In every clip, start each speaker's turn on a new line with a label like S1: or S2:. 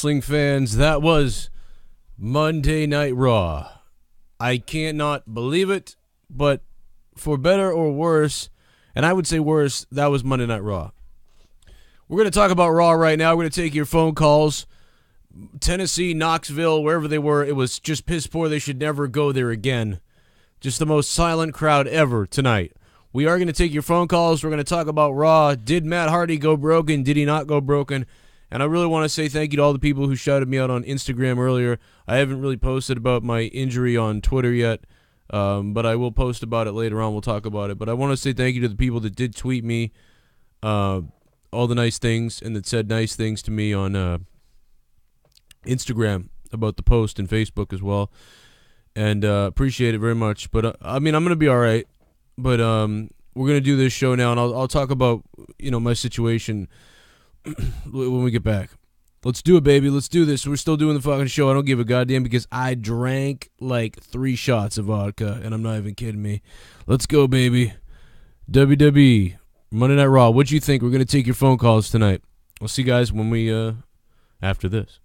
S1: wrestling fans, that was Monday Night Raw. I can't not believe it, but for better or worse, and I would say worse, that was Monday Night Raw. We're going to talk about Raw right now. We're going to take your phone calls. Tennessee, Knoxville, wherever they were, it was just piss poor. They should never go there again. Just the most silent crowd ever tonight. We are going to take your phone calls. We're going to talk about Raw. Did Matt Hardy go broken? Did he not go broken? And I really want to say thank you to all the people who shouted me out on Instagram earlier. I haven't really posted about my injury on Twitter yet, but I will post about it later on. We'll talk about it. But I want to say thank you to the people that did tweet me all the nice things and that said nice things to me on Instagram about the post and Facebook as well. And appreciate it very much. But, I mean, I'm going to be all right. But we're going to do this show now, and I'll talk about, my situation when we get back. Let's do it, baby. Let's do this. We're still doing the fucking show. I don't give a goddamn because I drank like 3 shots of vodka, and I'm not even kidding me. Let's go, baby. WWE, Monday Night Raw. What'd you think? We're going to take your phone calls tonight. We'll see you guys when we, after this.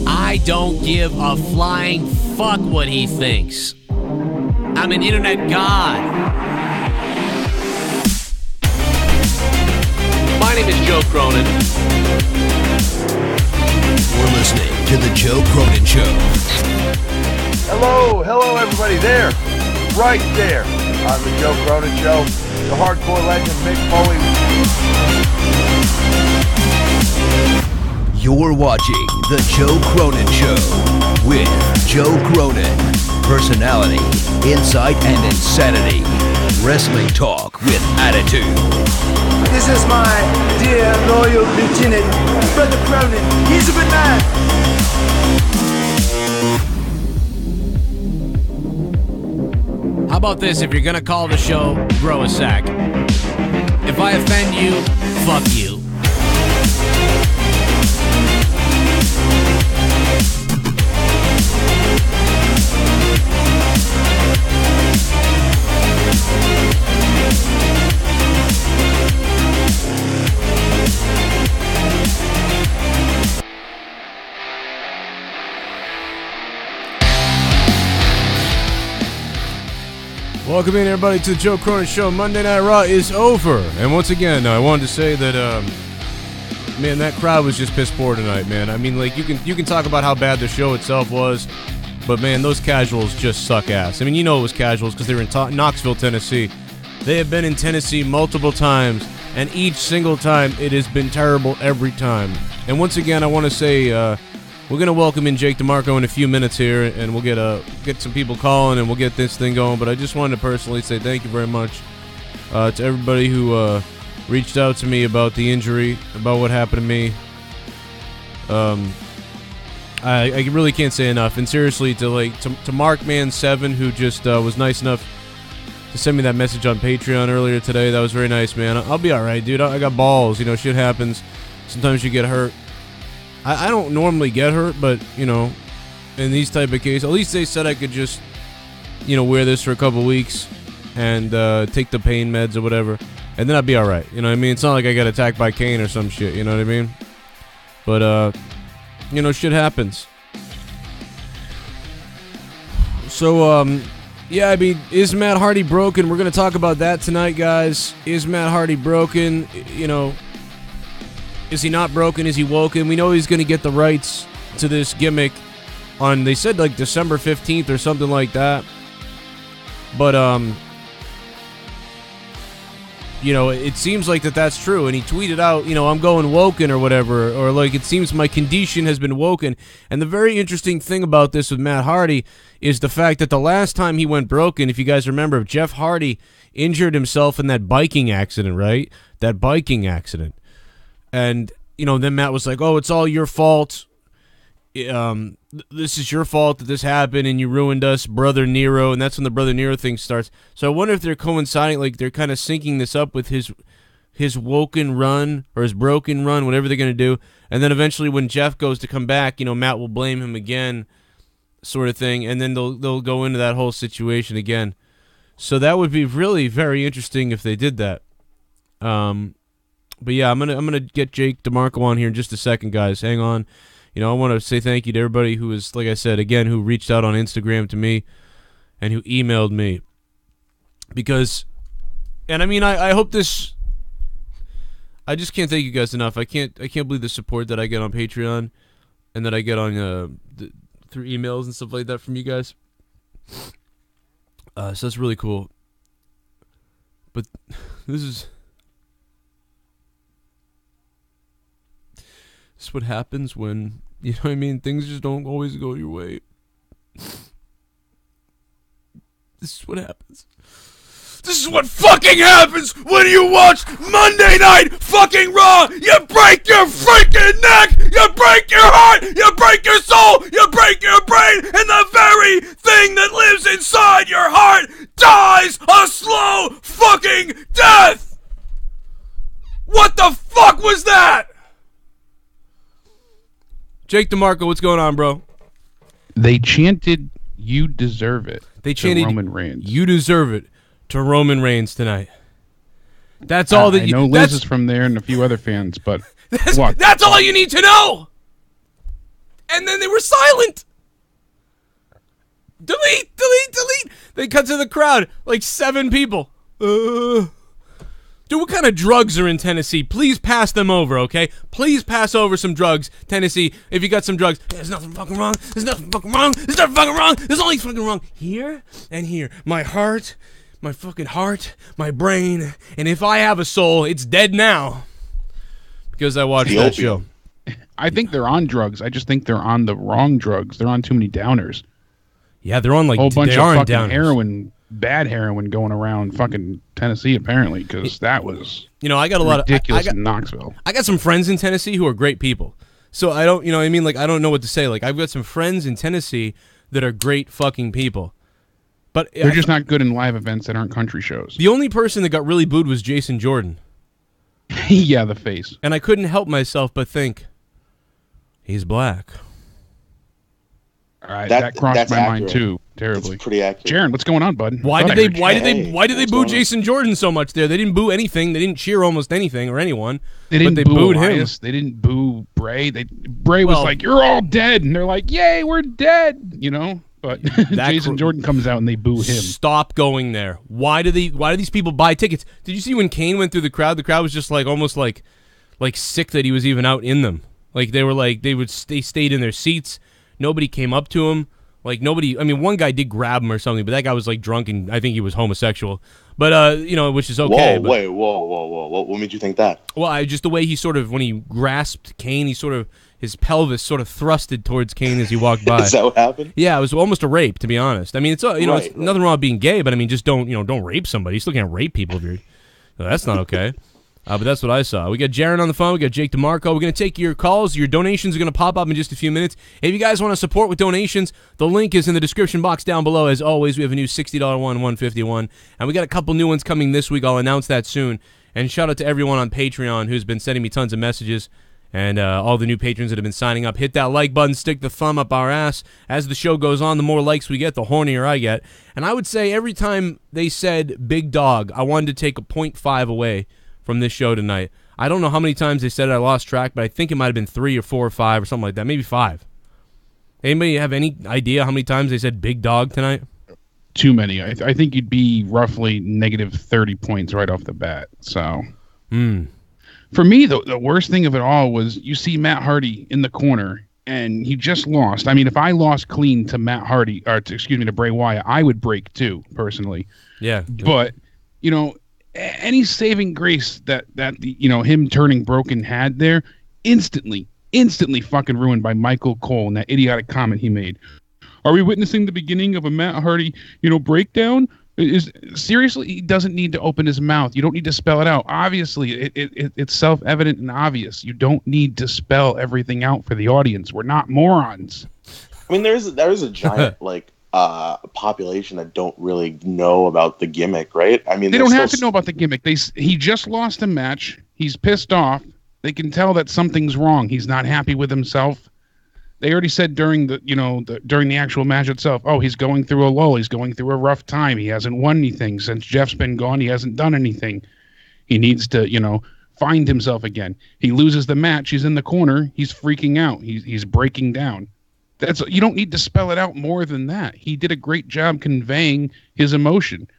S2: I don't give a flying fuck what he thinks. I'm an internet god. My name is Joe Cronin.
S3: We're listening to The Joe Cronin Show.
S4: Hello everybody there. Right there on The Joe Cronin Show. The hardcore legend Mick Foley.
S3: You're watching The Joe Cronin Show with Joe Cronin. Personality, insight, and insanity. Wrestling talk with attitude.
S5: This is my dear loyal lieutenant, Brother Cronin. He's a good man.
S2: How about this? If you're going to call the show, grow a sack. If I offend you, fuck you.
S1: Welcome in, everybody, to the Joe Cronin Show. Monday Night Raw is over. And once again, I wanted to say that, man, that crowd was just piss poor tonight, man. I mean, like, you can talk about how bad the show itself was, but, man, those casuals just suck ass. I mean, you know it was casuals because they were in Knoxville, Tennessee. They have been in Tennessee multiple times, and each single time it has been terrible every time. And once again, I want to say we're going to welcome in Jake DeMarco in a few minutes here, and we'll get some people calling, and we'll get this thing going. But I just wanted to personally say thank you very much to everybody who reached out to me about the injury, about what happened to me. I really can't say enough. And seriously, to Markman7, who just was nice enough to send me that message on Patreon earlier today. That was very nice, man. I'll be all right, dude. I got balls. Shit happens. Sometimes you get hurt. I don't normally get hurt, but, in these type of cases, at least they said I could just, wear this for a couple weeks and take the pain meds or whatever, and then I'd be all right. You know what I mean? It's not like I got attacked by KANE or some shit, you know what I mean? But, shit happens. So, yeah, I mean, is Matt Hardy broken? We're going to talk about that tonight, guys. Is Matt Hardy broken? Is he not broken? Is he woken? We know he's going to get the rights to this gimmick on, they said, like, December 15th or something like that. But, it seems like that's true. And he tweeted out, I'm going woken or whatever. Or, like, it seems my condition has been woken. And the very interesting thing about this with Matt Hardy is the fact that the last time he went broken, if you guys remember, Jeff Hardy injured himself in that biking accident, right? That biking accident. And, then Matt was like, oh, it's all your fault. This is your fault that this happened and you ruined us, Brother Nero. And that's when the Brother Nero thing starts. So I wonder if they're coinciding, like they're kind of syncing this up with his woken run or his broken run, whatever they're going to do. And then eventually when Jeff goes to come back, Matt will blame him again, sort of thing. And then they'll go into that whole situation again. So that would be really very interesting if they did that. But yeah, I'm gonna get Jake DeMarco on here in just a second, guys. Hang on. You know, I want to say thank you to everybody who is, like I said, again, who reached out on Instagram to me and who emailed me. Because, and I mean, I hope this, I just can't thank you guys enough. I can't believe the support that I get on Patreon and that I get on through emails and stuff like that from you guys. So that's really cool. But this is what happens when, you know what I mean, things just don't always go your way. This is what happens. This is what fucking happens when you watch Monday Night fucking Raw! You break your freaking neck! You break your heart! You break your soul! You break your brain! And the very thing that lives inside your heart dies a slow fucking death! What the fuck was that? Jake DeMarco, what's going on, bro?
S6: They chanted, "You deserve it."
S1: They chanted,
S6: Roman Reigns.
S1: "You deserve it," to Roman Reigns tonight. That's all that
S6: I know Liz is from there and a few other fans, but
S1: that's all you need to know. And then they were silent. Delete. They cut to the crowd, like 7 people. Dude, what kind of drugs are in Tennessee? Please pass them over, okay? Please pass over some drugs, Tennessee. If you got some drugs, there's nothing fucking wrong. There's nothing fucking wrong. There's nothing fucking wrong. There's only fucking wrong here and here. My heart, my fucking heart, my brain, and if I have a soul, it's dead now. Because I watched that show.
S6: I think they're on drugs. I just think they're on the wrong drugs. They're on too many downers.
S1: Yeah, they're on like
S6: a whole bunch
S1: they
S6: of
S1: are
S6: fucking
S1: downers.
S6: heroin. Bad heroin going around fucking Tennessee apparently, because that was,
S1: you know, I got a lot
S6: ridiculous in Knoxville.
S1: I got some friends in Tennessee who are great people. So I don't, you know what I mean? Like, I don't know what to say. Like, I've got some friends in Tennessee that are great fucking people. But
S6: they're just not good in live events that aren't country shows.
S1: The only person that got really booed was Jason Jordan.
S6: Yeah, the face.
S1: And I couldn't help myself but think, he's black.
S6: All right, that crossed my mind too, terribly.
S7: It's pretty accurate.
S6: Jaron, what's going on, bud?
S1: Why did they boo Jason Jordan so much there? They didn't boo anything. They didn't cheer almost anything or anyone.
S6: They didn't
S1: but they
S6: boo
S1: booed
S6: Elias.
S1: him.
S6: They didn't boo Bray. Bray was like, "You're all dead," and they're like, "Yay, we're dead!" You know. But Jason Jordan comes out and they boo him.
S1: Stop going there. Why do these people buy tickets? Did you see when Kane went through the crowd? The crowd was just like almost like sick that he was even out in them. Like they stayed in their seats. Nobody came up to him. Like nobody. I mean, one guy did grab him or something, but that guy was like drunk and I think he was homosexual. But you know, which is okay.
S7: Whoa! What made you think that?
S1: Well, just the way he sort of, when he grasped Kane, his pelvis sort of thrusted towards Kane as he walked by.
S7: Is that what happened?
S1: Yeah, it was almost a rape, to be honest. I mean, it's it's nothing wrong with being gay, but I mean, just don't rape somebody. You still can't rape people if you're. No, that's not okay. But that's what I saw. We got Jaron on the phone. We got Jake DeMarco. We're going to take your calls. Your donations are going to pop up in just a few minutes. If you guys want to support with donations, the link is in the description box down below. As always, we have a new $60 one, $151. And we got a couple new ones coming this week. I'll announce that soon. And shout out to everyone on Patreon who's been sending me tons of messages. And all the new patrons that have been signing up. Hit that like button. Stick the thumb up our ass. As the show goes on, the more likes we get, the hornier I get. And I would say every time they said big dog, I wanted to take a 0.5 away from this show tonight. I don't know how many times they said it. I lost track, but I think it might have been 3 or 4 or 5 or something like that. Maybe 5. Anybody have any idea how many times they said big dog tonight?
S6: Too many. I think you'd be roughly negative 30 points right off the bat. So, for me, the worst thing of it all was you see Matt Hardy in the corner, and he just lost. I mean, if I lost clean to Matt Hardy, or to Bray Wyatt, I would break too, personally.
S1: Yeah.
S6: But, you know, any saving grace that him turning broken had there, instantly fucking ruined by Michael Cole and that idiotic comment he made. Are we witnessing the beginning of a Matt Hardy, breakdown? Seriously, he doesn't need to open his mouth. You don't need to spell it out. Obviously, it's self-evident and obvious. You don't need to spell everything out for the audience. We're not morons.
S7: I mean, there is a giant population that don't really know about the gimmick, right? I mean,
S6: they don't have to know about the gimmick. He just lost a match. He's pissed off. They can tell that something's wrong. He's not happy with himself. They already said during the actual match itself, oh, he's going through a lull. He's going through a rough time. He hasn't won anything since Jeff's been gone. He hasn't done anything. He needs to, find himself again. He loses the match. He's in the corner. He's freaking out. He's breaking down. You don't need to spell it out more than that. He did a great job conveying his emotion.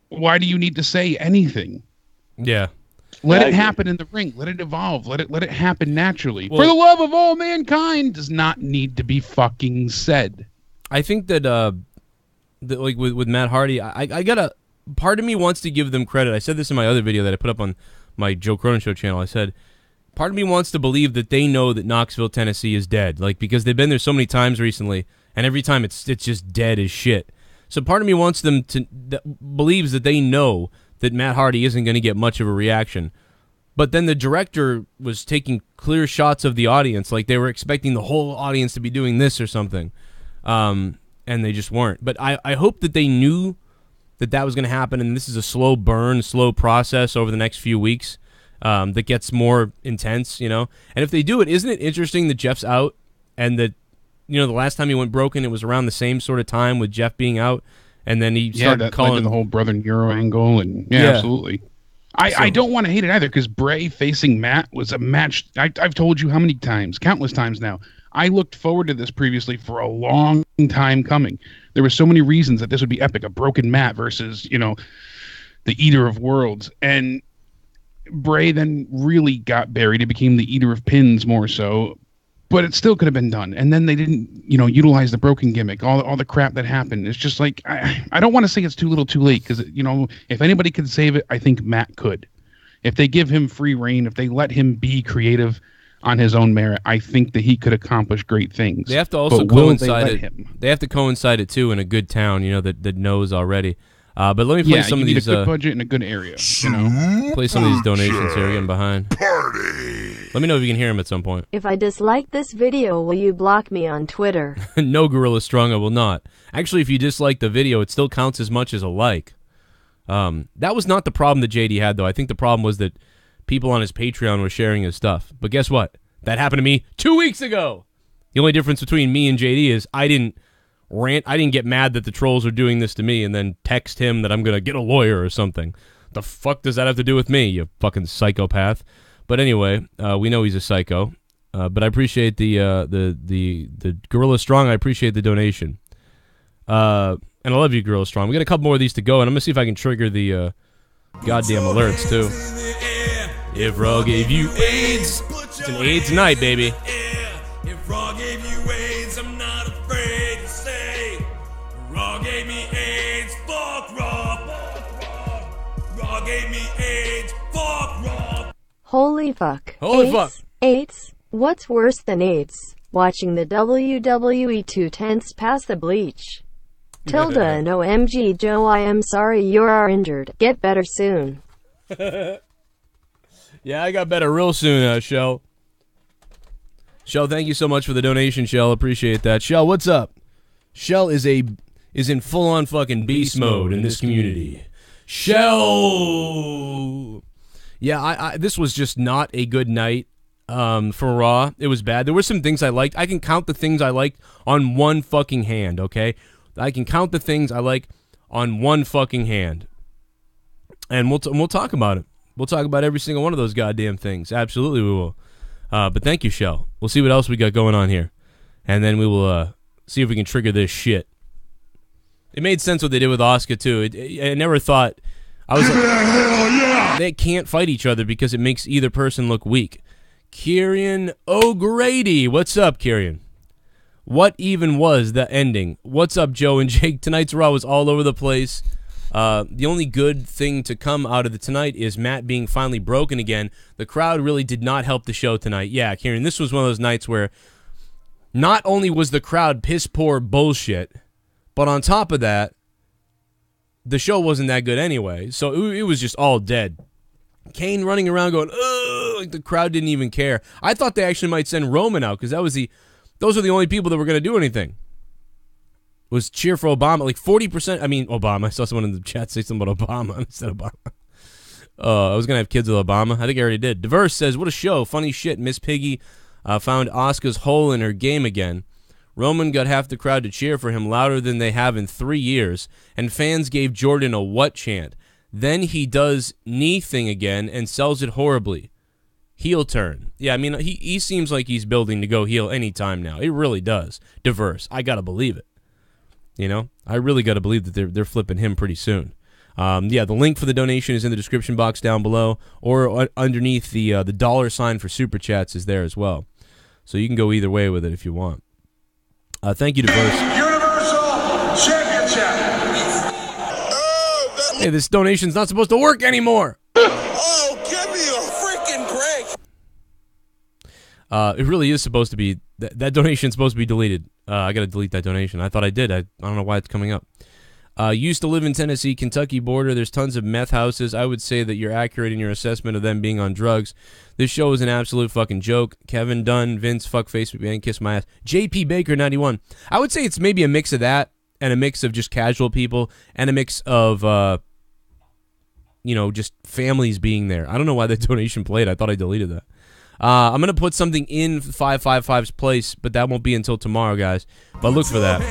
S6: Why do you need to say anything?
S1: Yeah.
S6: Let it happen in the ring. Let it evolve. Let it happen naturally.
S1: Well,
S6: for the love of all mankind does not need to be fucking said.
S1: I think that, like with Matt Hardy, I gotta. Part of me wants to give them credit. I said this in my other video that I put up on my Joe Cronin Show channel. I said, part of me wants to believe that they know that Knoxville, Tennessee is dead, like because they've been there so many times recently, and every time it's just dead as shit. So part of me wants them to believes that they know that Matt Hardy isn't going to get much of a reaction. But then the director was taking clear shots of the audience, like they were expecting the whole audience to be doing this or something, and they just weren't. But I hope that they knew that was going to happen, and this is a slow burn, slow process over the next few weeks that gets more intense, And if they do it, isn't it interesting that Jeff's out and that, the last time he went broken, it was around the same sort of time with Jeff being out, and then he started calling
S6: the whole brother Nero angle, and absolutely. I don't want to hate it either, because Bray facing Matt was a match. I've told you how many times, countless times now. I looked forward to this previously for a long time coming. There were so many reasons that this would be epic. A broken Matt versus, the Eater of Worlds. And Bray then really got buried. He became the Eater of Pins more so. But it still could have been done. And then they didn't, utilize the broken gimmick, all the crap that happened. It's just like, I don't want to say it's too little too late, because, if anybody could save it, I think Matt could. If they give him free reign, if they let him be creative on his own merit, I think that he could accomplish great things.
S1: They have to also coincide it. They have to coincide it too in a good town, that knows already. But let me play some of these.
S6: A good budget in a good area.
S1: Play some of these donations here. We're getting behind. Party. Let me know if you can hear them at some point.
S8: If I dislike this video, will you block me on Twitter?
S1: No, Gorilla Strong, I will not. Actually, if you dislike the video, it still counts as much as a like. That was not the problem that JD had, though. I think the problem was that people on his Patreon were sharing his stuff. But guess what? That happened to me 2 weeks ago. The only difference between me and JD is I didn't rant. I didn't get mad that the trolls are doing this to me and then text him that I'm going to get a lawyer or something. The fuck does that have to do with me, you fucking psychopath? But anyway, we know he's a psycho. But I appreciate the Gorilla Strong. I appreciate the donation. And I love you, Gorilla Strong. We got a couple more of these to go, and I'm going to see if I can trigger the goddamn alerts, too. If Raw gave you AIDS, it's an AIDS night, baby.
S9: If Raw gave you AIDS, I'm not afraid to say. Raw gave me AIDS, fuck Raw, fuck Raw. Raw gave me AIDS, fuck Raw.
S8: Holy fuck.
S1: Holy
S8: AIDS?
S1: fuck.
S8: AIDS? What's worse than AIDS? Watching the WWE 2 tenths past the bleach. Tilda and OMG Joe, I am sorry you are injured. Get better soon.
S1: Yeah, I got better real soon, Shell. Shell, thank you so much for the donation, Shell. Appreciate that. Shell, what's up? Shell is in full-on fucking beast mode in this community. Shell! Yeah, this was just not a good night for Raw. It was bad. There were some things I liked. I can count the things I liked on one fucking hand, okay? I can count the things I like on one fucking hand. And we'll talk about it. We'll talk about every single one of those goddamn things. Absolutely we will. But thank you, Shell. We'll see what else we got going on here. And then we will see if we can trigger this shit. It made sense what they did with Asuka, too. I never thought... I was like, hell yeah! They can't fight each other because it makes either person look weak. Kieran O'Grady. What's up, Kieran? What even was the ending? What's up, Joe and Jake? Tonight's Raw was all over the place. The only good thing to come out of tonight is Matt being finally broken again. The crowd really did not help the show tonight. Yeah, Kieran, this was one of those nights where not only was the crowd piss poor bullshit, but on top of that, the show wasn't that good anyway. So it was just all dead. Kane running around going, ugh, like the crowd didn't even care. I thought they actually might send Roman out because those were the only people that were going to do anything. Was cheer for Obama, like 40%. I mean, Obama. I saw someone in the chat say something about Obama instead of Obama. I was going to have kids with Obama. I think I already did. Diverse says, what a show. Funny shit. Miss Piggy found Asuka's hole in her game again. Roman got half the crowd to cheer for him louder than they have in 3 years. And fans gave Jordan a what chant. Then he does knee thing again and sells it horribly. Heel turn. Yeah, I mean, he seems like he's building to go heel anytime now. It really does. Diverse. I got to believe it. You know? I really got to believe that they're flipping him pretty soon. Yeah, the link for the donation is in the description box down below, or underneath the $sign for Super Chats is there as well. So you can go either way with it if you want. Thank you, Diverse.
S9: Universal Championship.
S1: Hey, this donation's not supposed to work anymore.
S9: Oh, give me a freaking break.
S1: It really is supposed to be, that donation's supposed to be deleted. I got to delete that donation. I thought I did. I don't know why it's coming up. Used to live in Tennessee, Kentucky border. There's tons of meth houses. I would say that you're accurate in your assessment of them being on drugs. This show is an absolute fucking joke. Kevin Dunn, Vince, fuckface, man, kiss my ass. JP Baker, 91. I would say it's maybe a mix of that and a mix of just casual people and a mix of, just families being there. I don't know why that donation played. I thought I deleted that. I'm going to put something in 555's place, but that won't be until tomorrow, guys. But look for that.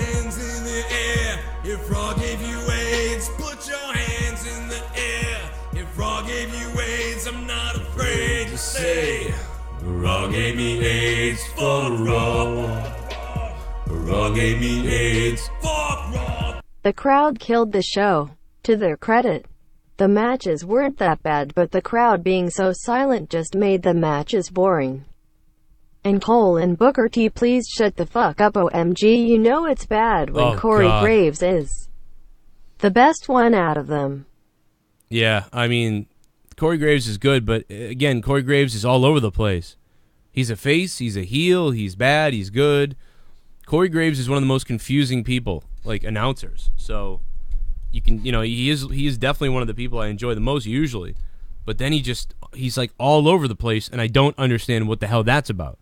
S9: If Raw gave you AIDS, put your hands in the air. If Raw gave you AIDS, I'm not afraid to say, Raw gave me AIDS for Raw. Raw gave me AIDS for Raw.
S8: The crowd killed the show. To their credit, the matches weren't that bad, but the crowd being so silent just made the matches boring. And Cole and Booker T, please shut the fuck up. OMG, you know it's bad when Corey Graves is the best one out of them.
S1: Yeah, I mean, Corey Graves is good, but again, Corey Graves is all over the place. He's a face, he's a heel, he's bad, he's good. Corey Graves is one of the most confusing people, like announcers. So you can, he is definitely one of the people I enjoy the most usually. But then he's like all over the place, and I don't understand what the hell that's about.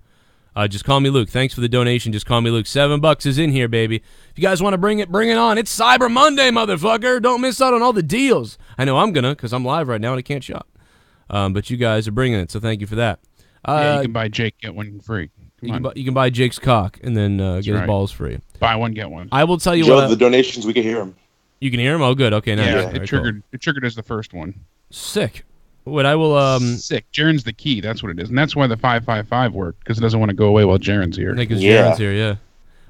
S1: Just call me Luke. Thanks for the donation. Just call me Luke. $7 is in here, baby. If you guys want to bring it on. It's Cyber Monday, motherfucker. Don't miss out on all the deals. I know I'm gonna, because I'm live right now and I can't shop. But you guys are bringing it, so thank you for that.
S6: You can buy Jake, get one free.
S1: You can buy Jake's cock and then get his balls free.
S6: Buy one, get one.
S1: I will tell you
S7: Joe, the donations, we can hear them.
S1: You can hear them? Oh, good. Okay, nice.
S6: Yeah, it triggered as the first one.
S1: Sick. What I will
S6: sick. Jaren's the key. That's what it is, and that's why the 555 worked, because it doesn't want to go away while Jaren's here.
S1: Because Jaren's here, yeah.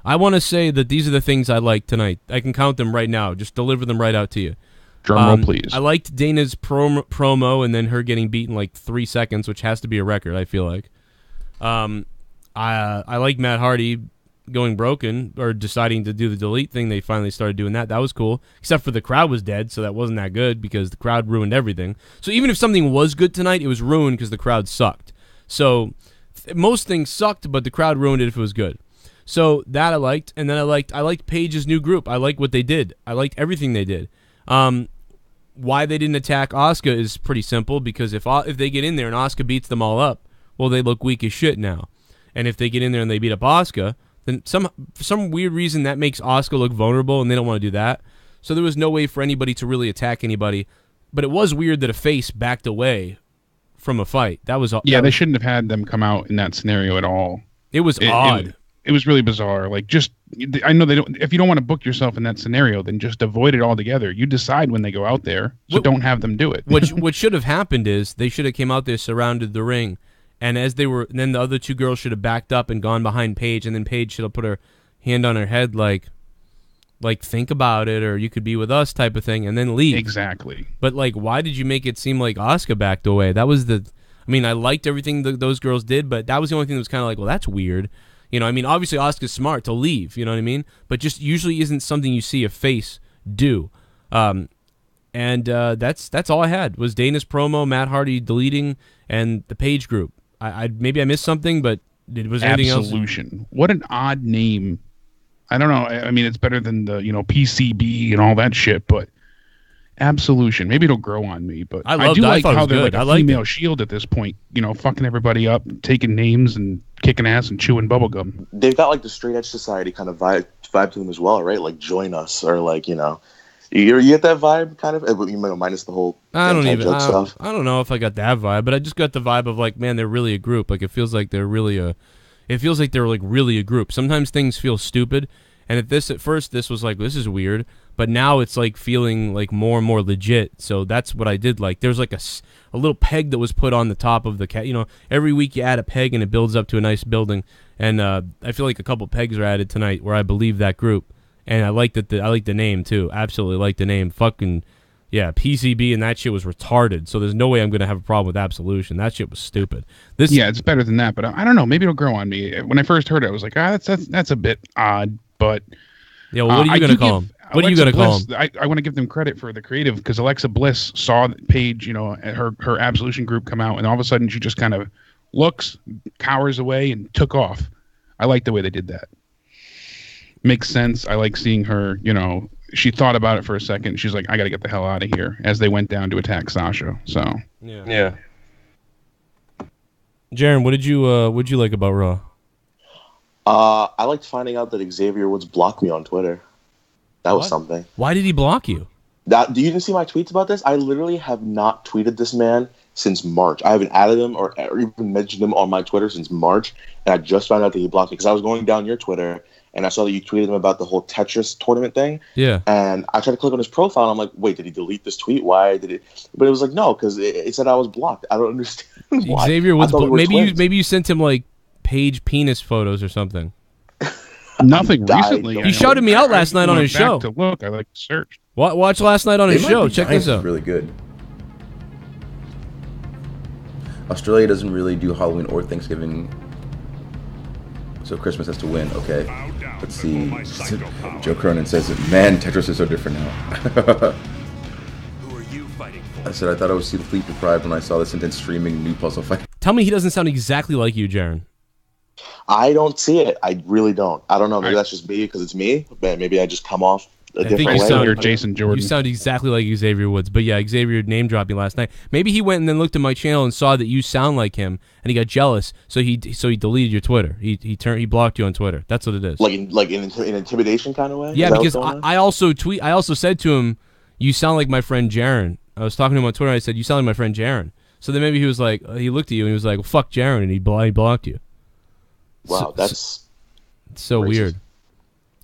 S1: I want to say that these are the things I like tonight. I can count them right now. Just deliver them right out to you.
S6: Drum roll, please.
S1: I liked Dana's promo and then her getting beat in like 3 seconds, which has to be a record. I feel like. I like Matt Hardy going broken or deciding to do the delete thing. They finally started doing that. That was cool. Except for the crowd was dead, so that wasn't that good because the crowd ruined everything. So even if something was good tonight, it was ruined because the crowd sucked. So most things sucked, but the crowd ruined it if it was good. So that I liked, and then I liked Paige's new group. I liked what they did. I liked everything they did. Why they didn't attack Asuka is pretty simple, because if they get in there and Asuka beats them all up, well, they look weak as shit now. And if they get in there and they beat up Asuka, then for some weird reason that makes Asuka look vulnerable, and they don't want to do that. So there was no way for anybody to really attack anybody. But it was weird that a face backed away from a fight. That was
S6: they shouldn't have had them come out in that scenario at all.
S1: It was odd.
S6: It was really bizarre. Like, I know they don't. If you don't want to book yourself in that scenario, then just avoid it altogether. You decide when they go out there, so don't have them do it.
S1: What should have happened is they should have came out there, surrounded the ring. And then the other two girls should have backed up and gone behind Paige, and then Paige should have put her hand on her head like think about it, or you could be with us type of thing, and then leave.
S6: Exactly.
S1: But why did you make it seem like Asuka backed away? That was I liked everything those girls did, but that was the only thing that was kind of like, well, that's weird. Obviously Asuka's smart to leave, you know what I mean? But just usually isn't something you see a face do. And that's all I had was Dana's promo, Matt Hardy deleting, and the Paige group. Maybe I missed something, but was anything else?
S6: Absolution. What an odd name. I don't know. I mean, it's better than the PCB and all that shit, but Absolution. Maybe it'll grow on me, but I do like how they're like a female Shield at this point. Fucking everybody up, taking names and kicking ass and chewing bubblegum.
S7: They've got like the straight edge society kind of vibe to them as well, right? Like join us, or like you get that vibe kind of, minus the whole joke stuff.
S1: I don't know if I got that vibe, but I just got the vibe of like, man, they're really a group. Like it feels like they're really a group. Sometimes things feel stupid, and at first this was like, this is weird, but now it's like feeling like more and more legit. So that's what I did. Like there's like a little peg that was put on the top of the cat. You know, every week you add a peg and it builds up to a nice building. And I feel like a couple pegs are added tonight where I believe that group. And I like that. I like the name too. Absolutely like the name. Fucking yeah, PCB and that shit was retarded. So there's no way I'm gonna have a problem with Absolution. That shit was stupid.
S6: Yeah, it's better than that. But I don't know. Maybe it'll grow on me. When I first heard it, I was like, that's a bit odd. But
S1: yeah, well, what are you gonna call him? What are you gonna call him?
S6: I want to give them credit for the creative because Alexa Bliss saw Paige, you know, her Absolution group come out, and all of a sudden she just kind of looks, cowers away, and took off. I like the way they did that. Makes sense. I like seeing her, you know, she thought about it for a second. She's like, I got to get the hell out of here as they went down to attack Sasha. So,
S10: yeah.
S1: Jaren, what did you like about Raw?
S7: I liked finding out that Xavier Woods blocked me on Twitter. That was something.
S1: Why did he block you?
S7: You didn't see my tweets about this? I literally have not tweeted this man since March. I haven't added him or even mentioned him on my Twitter since March, and I just found out that he blocked me because I was going down your Twitter and I saw that you tweeted him about the whole Tetris tournament thing.
S1: Yeah.
S7: And I tried to click on his profile and I'm like, wait, did he delete this tweet? Why did it? But it was like, no, because it said I was blocked. I don't understand why.
S1: Xavier Woods, maybe you sent him like Paige penis photos or something.
S6: Nothing recently.
S1: He shouted me out last night on his show.
S6: To look, I like to search.
S1: Watch last night on his show. Check this out.
S10: Really good. Australia doesn't really do Halloween or Thanksgiving, so Christmas has to win. Okay, let's see. Joe Cronin says, "Man, Tetris is so different now."
S9: Who are you fighting for?
S10: I said I thought I was sleep deprived when I saw this intense streaming new puzzle fight.
S1: Tell me he doesn't sound exactly like you, Jaren.
S7: I don't see it. I really don't. I don't know. Maybe that's just me because it's me. But maybe I just come off a different way.
S6: You're Jason Jordan.
S1: You sound exactly like Xavier Woods. But yeah, Xavier name dropped me last night. Maybe he went and then looked at my channel and saw that you sound like him, and he got jealous. So he deleted your Twitter. He blocked you on Twitter. That's what it is.
S7: Like in intimidation kind of way.
S1: Yeah, because I also said to him, "You sound like my friend Jaren." I was talking to him on Twitter. And I said, "You sound like my friend Jaren." So then maybe he was like, he looked at you and he was like, well, "Fuck Jaren," and he blocked you.
S7: Wow, that's
S1: so
S7: racist.
S1: weird.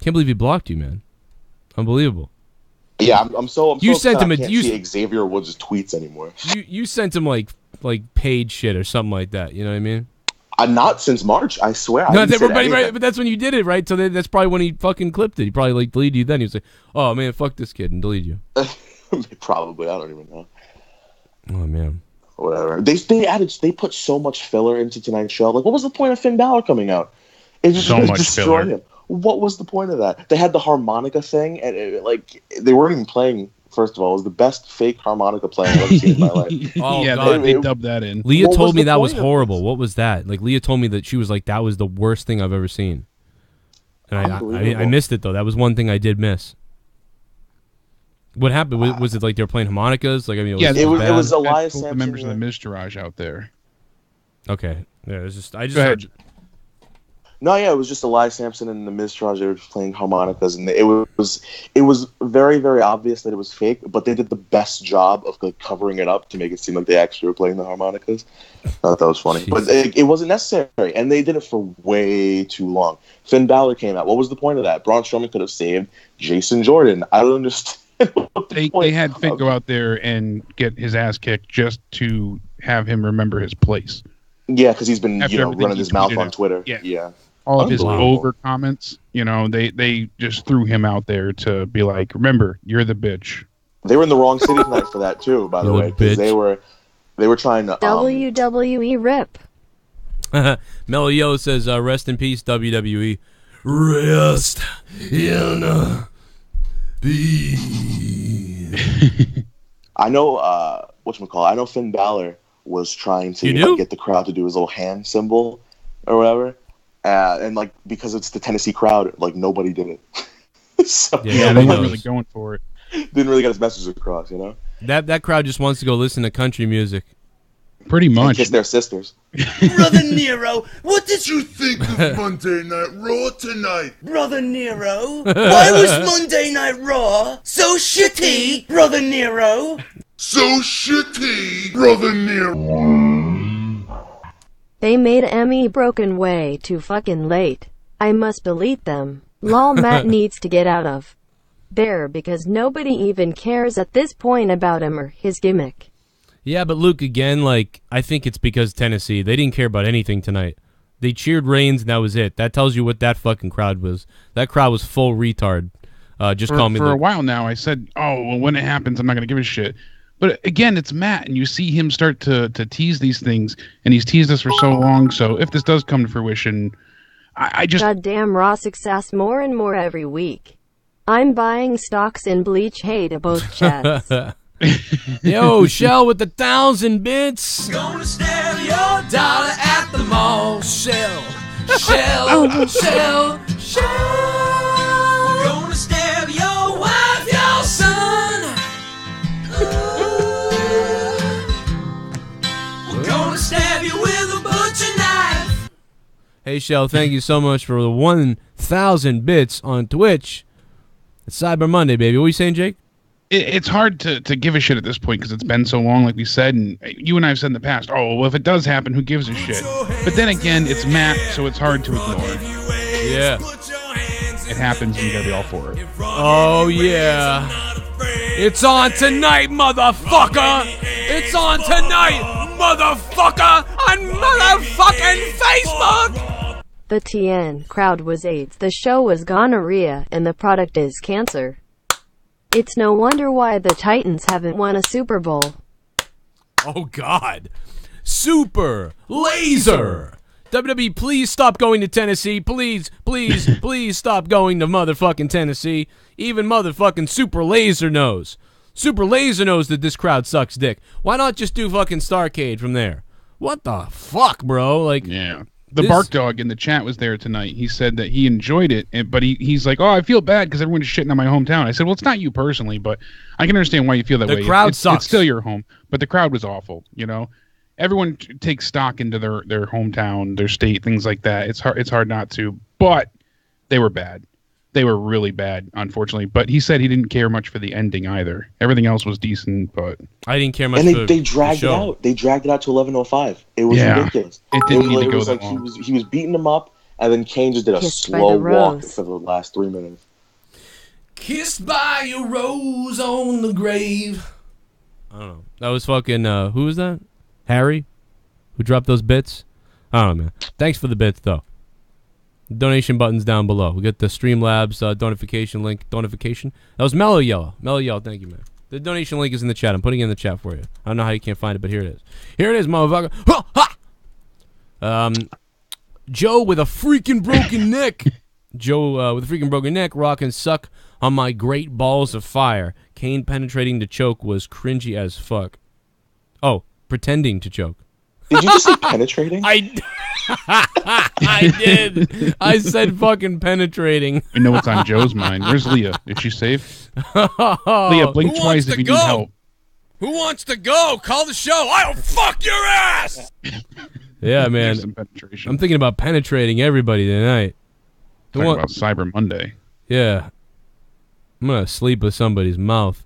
S1: Can't believe he blocked you, man. Unbelievable.
S7: Yeah, I'm so
S1: you sent him
S7: I can't see Xavier Woods' tweets anymore.
S1: You sent him like Paige shit or something like that. You know what I mean?
S7: Not since March. I swear.
S1: No, right, but that's when you did it, right? So that's probably when he fucking clipped it. He probably like deleted you then. He was like, "Oh man, fuck this kid," and deleted you.
S7: Probably. I don't even know.
S1: Oh man.
S7: Whatever. They put so much filler into tonight's show. Like, what was the point of Finn Balor coming out? It just
S6: so much
S7: destroyed
S6: filler.
S7: Him. What was the point of that? They had the harmonica thing, and they weren't even playing. First of all, it was the best fake harmonica playing I've ever seen in my life.
S1: Oh,
S6: yeah,
S1: God.
S6: they dubbed that in.
S1: Leah told me that was horrible. What was that? Like, Leah told me that she was like, that was the worst thing I've ever seen. And I missed it, though. That was one thing I did miss. What happened? Was it like they were playing harmonicas? Like, I mean,
S7: it was Elias Sampson.
S6: The members of the Miztourage out there.
S1: Okay. Yeah, it was just I just heard.
S7: No, yeah, it was just Elias Sampson and the Miztourage. They were playing harmonicas, and it was very, very obvious that it was fake. But they did the best job of like covering it up to make it seem like they actually were playing the harmonicas. I thought that was funny,
S1: Jeez.
S7: but it wasn't necessary, and they did it for way too long. Finn Balor came out. What was the point of that? Braun Strowman could have saved Jason Jordan. I don't understand.
S6: They had Finn go out there and get his ass kicked just to have him remember his place.
S7: Yeah, because he's been running his mouth on Twitter.
S6: Yeah. All of his over comments, they just threw him out there to be like, remember, you're the bitch.
S7: They were in the wrong city tonight for that too, by the way, because they were trying to
S8: WWE rip.
S1: Mello Yo says, "Rest in peace, WWE." Rest in peace.
S7: I know whatchamacallit. I know Finn Balor was trying to get the crowd to do his little hand symbol or whatever. And like because it's the Tennessee crowd, like nobody did it. So,
S6: they weren't really going for it.
S7: Didn't really get his message across,
S1: That crowd just wants to go listen to country music.
S6: Pretty much.
S7: And kiss their sisters.
S9: Brother Nero, what did you think of Monday Night Raw tonight? Brother Nero, why was Monday Night Raw so shitty, Brother Nero? So shitty, Brother Nero.
S8: They made Emmy broken way too fucking late. I must delete them. Lol, Matt needs to get out of. there because nobody even cares at this point about him or his gimmick.
S1: Yeah, but Luke, again, like, I think it's because Tennessee, they didn't care about anything tonight. They cheered Reigns, and that was it. That tells you what that fucking crowd was. That crowd was full retard.
S6: For a while now, I said, oh, well, when it happens, I'm not going to give a shit. But again, it's Matt, and you see him start to tease these things, and he's teased us for so long, so if this does come to fruition, I just...
S8: Goddamn raw success more and more every week. I'm buying stocks in Bleach Hay to both chats.
S1: Yo, Shell with the 1,000 bits.
S9: Gonna steal your dollar at the mall. Shell, Shell, Shell, Shell. We're gonna steal your wife, your son. We're gonna stab you with a butcher knife.
S1: Hey, Shell, thank you so much for the 1,000 bits on Twitch. It's Cyber Monday, baby. What are you saying, Jake?
S6: It's hard to give a shit at this point because it's been so long, like we said, and you and I have said in the past, oh, well, if it does happen, who gives a shit? But then again, it's Matt, so it's hard to ignore.
S1: Yeah.
S6: It happens, and you gotta be all for it.
S1: Oh, yeah. It's on tonight, motherfucker! It's on tonight, motherfucker! On motherfucking Facebook!
S8: The TN crowd was AIDS, the show was gonorrhea, and the product is cancer. It's no wonder why the Titans haven't won a Super Bowl.
S1: Oh, God. Super Laser. WWE, please stop going to Tennessee. Please, please, please stop going to motherfucking Tennessee. Even motherfucking Super Laser knows. Super Laser knows that this crowd sucks dick. Why not just do fucking Starrcade from there? What the fuck, bro? Like,
S6: yeah. The Bark Dog in the chat was there tonight. He said that he enjoyed it, but he's like, oh, I feel bad because everyone's shitting on my hometown. I said, well, it's not you personally, but I can understand why you feel that way.
S1: The crowd sucks.
S6: It's still your home, but the crowd was awful, you know? Everyone takes stock into their hometown, their state, things like that. It's hard not to, but they were bad. They were really bad, unfortunately. But he said he didn't care much for the ending either. Everything else was decent, but
S1: I didn't care much.
S7: And they dragged it out. They dragged it out to 11:05. It was ridiculous.
S6: It didn't need to go that
S7: long.
S6: long.
S7: He was beating him up, and then Kane just did a slow walk for the last 3 minutes.
S1: Kissed by your rose on the grave. I don't know. That was fucking. Who was that? Harry, who dropped those bits. I don't know, man. Thanks for the bits, though. Donation buttons down below. We got the Streamlabs notification link. That was Mellow Yellow. Mellow Yellow, thank you, man. The donation link is in the chat. I'm putting it in the chat for you. I don't know how you can't find it, but here it is. Here it is, motherfucker. Ha! Joe with a freaking broken neck. Joe with a freaking broken neck. Rock and suck on my great balls of fire. Kane penetrating to choke was cringy as fuck. Oh, pretending to choke.
S7: Did you just say penetrating?
S1: I did. I said fucking penetrating.
S6: We know what's on Joe's mind. Where's Leah? Is she safe? Leah, blink twice if you need help.
S1: Who wants to go? Call the show. I'll fuck your ass. Yeah, man.
S6: Some penetration.
S1: I'm thinking about penetrating everybody tonight.
S6: Talking about Cyber Monday.
S1: Yeah. I'm going to sleep with somebody's mouth.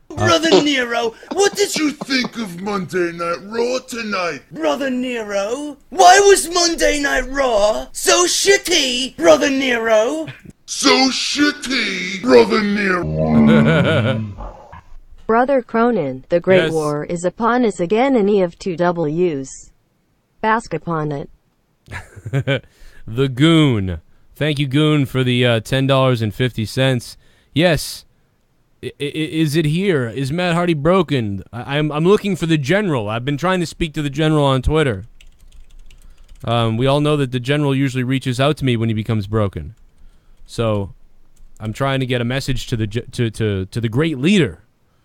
S11: Brother Nero, what did you think of Monday Night Raw tonight? Brother Nero, why was Monday Night Raw so shitty, Brother Nero? So shitty, Brother Nero.
S8: Brother Cronin, the Great War is upon us again, and he of two W's. Bask upon it.
S1: The Goon. Thank you, Goon, for the $10.50. Yes. Is it here? Is Matt Hardy broken? I'm looking for the general. I've been trying to speak to the general on Twitter. We all know that the general usually reaches out to me when he becomes broken. So I'm trying to get a message to the great leader.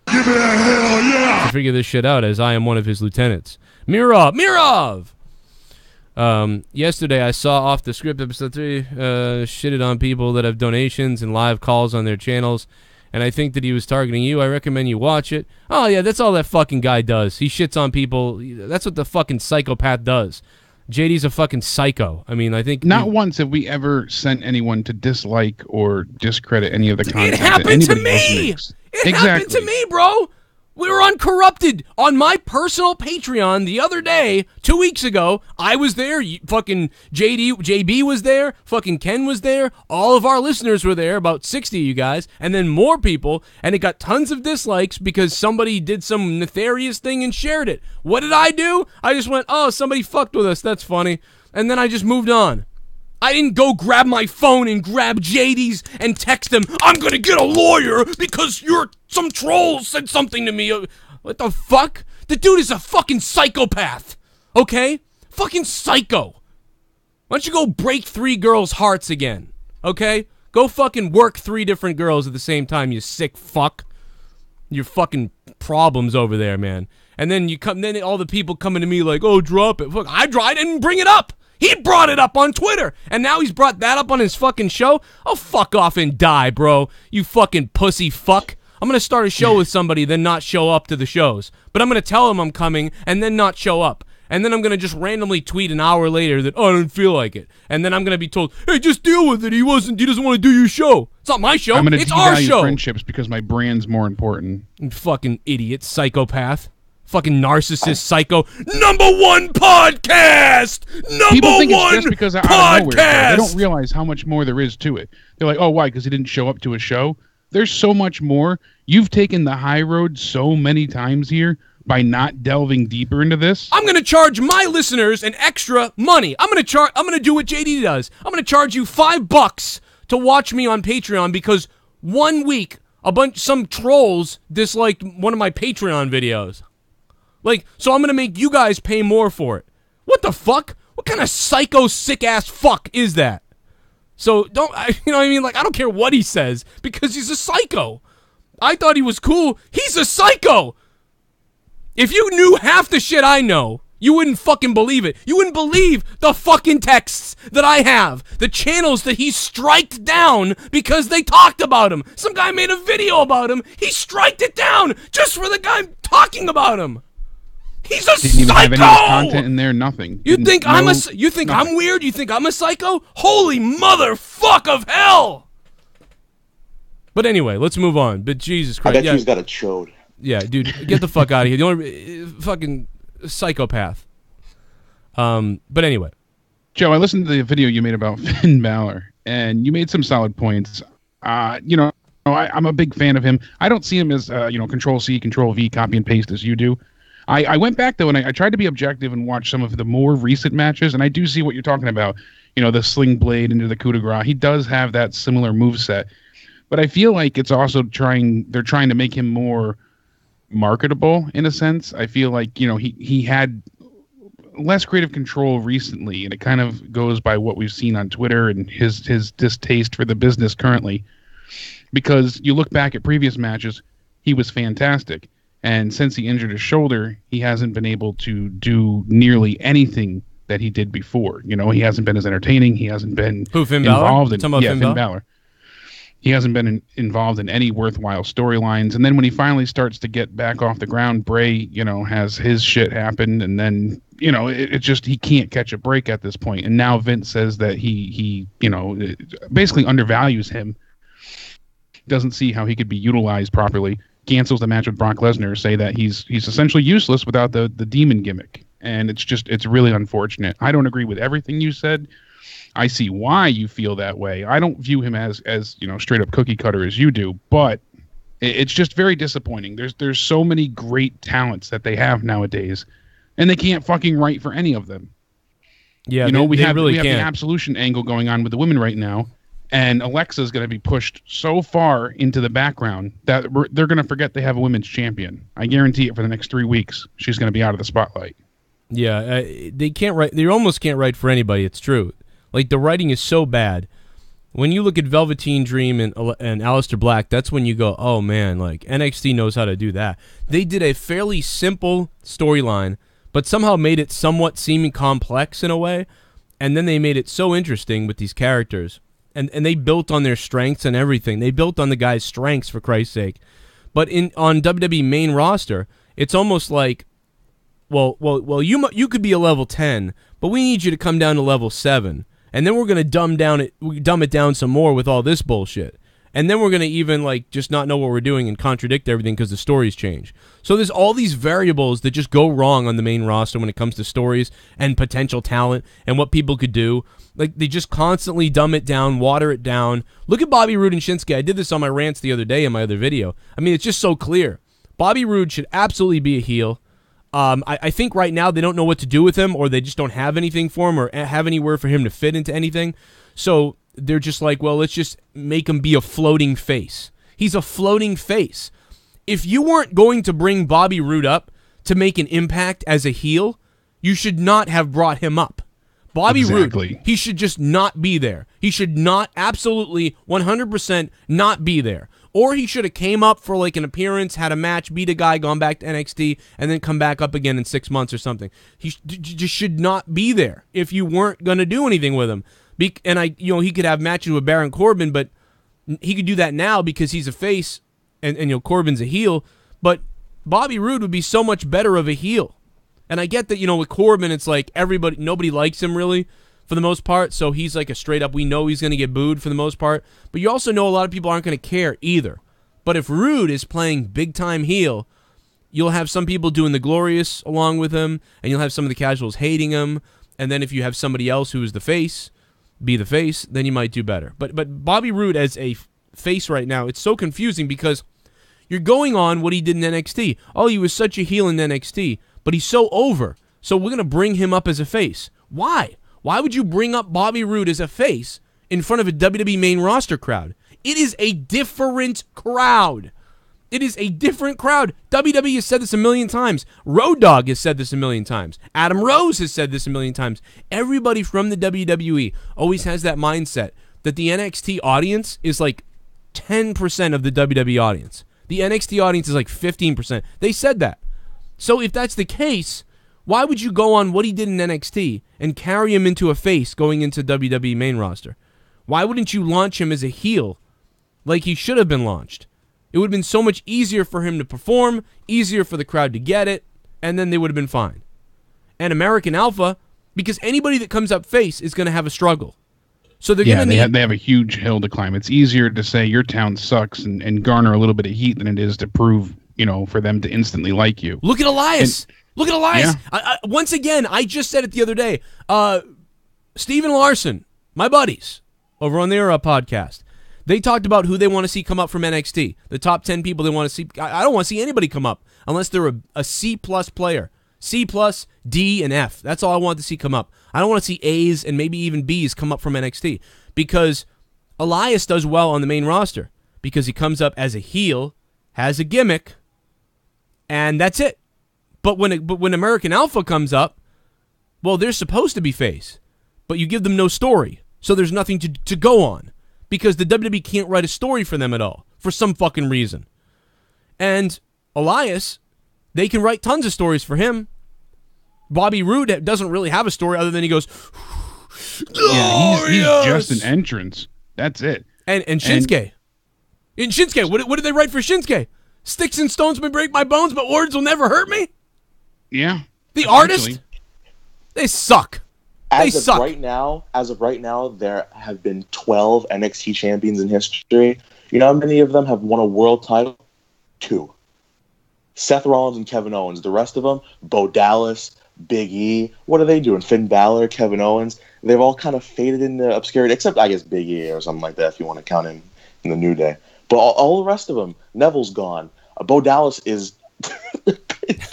S11: Give it a hell yeah!
S1: To figure this shit out, as I am one of his lieutenants. Mirov! Yesterday I saw Off the Script episode 3 shitted on people that have donations and live calls on their channels. And I think that he was targeting you. I recommend you watch it. Oh, yeah, that's all that fucking guy does. He shits on people. That's what the fucking psychopath does. JD's a fucking psycho. I mean, I think...
S6: Not once have we ever sent anyone to dislike or discredit any of the content.
S1: It happened to me! It happened to me, bro! We were uncorrupted on my personal Patreon the other day, 2 weeks ago. I was there. Fucking JB was there. Fucking Ken was there. All of our listeners were there, about 60 of you guys, and then more people, and it got tons of dislikes because somebody did some nefarious thing and shared it. What did I do? I just went, oh, somebody fucked with us. That's funny. And then I just moved on. I didn't go grab my phone and grab JD's and text him, I'm gonna get a lawyer because some trolls said something to me. What the fuck? The dude is a fucking psychopath. Okay? Fucking psycho. Why don't you go break 3 girls' hearts again? Okay? Go fucking work 3 different girls at the same time, you sick fuck. Your fucking problems over there, man. And then then all the people coming to me like, oh, drop it. Fuck, I didn't bring it up. He brought it up on Twitter, and now he's brought that up on his fucking show? Oh, fuck off and die, bro. You fucking pussy fuck. I'm going to start a show with somebody, then not show up to the shows. But I'm going to tell him I'm coming, and then not show up. And then I'm going to just randomly tweet an hour later that, oh, I don't feel like it. And then I'm going to be told, hey, just deal with it. He doesn't want to do your show. It's not my show. It's our show.
S6: Friendships because my brand's more important.
S1: You fucking idiot, psychopath. Fucking narcissist, psycho. #1 podcast.
S6: People think it's just
S1: #1
S6: because out of nowhere. They don't realize how much more there is to it. They're like, oh, why? Because he didn't show up to a show? There's so much more. You've taken the high road so many times here by not delving deeper into this.
S1: I'm going to charge my listeners an extra money. I'm going to do what JD does. I'm going to charge you $5 to watch me on Patreon because 1 week some trolls disliked one of my Patreon videos. So I'm going to make you guys pay more for it. What the fuck? What kind of psycho sick-ass fuck is that? So, you know what I mean? I don't care what he says, because he's a psycho. I thought he was cool. He's a psycho! If you knew half the shit I know, you wouldn't fucking believe it. You wouldn't believe the fucking texts that I have. The channels that he striked down because they talked about him. Some guy made a video about him. He striked it down just for the guy talking about him. He's a
S6: Didn't even
S1: psycho!
S6: have any content in there, nothing.
S1: You think I'm weird? You think I'm a psycho? Holy motherfuck of hell! But anyway, let's move on. But Jesus Christ.
S7: I bet he's got a chode.
S1: Yeah, dude, get the fuck out of here. The only fucking psychopath. But anyway.
S6: Joe, I listened to the video you made about Finn Balor, and you made some solid points. I'm a big fan of him. I don't see him as, Control-C, Control-V, copy and paste as you do. I went back, though, and I tried to be objective and watch some of the more recent matches, and I do see what you're talking about. The sling blade into the coup de grace. He does have that similar moveset. But I feel like it's also they're trying to make him more marketable, in a sense. I feel like, he had less creative control recently, and it kind of goes by what we've seen on Twitter and his distaste for the business currently. Because you look back at previous matches, he was fantastic. And since he injured his shoulder, he hasn't been able to do nearly anything that he did before. He hasn't been as entertaining. He hasn't been involved in Finn Balor. He hasn't been involved in any worthwhile storylines. And then when he finally starts to get back off the ground, Bray, has his shit happen, and then it just he can't catch a break at this point. And now Vince says that he basically undervalues him. Doesn't see how he could be utilized properly. Cancels the match with Brock Lesnar, say that he's essentially useless without the demon gimmick. And it's really unfortunate. I don't agree with everything you said. I see why you feel that way. I don't view him as straight up cookie cutter as you do, but it's just very disappointing. There's so many great talents that they have nowadays, and they can't fucking write for any of them.
S1: Yeah,
S6: we have the absolution angle going on with the women right now. And Alexa's going to be pushed so far into the background that they're going to forget they have a women's champion. I guarantee it for the next 3 weeks. She's going to be out of the spotlight.
S1: Yeah, they can't write. They almost can't write for anybody. It's true. The writing is so bad. When you look at Velveteen Dream and Aleister Black, that's when you go, oh man, NXT knows how to do that. They did a fairly simple storyline, but somehow made it somewhat seeming complex in a way, and then they made it so interesting with these characters. And they built on their strengths and everything. They built on the guy's strengths, for Christ's sake. But on WWE main roster, it's almost like, well, you could be a level 10, but we need you to come down to level 7, and then we're gonna dumb it down some more with all this bullshit. And then we're going to even like just not know what we're doing and contradict everything because the stories change. So there's all these variables that just go wrong on the main roster when it comes to stories and potential talent and what people could do. Like, they just constantly dumb it down, water it down. Look at Bobby Roode and Shinsuke. I did this on my rants the other day in my other video. I mean, it's just so clear. Bobby Roode should absolutely be a heel. I think right now they don't know what to do with him, or they just don't have anything for him or have anywhere for him to fit into anything. So they're just like, well, let's just make him be a floating face. He's a floating face. If you weren't going to bring Bobby Roode up to make an impact as a heel, you should not have brought him up. Bobby Roode, he should just not be there. He should not, absolutely 100% not be there. Or he should have came up for like an appearance, had a match, beat a guy, gone back to NXT, and then come back up again in 6 months or something. He just should not be there if you weren't going to do anything with him. And he could have matches with Baron Corbin, but he could do that now because he's a face and Corbin's a heel. But Bobby Roode would be so much better of a heel. And I get that, with Corbin, it's like nobody likes him really for the most part. So he's like a straight up, we know he's going to get booed for the most part. But you also know a lot of people aren't going to care either. But if Roode is playing big time heel, you'll have some people doing the glorious along with him, and you'll have some of the casuals hating him. And then if you have somebody else who is the face, be the face, then you might do better. But Bobby Roode as a face right now, it's so confusing because you're going on what he did in NXT. Oh, he was such a heel in NXT, but he's so over. So we're going to bring him up as a face. Why? Why would you bring up Bobby Roode as a face in front of a WWE main roster crowd? It is a different crowd. It is a different crowd. WWE has said this a million times. Road Dogg has said this a million times. Adam Rose has said this a million times. Everybody from the WWE always has that mindset that the NXT audience is like 10% of the WWE audience. The NXT audience is like 15%. They said that. So if that's the case, why would you go on what he did in NXT and carry him into a face going into WWE main roster? Why wouldn't you launch him as a heel like he should have been launched? It would have been so much easier for him to perform, easier for the crowd to get it, and then they would have been fine. And American Alpha, because anybody that comes up face is going to have a struggle. So they're going to
S6: they have a huge hill to climb. It's easier to say your town sucks and garner a little bit of heat than it is to prove, for them to instantly like you.
S1: Look at Elias. Look at Elias. Yeah. Once again, I just said it the other day. Steven Larson, my buddies over on their podcast, they talked about who they want to see come up from NXT. The top 10 people they want to see. I don't want to see anybody come up unless they're a C-plus player. C+, D, and F. That's all I want to see come up. I don't want to see A's and maybe even B's come up from NXT because Elias does well on the main roster because he comes up as a heel, has a gimmick, and that's it. But when American Alpha comes up, well, they're supposed to be face, but you give them no story, so there's nothing to go on because the WWE can't write a story for them at all for some fucking reason. And Elias, they can write tons of stories for him. Bobby Roode doesn't really have a story other than he goes,
S6: yeah, he's just an entrance. That's it.
S1: And Shinsuke. In Shinsuke, what did they write for Shinsuke? Sticks and stones may break my bones, but words will never hurt me?
S6: Yeah.
S1: The artist? They suck.
S7: As of right now, there have been 12 NXT champions in history. You know how many of them have won a world title? 2. Seth Rollins and Kevin Owens. The rest of them, Bo Dallas, Big E. What are they doing? Finn Balor, Kevin Owens. They've all kind of faded into obscurity, except I guess Big E or something like that if you want to count him in the New Day. But all the rest of them, Neville's gone. Bo Dallas is...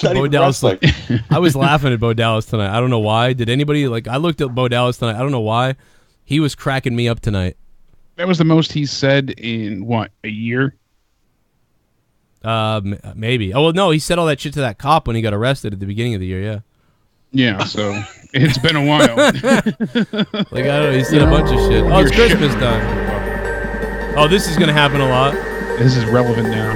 S1: Bo Dallas, I was laughing at Bo Dallas tonight. I don't know why. Did anybody, I looked at Bo Dallas tonight. I don't know why. He was cracking me up tonight.
S6: That was the most he said in, what, a year?
S1: Maybe. Oh, well, no, he said all that shit to that cop when he got arrested at the beginning of the year, yeah.
S6: Yeah, so it's been a while.
S1: I don't know, he said a bunch of shit. Oh, it's Christmas time. Oh, this is going to happen a lot.
S6: This is relevant now.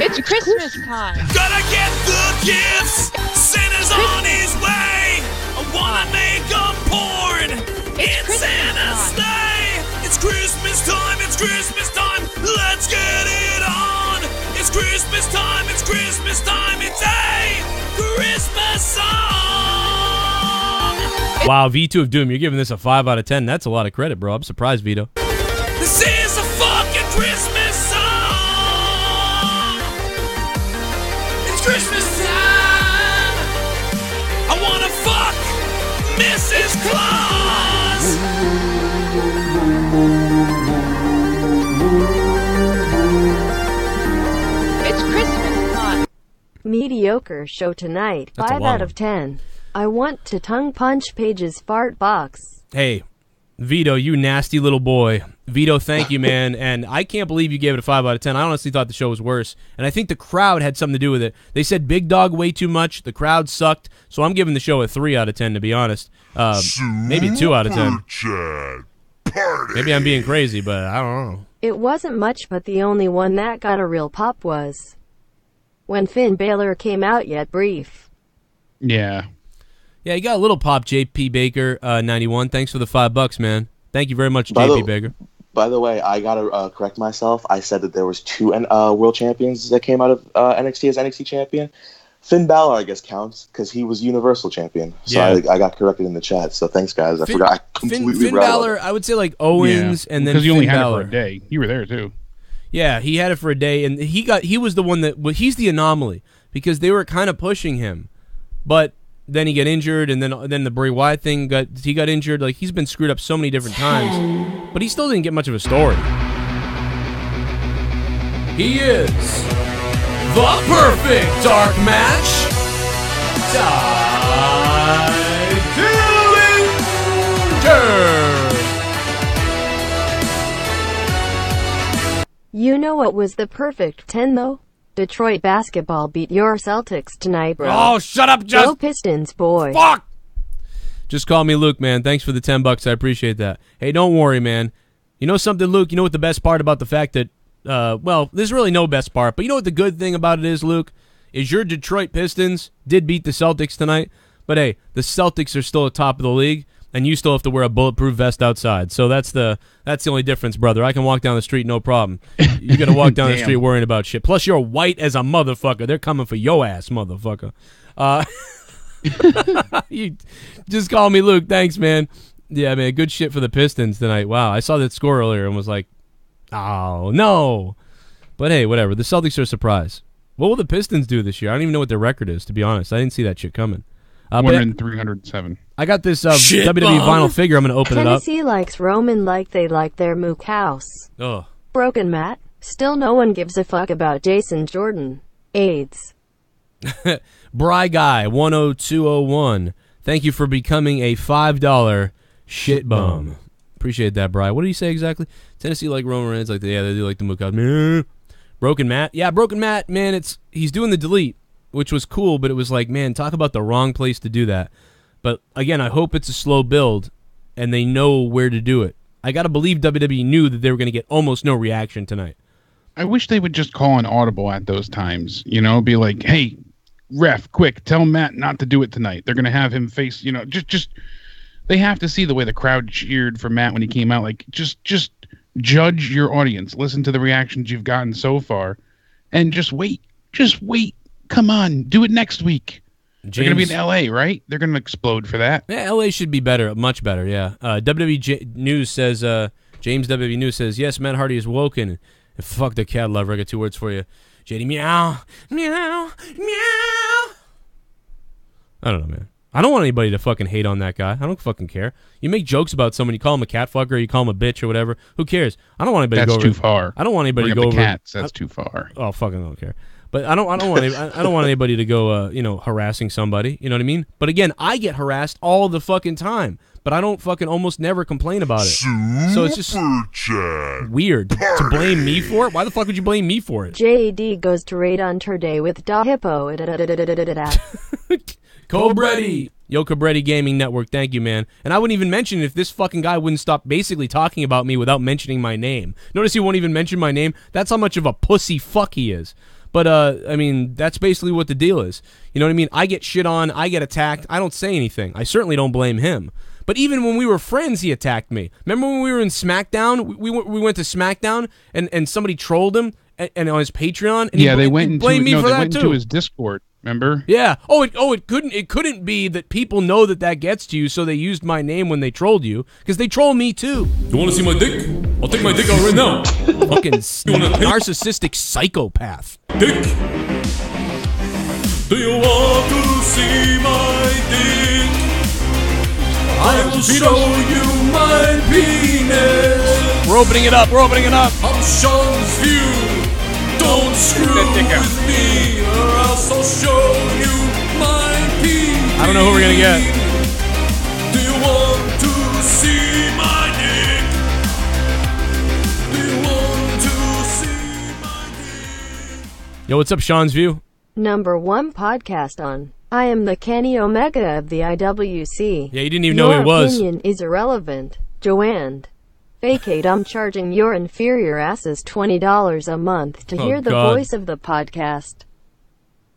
S12: It's Christmas time.
S9: Gotta get the gifts. Santa's on his way. I wanna make a porn in Santa's sleigh. It's Christmas time. It's Christmas time. Let's get it on. It's Christmas time. It's Christmas time. It's a Christmas song.
S1: Wow, V2 of Doom, you're giving this a 5 out of 10. That's a lot of credit, bro. I'm surprised, Vito.
S9: This is a fucking Christmas song. It's Christmas time. I wanna fuck Mrs. Claus.
S8: It's Christmas time. Mediocre show tonight.
S1: That's a
S8: 5
S1: long
S8: out of 10. I want to tongue punch Paige's fart box.
S1: Hey, Vito, you nasty little boy. Vito, thank you, man. And I can't believe you gave it a 5 out of 10. I honestly thought the show was worse. And I think the crowd had something to do with it. They said Big Dog way too much. The crowd sucked. So I'm giving the show a 3 out of 10, to be honest. Maybe 2 out of 10. Maybe I'm being crazy, but I don't know.
S8: It wasn't much, but the only one that got a real pop was when Finn Balor came out, yet brief.
S6: Yeah.
S1: Yeah, you got a little pop, JP Baker, 91. Thanks for the $5, man. Thank you very much, JP Baker.
S7: By the way, I gotta correct myself. I said that there was 2 world champions that came out of NXT as NXT champion. Finn Balor, I guess, counts because he was Universal Champion. So
S1: Yeah.
S7: I got corrected in the chat. So thanks, guys. I forgot. I completely
S1: Finn
S7: forgot about
S1: Balor,
S7: that.
S1: I would say like Owens, and then
S6: because you only
S1: Finn
S6: had
S1: Balor.
S6: it for a day. You were there too.
S1: Yeah, he had it for a day, and he was the one that he's the anomaly because they were kind of pushing him, but then he got injured, and then the Bray Wyatt thing got injured. Like he's been screwed up so many different times, but he still didn't get much of a story.
S2: He is the perfect dark match. Tye Dillinger.
S8: You know what was the perfect 10 though? Detroit basketball beat your Celtics tonight, bro.
S1: Oh, shut up,
S8: Go Pistons, boy.
S1: Fuck! Just call me Luke, man. Thanks for the $10. I appreciate that. Hey, don't worry, man. You know something, Luke? You know what the best part about the fact that, well, there's really no best part, but you know what the good thing about it is, Luke? Is your Detroit Pistons did beat the Celtics tonight, but hey, the Celtics are still at top of the league, and you still have to wear a bulletproof vest outside. So that's the only difference, brother. I can walk down the street, no problem. You got to walk down the street worrying about shit. Plus, you're white as a motherfucker. They're coming for your ass, motherfucker. You just call me Luke. Thanks, man. Yeah, man, good shit for the Pistons tonight. Wow, I saw that score earlier and was like, oh, no. But hey, whatever. The Celtics are a surprise. What will the Pistons do this year? I don't even know what their record is, to be honest. I didn't see that shit coming.
S6: 307.
S1: I got this WWE vinyl figure. I'm going to open it up.
S8: Tennessee likes Roman like they like their mook house.
S1: Oh.
S8: Broken Matt. Still no one gives a fuck about Jason Jordan. AIDS.
S1: Bry Guy 10201. Thank you for becoming a $5 shitbum. Appreciate that, Bry. What did he say exactly? Tennessee like Roman Reigns, like they do like the mook house. Broken Matt. Yeah, Broken Matt, man, he's doing the delete, which was cool, but it was like, man, talk about the wrong place to do that. But again, I hope it's a slow build and they know where to do it. I got to believe WWE knew that they were going to get almost no reaction tonight.
S6: I wish they would just call an audible at those times, be like, hey, ref, quick, tell Matt not to do it tonight. They're going to have him face, just they have to see the way the crowd cheered for Matt when he came out. Like, just judge your audience, listen to the reactions you've gotten so far, and just wait. Come on, do it next week. They're going to be in LA, right? They're going to explode for that.
S1: Yeah, LA should be better, much better, yeah. WWE News says, James WWE News says, yes, Matt Hardy is woken. And fuck the cat lover. I got 2 words for you. JD, meow, meow, meow. I don't know, man. I don't want anybody to fucking hate on that guy. I don't fucking care. You make jokes about someone, you call him a cat fucker, or you call him a bitch or whatever. Who cares? I don't want anybody to go over.
S6: That's too far.
S1: I don't want anybody to go over.
S6: Cats, that's too far.
S1: Oh, fucking don't care. But I don't want anybody to go, harassing somebody. You know what I mean? But again, I get harassed all the fucking time. But I don't fucking almost never complain about it. So it's just weird to blame me for it. Why the fuck would you blame me for it?
S8: JD goes to raid on Day with Da Hippo.
S1: Cobretti. Yo, Cobretti Gaming Network. Thank you, man. And I wouldn't even mention if this fucking guy wouldn't stop basically talking about me without mentioning my name. Notice he won't even mention my name. That's how much of a pussy fuck he is. But, I mean, that's basically what the deal is. You know what I mean? I get shit on. I get attacked. I don't say anything. I certainly don't blame him. But even when we were friends, he attacked me. Remember when we were in SmackDown? We went to SmackDown, and somebody trolled him and on his Patreon? And
S6: yeah, they went
S1: into
S6: his Discord. Remember?
S1: Yeah. It couldn't be that people know that gets to you, so they used my name when they trolled you, because they troll me too.
S9: You want to see my dick? I'll take my dick out right now.
S1: Fucking narcissistic psychopath.
S9: Dick. Do you want to see my dick? I will show you my penis.
S1: We're opening it up.
S9: I'm Sean's View. Don't screw with me, or else I'll show you my penis.
S1: I don't know who we're gonna get.
S9: Do you want to see my dick? Do you want to see my dick?
S1: Yo, what's up, Sean's View?
S8: #1 podcast on I am the KANE Omega of the IWC.
S1: Yeah, you didn't even know who it was.
S8: Your opinion is irrelevant. Joanne. Vacate. I'm charging your inferior asses $20 a month to hear the voice of the podcast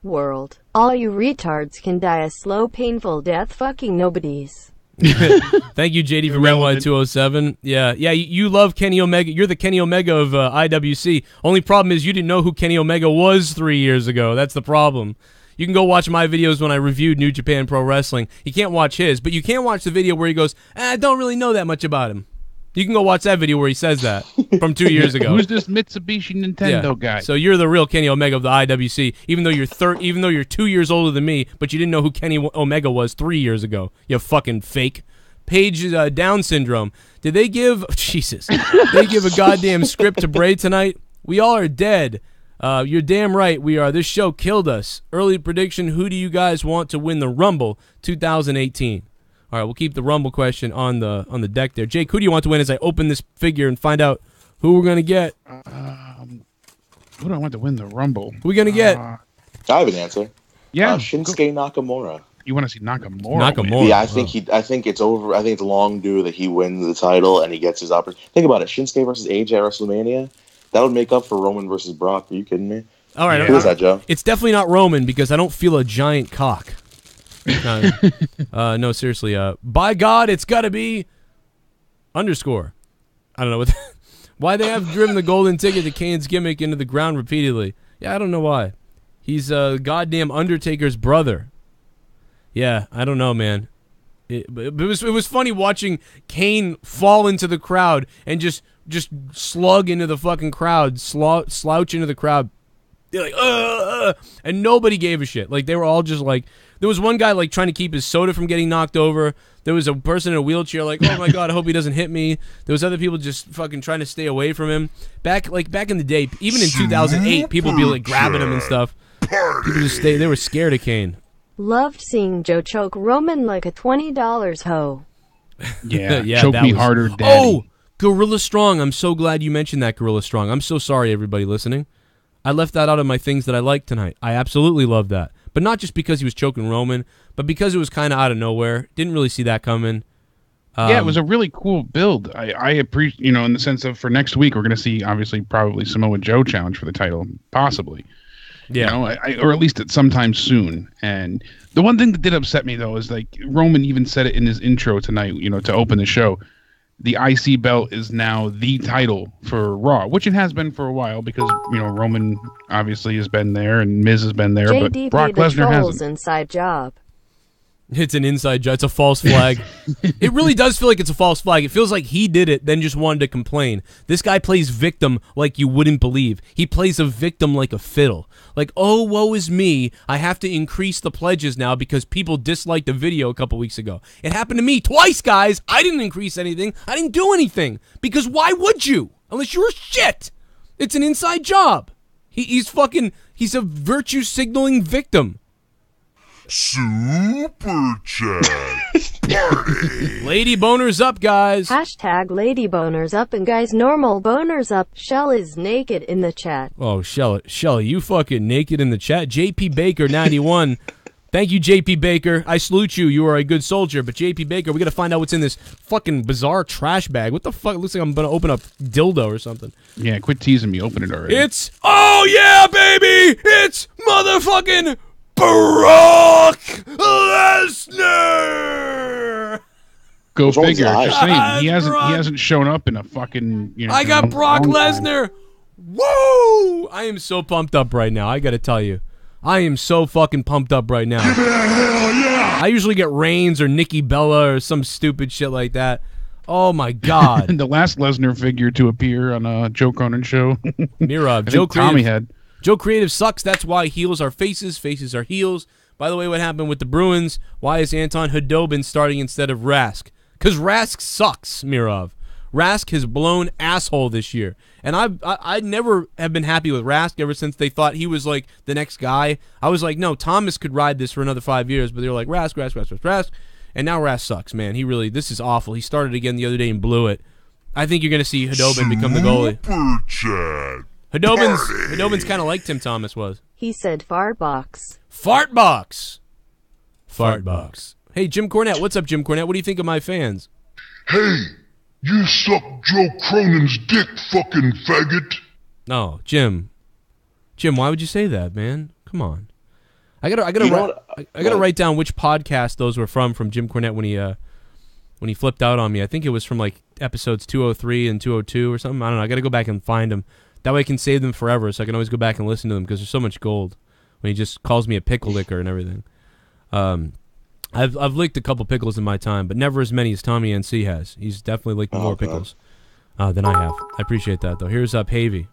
S8: world. All you retards can die a slow, painful death fucking nobodies.
S1: Thank you, JD, from NY207. Yeah, you love Kenny Omega. You're the Kenny Omega of IWC. Only problem is you didn't know who Kenny Omega was 3 years ago. That's the problem. You can go watch my videos when I reviewed New Japan Pro Wrestling. You can't watch his, but you can watch the video where he goes, I don't really know that much about him. You can go watch that video where he says that from 2 years ago.
S6: Who's this Mitsubishi Nintendo guy?
S1: So you're the real Kenny Omega of the IWC, even though you're 2 years older than me, but you didn't know who Kenny Omega was 3 years ago. You fucking fake. Paige Down syndrome. Did they give Jesus? They give a goddamn script to Bray tonight? We all are dead. You're damn right we are. This show killed us. Early prediction: who do you guys want to win the Rumble 2018? All right, we'll keep the Rumble question on the deck there. Jake, who do you want to win as I open this figure and find out who we're going to get?
S6: Who do I want to win the Rumble?
S1: Who are we going to get?
S7: I have an answer.
S6: Yeah.
S7: Shinsuke Nakamura.
S6: You want to see Nakamura?
S1: Nakamura.
S7: Yeah, I think it's over. I think it's long due that he wins the title and he gets his opportunity. Think about it. Shinsuke versus AJ at WrestleMania. That would make up for Roman versus Brock. Are you kidding me?
S1: All right.
S7: Who is that, Joe?
S1: It's definitely not Roman because I don't feel a giant cock. No, seriously. By God, it's got to be _ I don't know why they have driven the golden ticket to Kane's gimmick into the ground repeatedly. Yeah, I don't know why. He's goddamn Undertaker's brother. Yeah, I don't know, man. It was funny watching Kane fall into the crowd and just slug into the fucking crowd, slouch into the crowd. They're like, and nobody gave a shit. Like, they were all just like, there was one guy like trying to keep his soda from getting knocked over. There was a person in a wheelchair like, oh my God, I hope he doesn't hit me. There was other people just fucking trying to stay away from him. Back in the day, even in 2008, people would be like grabbing him and stuff. People just they were scared of Kane.
S8: Loved seeing Joe choke Roman like a $20 hoe.
S6: Yeah, choke me harder, daddy.
S1: Oh, Gorilla Strong. I'm so glad you mentioned that, Gorilla Strong. I'm so sorry, everybody listening. I left that out of my things that I liked tonight. I absolutely loved that. But not just because he was choking Roman, but because it was kind of out of nowhere. Didn't really see that coming.
S6: Yeah, it was a really cool build. I appreciate, in the sense of for next week, we're going to see, obviously, probably Samoa Joe challenge for the title, possibly. Yeah. Or at least at sometime soon. And the one thing that did upset me, though, is like Roman even said it in his intro tonight, to open the show. The IC belt is now the title for Raw, which it has been for a while because, Roman obviously has been there and Miz has been there,
S8: JDP,
S6: but Brock Lesnar hasn't.
S8: Inside job.
S1: It's an inside job. It's a false flag. It really does feel like it's a false flag. It feels like he did it, then just wanted to complain. This guy plays victim like you wouldn't believe. He plays a victim like a fiddle. Like, oh, woe is me. I have to increase the pledges now because people disliked the video a couple weeks ago. It happened to me twice, guys. I didn't increase anything. I didn't do anything. Because why would you? Unless you're a shit. It's an inside job. He's a virtue signaling victim.
S9: Super chat party.
S1: Lady boners up, guys.
S8: # lady boners up and guys normal boners up. Shell is naked in the chat.
S1: Oh, Shelly, you fucking naked in the chat. JP Baker 91. Thank you, JP Baker. I salute you. You are a good soldier. But JP Baker, we got to find out what's in this fucking bizarre trash bag. What the fuck? It looks like I'm going to open up dildo or something.
S6: Yeah, quit teasing me. Open it already.
S1: Oh yeah, baby. It's motherfucking Brock Lesnar.
S6: Go figure. Just saying, he hasn't shown up in a fucking.
S1: I got Brock Lesnar. Woo! I am so pumped up right now. I got to tell you, I am so fucking pumped up right now.
S9: Give it a hell yeah!
S1: I usually get Reigns or Nikki Bella or some stupid shit like that. Oh my god!
S6: The last Lesnar figure to appear on a Joe Cronin show.
S1: Mirov, Joe Creative sucks. That's why heels are faces, faces are heels. By the way, what happened with the Bruins? Why is Anton Khudobin starting instead of Rask? Because Rask sucks, Mirov. Rask has blown asshole this year. And I never have been happy with Rask ever since they thought he was like the next guy. I was like, no, Thomas could ride this for another 5 years, but they were like, Rask. And now Rask sucks, man. This is awful. He started again the other day and blew it. I think you're going to see Khudobin become the goalie. Khudobin's kind of like Tim Thomas was.
S8: He said fart box.
S1: Fart box. Hey, Jim Cornette. What's up, Jim Cornette? What do you think of my fans?
S12: Hey, you suck Joe Cronin's dick, fucking faggot.
S1: No, Jim, why would you say that, man? Come on. I gotta write down which podcast those were from Jim Cornette when he flipped out on me. I think it was from like episodes 203 and 202 or something. I don't know. I gotta go back and find them. That way I can save them forever, so I can always go back and listen to them because there's so much gold when he just calls me a pickle licker and everything. I've licked a couple pickles in my time, but never as many as Tommy NC has. He's definitely licked more pickles than I have. I appreciate that, though. Here's Pavey.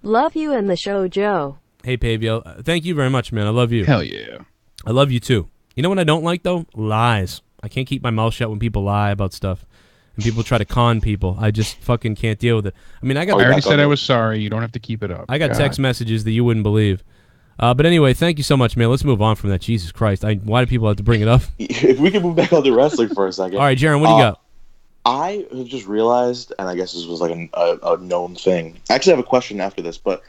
S8: Love you and the show, Joe.
S1: Hey, Pavey. Thank you very much, man. I love you.
S6: Hell yeah.
S1: I love you, too. You know what I don't like, though? Lies. I can't keep my mouth shut when people lie about stuff. And people try to con people. I just fucking can't deal with it. I mean, I
S6: already said I was sorry. You don't have to keep it up.
S1: I got text messages that you wouldn't believe. But anyway, thank you so much, man. Let's move on from that. Jesus Christ. Why do people have to bring it up?
S7: If we could move back on to wrestling for a second.
S1: All right, Jaron, what do you got?
S7: I have just realized, and I guess this was like a known thing. I actually have a question after this, but,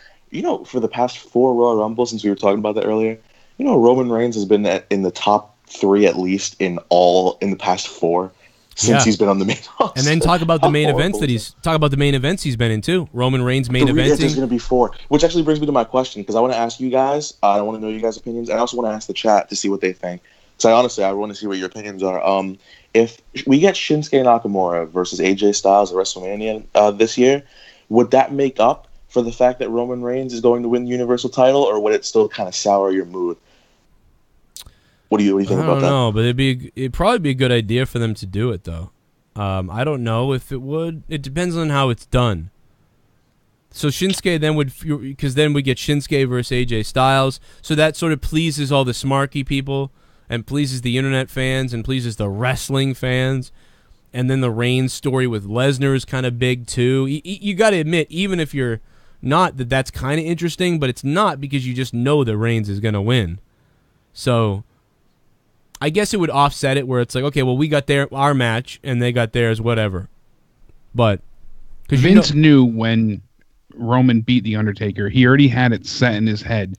S7: for the past 4 Royal Rumbles, since we were talking about that earlier, Roman Reigns has been in the top 3 at least in the past 4 since he's been on the main roster.
S1: And then talk about the main events he's been in too. Roman Reigns main eventing.
S7: There's going to be 4, which actually brings me to my question, because I want to ask you guys. I want to know you guys' opinions, and I also want to ask the chat to see what they think. Because I want to see what your opinions are. If we get Shinsuke Nakamura versus AJ Styles at WrestleMania this year, would that make up for the fact that Roman Reigns is going to win the Universal title, or would it still kind of sour your mood? What do you think about that?
S1: I don't know, but it'd probably be a good idea for them to do it, though. I don't know if it would. It depends on how it's done. So Shinsuke then because then we get Shinsuke versus AJ Styles, so that sort of pleases all the smarky people and pleases the internet fans and pleases the wrestling fans. And then the Reigns story with Lesnar is kind of big too. You got to admit, even if you're not, that's kind of interesting, but it's not because you just know that Reigns is going to win. So I guess it would offset it where it's like, okay, well, we got our match and they got theirs, whatever. But
S6: Vince knew when Roman beat The Undertaker, he already had it set in his head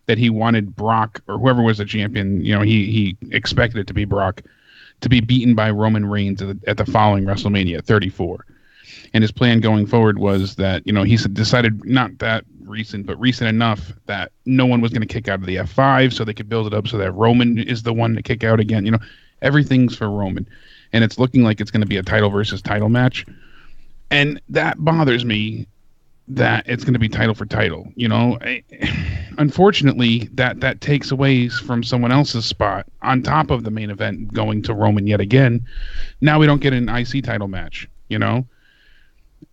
S6: that he wanted Brock, or whoever was the champion, he expected it to be Brock, to be beaten by Roman Reigns at the following WrestleMania 34. And his plan going forward was that, he decided, not that recent, but recent enough that no one was going to kick out of the F5, so they could build it up so that Roman is the one to kick out again. Everything's for Roman. And it's looking like it's going to be a title versus title match. And that bothers me, that it's going to be title for title. Unfortunately, that takes away from someone else's spot on top of the main event going to Roman yet again. Now we don't get an IC title match,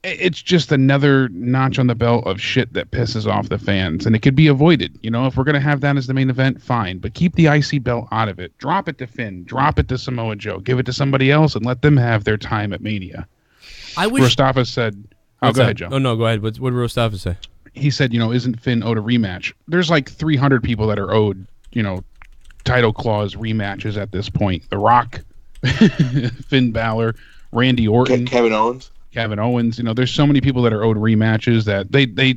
S6: It's just another notch on the belt of shit that pisses off the fans, and it could be avoided. If we're going to have that as the main event, fine, but keep the IC belt out of it. Drop it to Finn, drop it to Samoa Joe, give it to somebody else, and let them have their time at Mania.
S1: I wish
S6: Mustafa said, go ahead, Joe.
S1: Oh, no, go ahead. What did Mustafa say?
S6: He said, isn't Finn owed a rematch? There's like 300 people that are owed, title clause rematches at this point. The Rock, Finn Balor, Randy Orton,
S7: Kevin Owens.
S6: There's so many people that are owed rematches that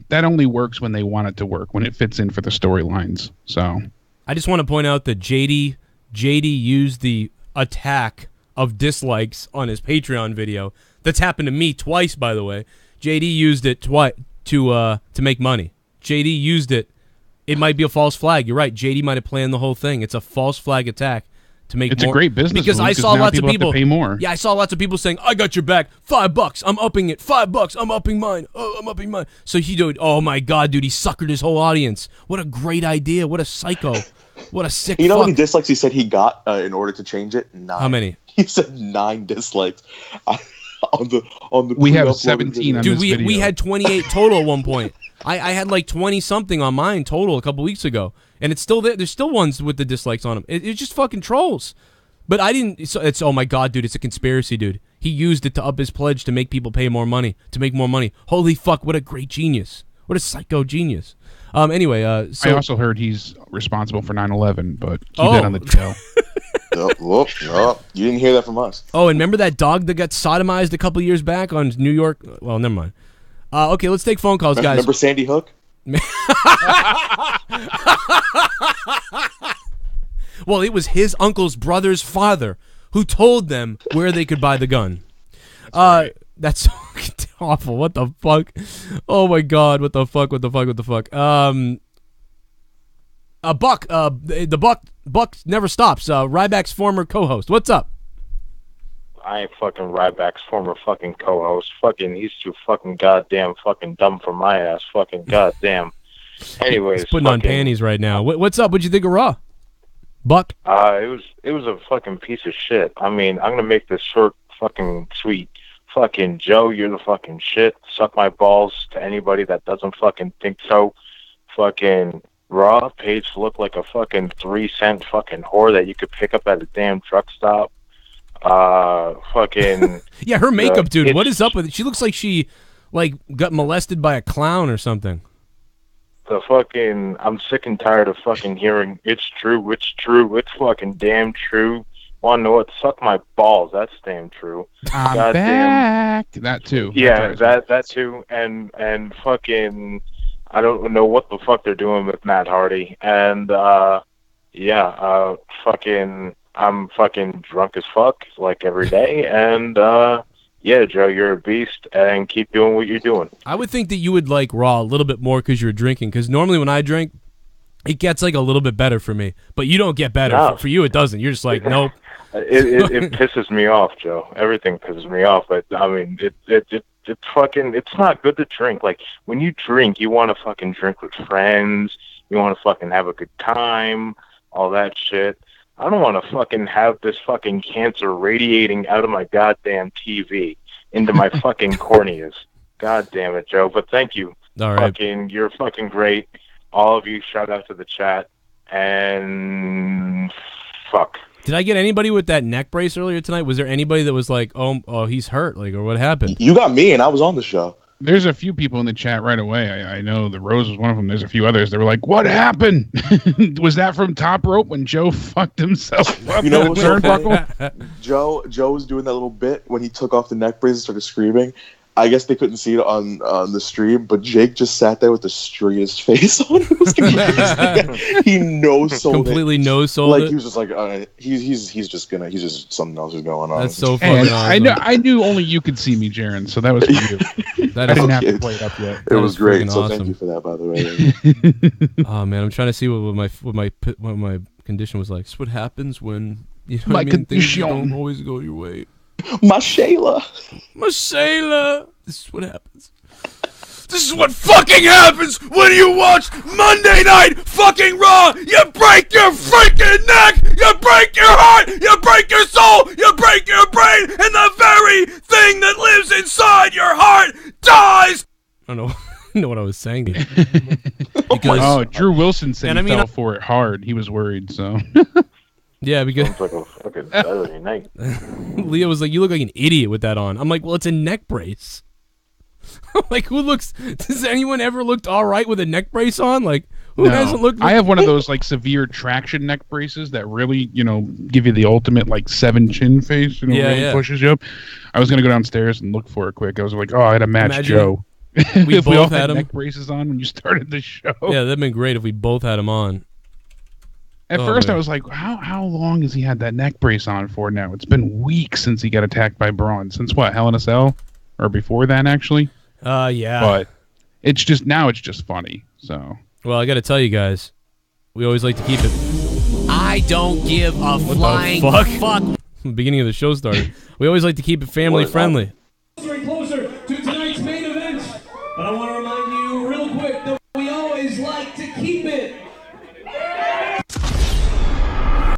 S6: that only works when they want it to work, when it fits in for the storylines. So
S1: I just want to point out that JD used the attack of dislikes on his Patreon video. That's happened to me twice, by the way. JD used it twice to make money. JD used it. It might be a false flag. You're right. JD might have planned the whole thing. It's a false flag attack to make
S6: It's
S1: more.
S6: a great business
S1: because
S6: move,
S1: I saw
S6: now
S1: lots of
S6: people have to
S1: people
S6: pay more.
S1: Yeah, I saw lots of people saying, "I got your back, $5. I'm upping it, $5. I'm upping mine. Oh, I'm upping mine." So he dude, oh my god, dude, he suckered his whole audience. What a great idea! What a psycho! What a sick.
S7: You know how
S1: fuck.
S7: many dislikes he said he got in order to change it? 9.
S1: How many?
S7: He said 9 dislikes on the
S6: We have
S7: pre-uploaded
S6: 17
S7: video.
S6: on
S1: Dude,
S6: this
S1: we
S6: video.
S1: had 28 total at one point. I had like 20 something on mine total a couple weeks ago, and it's still there. There's still ones with the dislikes on them. It's just fucking trolls. But I didn't. It's oh my god, dude! It's a conspiracy, dude. He used it to up his pledge to make people pay more money, to make more money. Holy fuck! What a great genius! What a psycho genius! Anyway, so
S6: I also heard he's responsible for 9/11, but keep that on the tail.
S7: Whoop, no, you didn't hear that from us.
S1: Oh, and remember that dog that got sodomized a couple years back on New York? Well, never mind. Okay, let's take phone calls, guys.
S7: Remember Sandy Hook?
S1: Well, it was his uncle's brother's father who told them where they could buy the gun. That's awful. What the fuck? Oh my god! What the fuck? What the fuck? What the fuck? Buck. The Buck never stops. Ryback's former co-host. What's up?
S13: I ain't fucking Ryback's former fucking co-host. Fucking, he's too fucking goddamn fucking dumb for my ass. Fucking goddamn. Anyways,
S1: He's putting on panties right now. What's up? What'd you think of Raw? Buck?
S13: It was a fucking piece of shit. I mean, I'm gonna make this short, fucking sweet. Fucking Joe, you're the fucking shit. Suck my balls to anybody that doesn't fucking think so. Fucking Raw, Paige looked like a fucking 3-cent fucking whore that you could pick up at a damn truck stop. Fucking
S1: Yeah, her makeup, dude. What is up with it? She looks like she got molested by a clown or something.
S13: The fucking, I'm sick and tired of fucking hearing it's true, it's fucking damn true. Wanna know what? Suck my balls. That's damn true.
S6: I'm
S13: Goddamn.
S6: back. That too.
S13: Yeah, that too. And fucking, I don't know what the fuck they're doing with Matt Hardy. And fucking, I'm fucking drunk as fuck like every day. And yeah, Joe, you're a beast, and keep doing what you're doing.
S1: I would think that you would like Raw a little bit more because you're drinking. Because normally when I drink, it gets like a little bit better for me. But you don't get better.
S13: No.
S1: For you, it doesn't. You're just like, nope.
S13: It pisses me off, Joe. Everything pisses me off. But I mean, it's fucking. It's not good to drink. Like when you drink, you want to fucking drink with friends. You want to fucking have a good time. All that shit. I don't want to fucking have this fucking cancer radiating out of my goddamn TV into my fucking corneas. God damn it, Joe. But thank you.
S1: All right.
S13: Fucking, you're fucking great. All of you, shout out to the chat. And fuck.
S1: Did I get anybody with that neck brace earlier tonight? Was there anybody that was like, oh, he's hurt, like, or what happened?
S7: You got me, and I was on the show.
S6: There's a few people in the chat right away. I know the Rose was one of them. There's a few others. They were like, "What happened? Was that from Top Rope when Joe fucked himself up?"
S7: You know
S6: in
S7: what's
S6: the
S7: so funny?
S6: turnbuckle?
S7: Joe was doing that little bit when he took off the neck brace and started screaming. I guess they couldn't see it on the stream, but Jake just sat there with the straighest face on. It was the he no-sold
S1: Completely
S7: it.
S1: no-sold
S7: like,
S1: it?
S7: He was just like, he's just something else is going on.
S1: That's so
S6: Hey,
S1: fucking awesome.
S6: I knew only you could see me, Jaron, so that was for you.
S1: That
S6: I
S1: is
S6: didn't have to
S7: okay.
S6: play it up yet.
S7: It was great,
S1: freaking
S7: so
S1: awesome.
S7: thank you for that, by the way.
S1: Oh man, I'm trying to see what my condition was like. It's what happens when you know
S6: My
S1: what I mean? Things
S6: condition.
S1: don't always go your way.
S7: My Shayla.
S1: My Shayla. This is what happens. This is what fucking happens when you watch Monday Night fucking Raw. You break your freaking neck. You break your heart. You break your soul. You break your brain. And the very thing that lives inside your heart dies. I don't know what I was saying. Because,
S6: Drew Wilson said
S1: And
S6: he
S1: I mean,
S6: fell for it hard. He was worried, so.
S1: yeah, because
S13: Sounds like a fucking Saturday night.
S1: Leo was like, "You look like an idiot with that on." I'm like, "Well, it's a neck brace." Like, does anyone ever looked all right with a neck brace on? Like, who hasn't looked?
S6: I have one of those like severe traction neck braces that really, give you the ultimate like 7 chin face. Really pushes you up. I was gonna go downstairs and look for it quick. I was like, I had to match
S1: Imagine
S6: Joe.
S1: we
S6: if we all
S1: both had 'em.
S6: neck braces on when you started the show.
S1: Yeah, that'd been great if we both had them on.
S6: At first, I was like, how long has he had that neck brace on for now? It's been weeks since he got attacked by Braun. Since what, Hell in a Cell? Or before that, actually?
S1: Yeah.
S6: But it's just funny, so.
S1: Well, I got to tell you guys, we always like to keep it. I
S2: I don't give a flying fuck.
S1: Beginning of the show started. We always like to keep it family friendly.
S9: Closer and closer to tonight's main event. But I want to remind you real quick that we always like to keep it.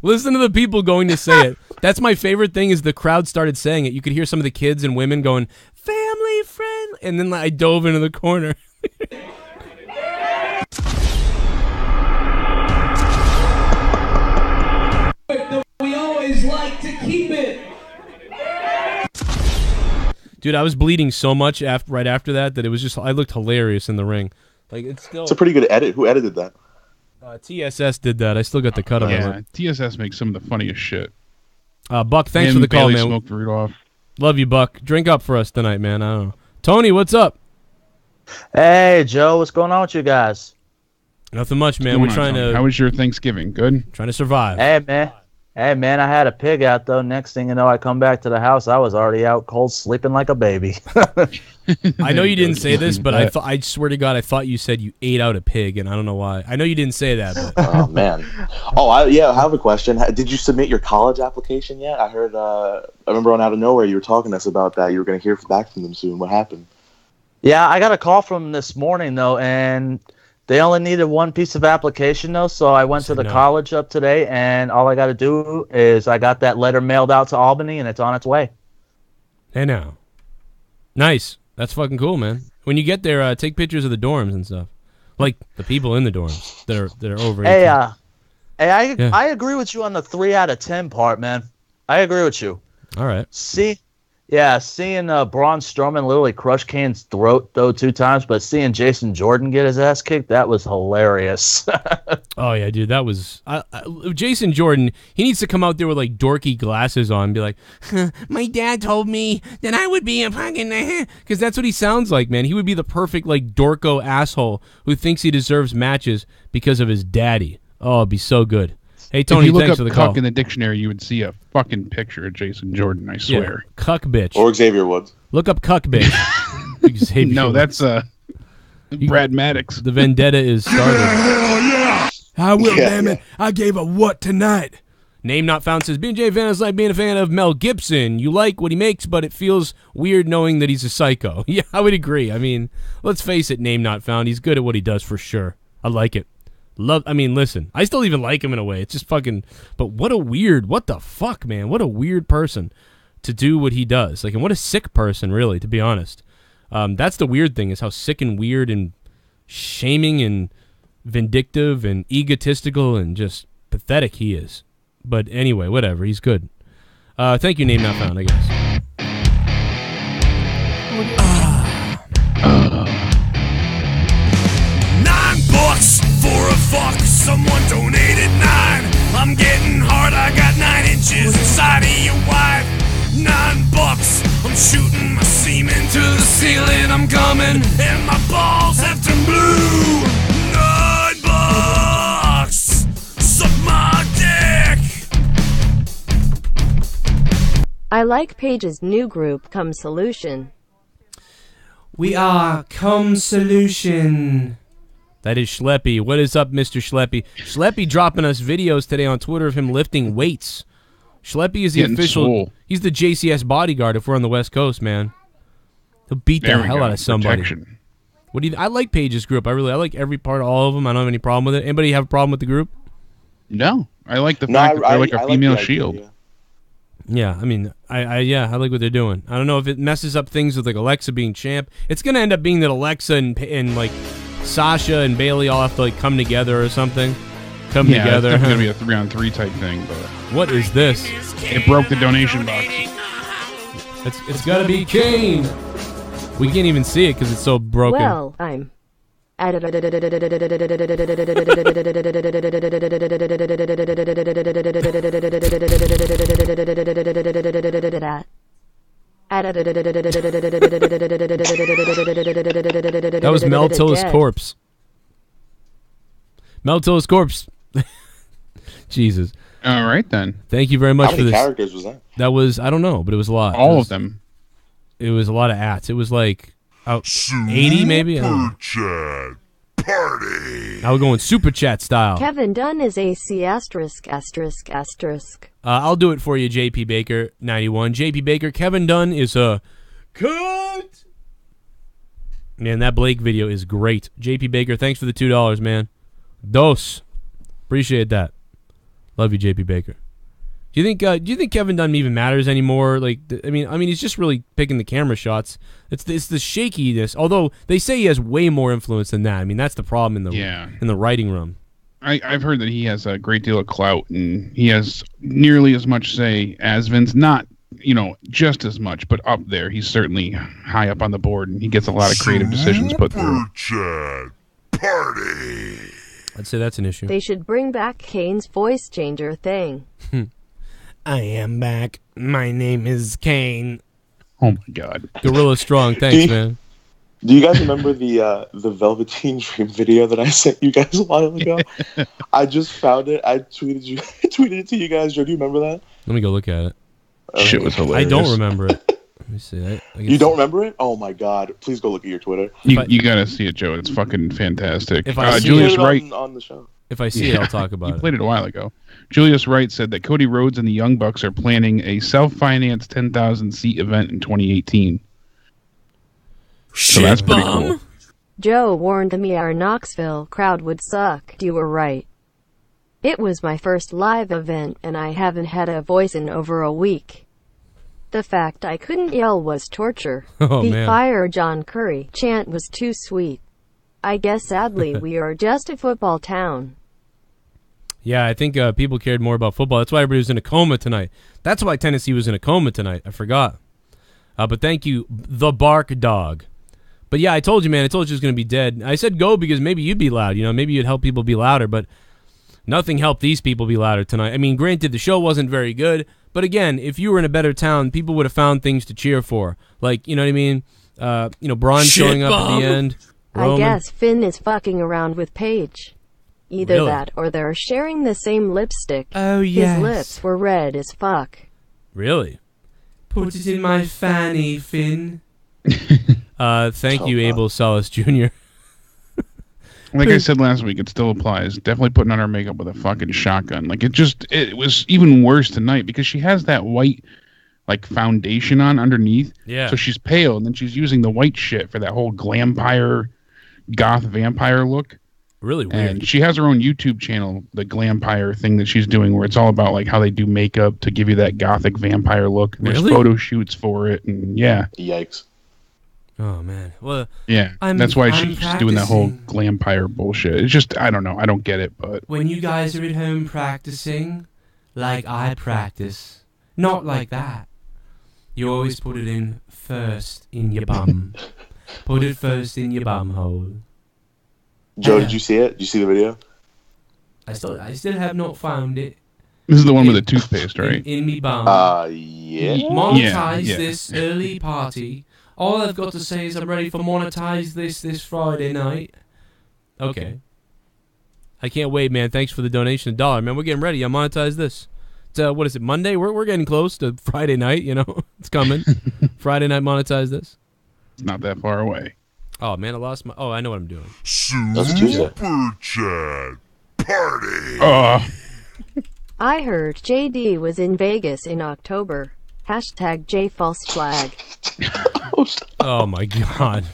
S1: Listen to the people going to say it. That's my favorite thing is the crowd started saying it. You could hear some of the kids and women going, family friendly. And then I dove into the corner.
S9: We always like to keep it.
S1: Dude, I was bleeding so much right after that it was just, I looked hilarious in the ring. Like it's
S7: a pretty good edit. Who edited that?
S1: TSS did that. I still got the cut of it.
S6: TSS makes some of the funniest shit.
S1: Buck, thanks for the call, man.
S6: Smoked Rudolph.
S1: Love you, Buck. Drink up for us tonight, man. I don't know. Tony, what's up?
S14: Hey, Joe. What's going on with you guys?
S1: Nothing much, man. We're trying to...
S6: How was your Thanksgiving? Good?
S1: Trying to survive.
S14: Hey, man, I had a pig out, though. Next thing you know, I come back to the house. I was already out cold, sleeping like a baby.
S1: I know you didn't say this, but I swear to God, I thought you said you ate out a pig, and I don't know why. I know you didn't say that, but...
S7: Oh, man. I have a question. Did you submit your college application yet? I heard, I remember on Out of Nowhere, you were talking to us about that. You were going to hear back from them soon. What happened?
S14: Yeah, I got a call from them this morning, though, and... They only needed one piece of application, though, so I went to the college up today, and all I got to do is I got that letter mailed out to Albany, and it's on its way.
S1: Hey, now. Nice. That's fucking cool, man. When you get there, take pictures of the dorms and stuff. Like, the people in the dorms that are over 18.
S14: I agree with you on the 3 out of 10 part, man. I agree with you.
S1: All right.
S14: Seeing Braun Strowman literally crush Kane's throat, though, 2 times, but seeing Jason Jordan get his ass kicked, that was hilarious.
S1: Oh, yeah, dude, that was... Jason Jordan, he needs to come out there with, like, dorky glasses on and be like, my dad told me that I would be a fucking... Because that's what he sounds like, man. He would be the perfect, like, dorko asshole who thinks he deserves matches because of his daddy. Oh, it'd be so good. Hey, Tony, thanks for the call.
S6: Cuck in the dictionary, you would see a fucking picture of Jason Jordan, I swear.
S1: Yeah, cuck bitch.
S7: Or Xavier Woods.
S1: Look up cuck bitch. Xavier
S6: no,
S1: Woods.
S6: That's Brad Maddox.
S1: The vendetta is started.
S9: Hell yeah!
S1: I will, damn it. I gave a what tonight? Name Not Found says, being a fan is like being a fan of Mel Gibson. You like what he makes, but it feels weird knowing that he's a psycho. Yeah, I would agree. I mean, let's face it, Name Not Found. He's good at what he does for sure. I like it. Listen, I still even like him in a way. It's just fucking, but what the fuck, man? What a weird person to do what he does. Like, and what a sick person, really, to be honest. That's the weird thing, is how sick and weird and shaming and vindictive and egotistical and just pathetic he is. But anyway, whatever, he's good. Thank you, Name Not Found, I guess.
S9: $9 for a fuck, someone donated 9. I'm getting hard, I got 9 inches inside of your wife. $9, I'm shooting my semen to the ceiling, I'm coming, and my balls have turned blue. $9, suck my dick.
S8: I like Paige's new group, Come Solution.
S1: We are Come Solution. That is Schleppy. What is up, Mr. Schleppy? Schleppy dropping us videos today on Twitter of him lifting weights. Schleppy is the official...
S6: Swole.
S1: He's the JCS bodyguard if we're on the West Coast, man. He'll beat the hell out of somebody.
S6: Protection.
S1: What do you? I like Paige's group. I like every part of all of them. I don't have any problem with it. Anybody have a problem with the group?
S6: No. I like the fact that they're like a female shield.
S1: Yeah, I mean, I like what they're doing. I don't know if it messes up things with like Alexa being champ. It's gonna end up being that Alexa and like Sasha and Bailey all have to like come together or something. Together.
S6: It's gonna be a 3-on-3 type thing. But
S1: what is this?
S6: It broke the donation box.
S1: It's gotta be Kane. We can't even see it because it's so broken.
S8: Well, I'm.
S1: That was Meltilla's corpse. Meltilla's corpse. Jesus.
S6: All right, then.
S1: Thank you very much for this.
S7: How many characters was that?
S1: That was, I don't know, but it was a lot.
S6: All of them.
S1: It was a lot of ats. It was like 80 maybe? I don't know.
S12: Party!
S1: Now we're going super chat style.
S8: Kevin Dunn is AC ******.
S1: I'll do it for you, JP Baker 91. JP Baker, Kevin Dunn is a cunt. Man, that Blake video is great. JP Baker, thanks for the $2, man. Dos. Appreciate that. Love you, JP Baker. Do you think Kevin Dunn even matters anymore? Like, I mean, he's just really picking the camera shots. It's the shakiness. Although they say he has way more influence than that. I mean, that's the problem in the writing room.
S6: I've heard that he has a great deal of clout, and he has nearly as much say as Vince. Not, just as much, but up there. He's certainly high up on the board, and he gets a lot of creative decisions put through.
S12: Chat Party!
S1: I'd say that's an issue.
S8: They should bring back Kane's voice changer thing.
S1: I am back. My name is Kane.
S6: Oh my God.
S1: Gorilla Strong. Thanks, man.
S7: Do you guys remember the Velveteen Dream video that I sent you guys a while ago? I just found it. I tweeted it to you guys. Joe, do you remember that?
S1: Let me go look at it.
S6: Shit was hilarious.
S1: I don't remember it. Let me see. I
S7: You don't remember it? Oh my God! Please go look at your Twitter.
S6: You gotta see it, Joe. It's fucking fantastic.
S1: If I
S6: Julius Wright
S7: on the show.
S1: If I see it, I'll talk about it.
S6: You played it a while ago. Julius Wright said that Cody Rhodes and the Young Bucks are planning a self-financed 10,000-seat event in 2018. So that's pretty cool.
S8: Joe warned me our Knoxville crowd would suck. You were right. It was my first live event, and I haven't had a voice in over a week. The fact I couldn't yell was torture.
S1: Oh,
S8: the
S1: man.
S8: Fire John Curry chant was too sweet. I guess sadly we are just a football town.
S1: Yeah, I think people cared more about football. That's why everybody was in a coma tonight. That's why Tennessee was in a coma tonight. I forgot. But thank you, the Bark Dog. But yeah, I told you, man. I told you it was going to be dead. I said go because maybe you'd be loud. Maybe you'd help people be louder. But nothing helped these people be louder tonight. I mean, granted, the show wasn't very good. But again, if you were in a better town, people would have found things to cheer for. Like, you know what I mean? Braun showing up at the end. Roman.
S8: I guess Finn is fucking around with Paige. Either
S1: Really?
S8: that or they're sharing the same lipstick.
S1: Oh,
S8: His lips were red as fuck.
S1: Really? Put it in my fanny, Finn. Thank you, Abel Salas Jr.
S6: Like I said last week, it still applies. Definitely putting on her makeup with a fucking shotgun. Like, it was even worse tonight because she has that white, like, foundation on underneath.
S1: Yeah.
S6: So she's pale, and then she's using the white shit for that whole glampire, goth vampire look.
S1: Really weird.
S6: And she has her own YouTube channel, the Glampire thing that she's doing, where it's all about like how they do makeup to give you that gothic vampire look. And There's
S1: Really?
S6: photo shoots for it, and yeah.
S7: Yikes.
S1: Oh, man. Well,
S6: Yeah, that's why she's doing that whole Glampire bullshit. It's just, I don't know. I don't get it, but...
S2: When you guys are at home practicing, like I practice, not like that. You always put it in first in your bum. Put it first in your bum hole.
S7: Joe, did you see it? Did you see the video?
S2: I still have not found it.
S6: This is the one with the toothpaste, right?
S2: In me bum.
S7: Yeah.
S2: Monetize
S6: Yeah.
S2: this early party. All I've got to say is I'm ready for monetize this Friday night. Okay.
S1: I can't wait, man. Thanks for the donation, $1. Man, we're getting ready. I monetize this. It's, what is it, Monday? We're getting close to Friday night, It's coming. Friday night, monetize this.
S6: It's not that far away.
S1: Oh, man, I lost my... Oh, I know what I'm doing.
S7: That's Tuesday.
S12: Super Chat Party!
S8: I heard JD was in Vegas in October. Hashtag JFalseFlag.
S1: Oh, my God.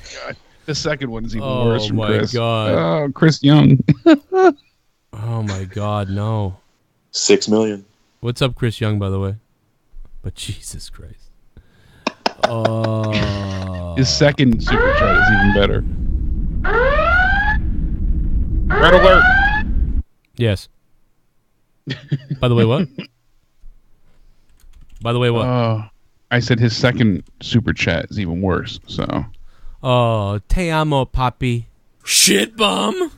S6: The second one is even
S1: Oh,
S6: worse from
S1: my
S6: Chris.
S1: God.
S6: Oh, Chris Young.
S1: Oh, my God, no.
S7: 6 million.
S1: What's up, Chris Young, by the way? But Jesus Christ. Oh.
S6: His second super chat is even better. Red alert!
S1: Yes. By the way, what? By the way, what?
S6: I said his second super chat is even worse, so...
S1: Oh, te amo, papi.
S2: Shitbum!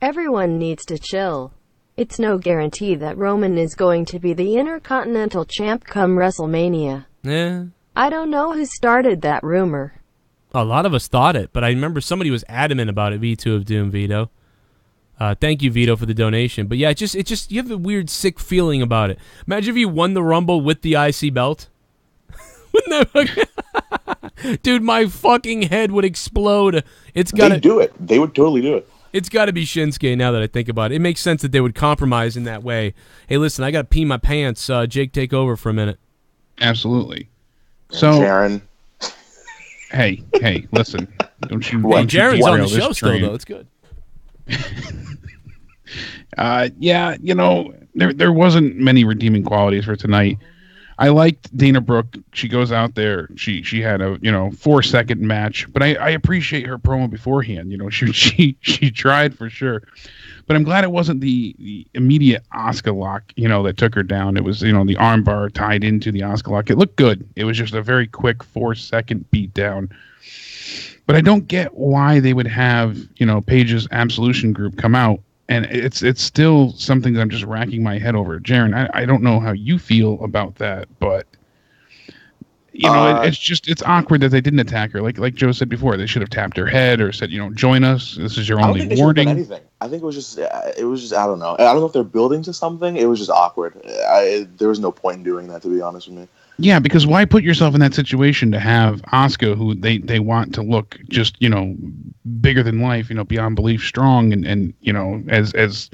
S8: Everyone needs to chill. It's no guarantee that Roman is going to be the Intercontinental Champ come WrestleMania.
S1: Yeah.
S8: I don't know who started that rumor.
S1: A lot of us thought it, but I remember somebody was adamant about it, V2 of Doom, Vito. Thank you, Vito, for the donation. But yeah, it just you have a weird, sick feeling about it. Imagine if you won the Rumble with the IC belt. Wouldn't that Dude, my fucking head would explode. It's got
S7: They'd do it. They would totally do it.
S1: It's got to be Shinsuke now that I think about it. It makes sense that they would compromise in that way. Hey, listen, I got to pee my pants. Jake, take over for a minute.
S6: Absolutely. So,
S7: Jaren.
S6: Hey, listen. Don't you?
S1: Jaren's on the show
S6: train.
S1: still, though. It's good.
S6: Yeah, there wasn't many redeeming qualities for tonight. I liked Dana Brooke. She goes out there. She had a 4-second match, but I appreciate her promo beforehand. She tried for sure, but I'm glad it wasn't the immediate Asuka lock. That took her down. It was the armbar tied into the Asuka lock. It looked good. It was just a very quick 4-second beat down. But I don't get why they would have Paige's Absolution group come out. And it's still something that I'm just racking my head over. Jaren, I don't know how you feel about that, but it's awkward that they didn't attack her. Like Joe said before, they should have tapped her head or said, join us. This is your only warning.
S7: Anything. I think it was just I don't know. I don't know if they're building to something. It was just awkward. There was no point in doing that, to be honest with me.
S6: Yeah, because why put yourself in that situation to have Asuka, who they want to look just bigger than life, beyond belief, strong, and as